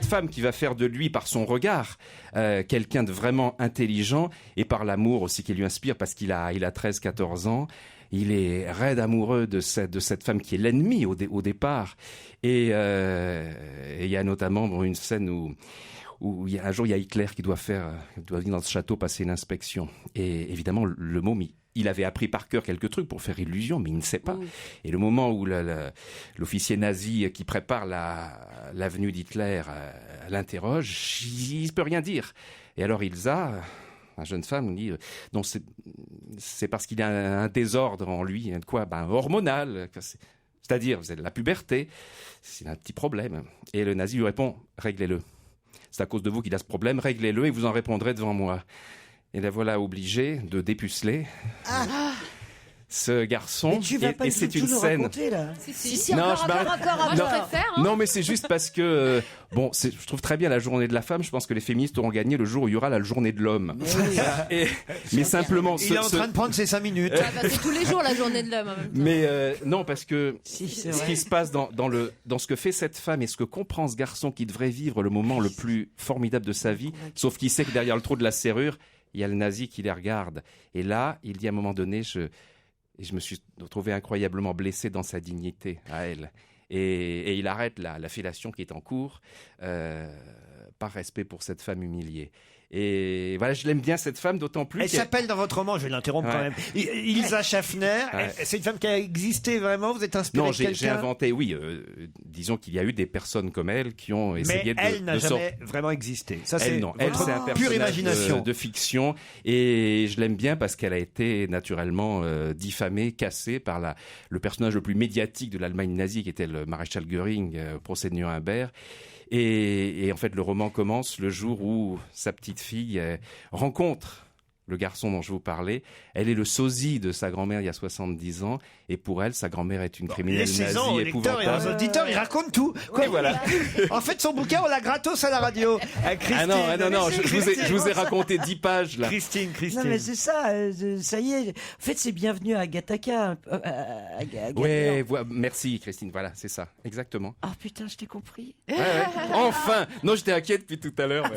femme qui va faire de lui, par son regard, quelqu'un de vraiment intelligent, et par l'amour aussi qui lui inspire, parce qu'il a 13-14 ans. Il est raide amoureux de cette femme qui est l'ennemi au départ. Et il y a notamment une scène où un jour il y a Hitler qui doit venir dans ce château passer l'inspection. Et évidemment, le môme, il avait appris par cœur quelques trucs pour faire illusion, mais il ne sait pas. Et le moment où l'officier nazi qui prépare l'avenue d'Hitler l'interroge, il ne peut rien dire. Et alors Ilsa, la jeune femme dit non, c'est parce qu'il y a un désordre en lui, quoi, hormonal. C'est-à-dire, vous avez la puberté, c'est un petit problème. Et le nazi lui répond, réglez-le. C'est à cause de vous qu'il a ce problème, réglez-le et vous en répondrez devant moi. Et la voilà obligée de dépuceler ce garçon.
Mais tu vas pas
et
tout
c'est une
nous
scène.
raconter, là.
Si,
Non,
encore. Moi, je préfère. Hein.
Non, mais c'est juste parce que je trouve très bien la journée de la femme. Je pense que les féministes auront gagné le jour où il y aura la journée de l'homme. Mais simplement,
il est en train de prendre ses 5 minutes.
C'est tous les jours la journée de l'homme. En même temps.
Mais non, parce que
c'est
ce
vrai.
qui se passe dans ce que fait cette femme et ce que comprend ce garçon qui devrait vivre le moment le plus formidable de sa vie, sauf qu'il sait que derrière le trou de la serrure, il y a le nazi qui les regarde. Et là, il dit à un moment donné, je me suis trouvé incroyablement blessé dans sa dignité à elle. Et il arrête la fellation qui est en cours par respect pour cette femme humiliée. Et voilà, je l'aime bien cette femme, d'autant plus.
Elle s'appelle dans votre roman, je vais l'interrompre quand même, Ilsa Schaffner.
Ouais.
C'est une femme qui a existé vraiment. Vous êtes inspiré
Non,
de quelqu'un?
j'ai inventé, oui. Disons qu'il y a eu des personnes comme elle qui ont essayé
Mais elle n'a jamais vraiment existé. Ça, c'est
elle, c'est un
pure
personnage
imagination.
de fiction. Et je l'aime bien parce qu'elle a été naturellement diffamée, cassée par le personnage le plus médiatique de l'Allemagne nazie, qui était le maréchal Göring, procès de Nuremberg. Et en fait, le roman commence le jour où sa petite fille rencontre le garçon dont je vous parlais. Elle est le sosie de sa grand-mère il y a 70 ans. Et pour elle, sa grand-mère est une criminelle nazie
aux lecteurs et aux
épouvantable.
auditeurs, il raconte tout.
Oui, voilà.
En fait, son bouquin, on l'a gratos à la radio. Christine.
Non, je vous ai raconté 10 pages, là.
Christine.
Non, mais c'est ça, ça y est. En fait, c'est bienvenu à Gattaca.
Ouais, merci Christine, voilà, c'est ça, exactement.
Oh putain, je t'ai compris.
Ouais. Enfin. Non, j'étais inquiet depuis tout à l'heure.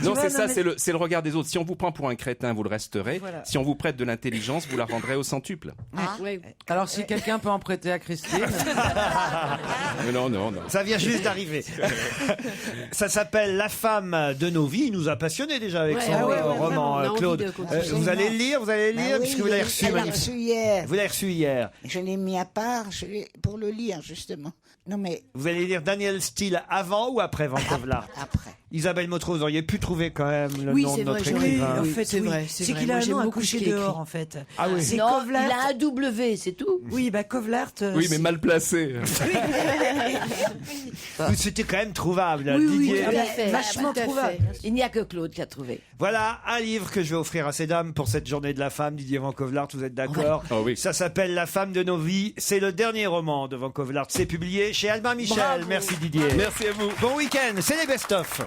Non, c'est ça, c'est le regard des autres. Si on vous prend pour un crétin, vous le resterez.
Voilà.
Si on vous prête de l'intelligence, vous la rendrez au centuple.
Alors, si quelqu'un peut en prêter à Christine.
Mais non.
Ça vient juste d'arriver. Ça s'appelle La femme de nos vies. Il nous a passionnés déjà avec son roman,
on a envie
Claude.
de continuer.
Vous allez le lire,
Bah
puisque vous l'avez reçu.
Elle l'a reçu hier.
Vous l'avez reçu hier.
Je l'ai mis à part pour le lire, justement. Non, mais
Vous allez lire Daniel Steele avant ou après Vancouver?
après.
Isabelle Motro, vous auriez pu trouver quand même le
Oui,
nom
c'est
de notre
vrai, j'aurais-
écrivain.
en fait,
c'est
oui.
vrai,
C'est
c'est
qu'il
vrai.
a
Moi,
un
j'aime
nom à
beaucoup
coucher
ce qu'il
dehors,
écrit.
en fait.
Ah oui.
C'est
Non,
Kovlart.
il a un W, c'est tout.
Oui, Kovlart.
Oui, mais mal placé.
C'était quand même trouvable.
Oui, oui,
Didier.
tout à
fait.
Vachement
Tout à
trouvable.
fait. Il n'y a que Claude qui a trouvé.
Voilà un livre que je vais offrir à ces dames pour cette journée de la femme. Didier Vancouver, vous êtes d'accord?
Oh oui.
Ça s'appelle La femme de nos vies. C'est le dernier roman de Vancouver. C'est publié chez Albin Michel.
Bravo.
Merci Didier.
Merci à vous.
Bon week-end. C'est les best-of.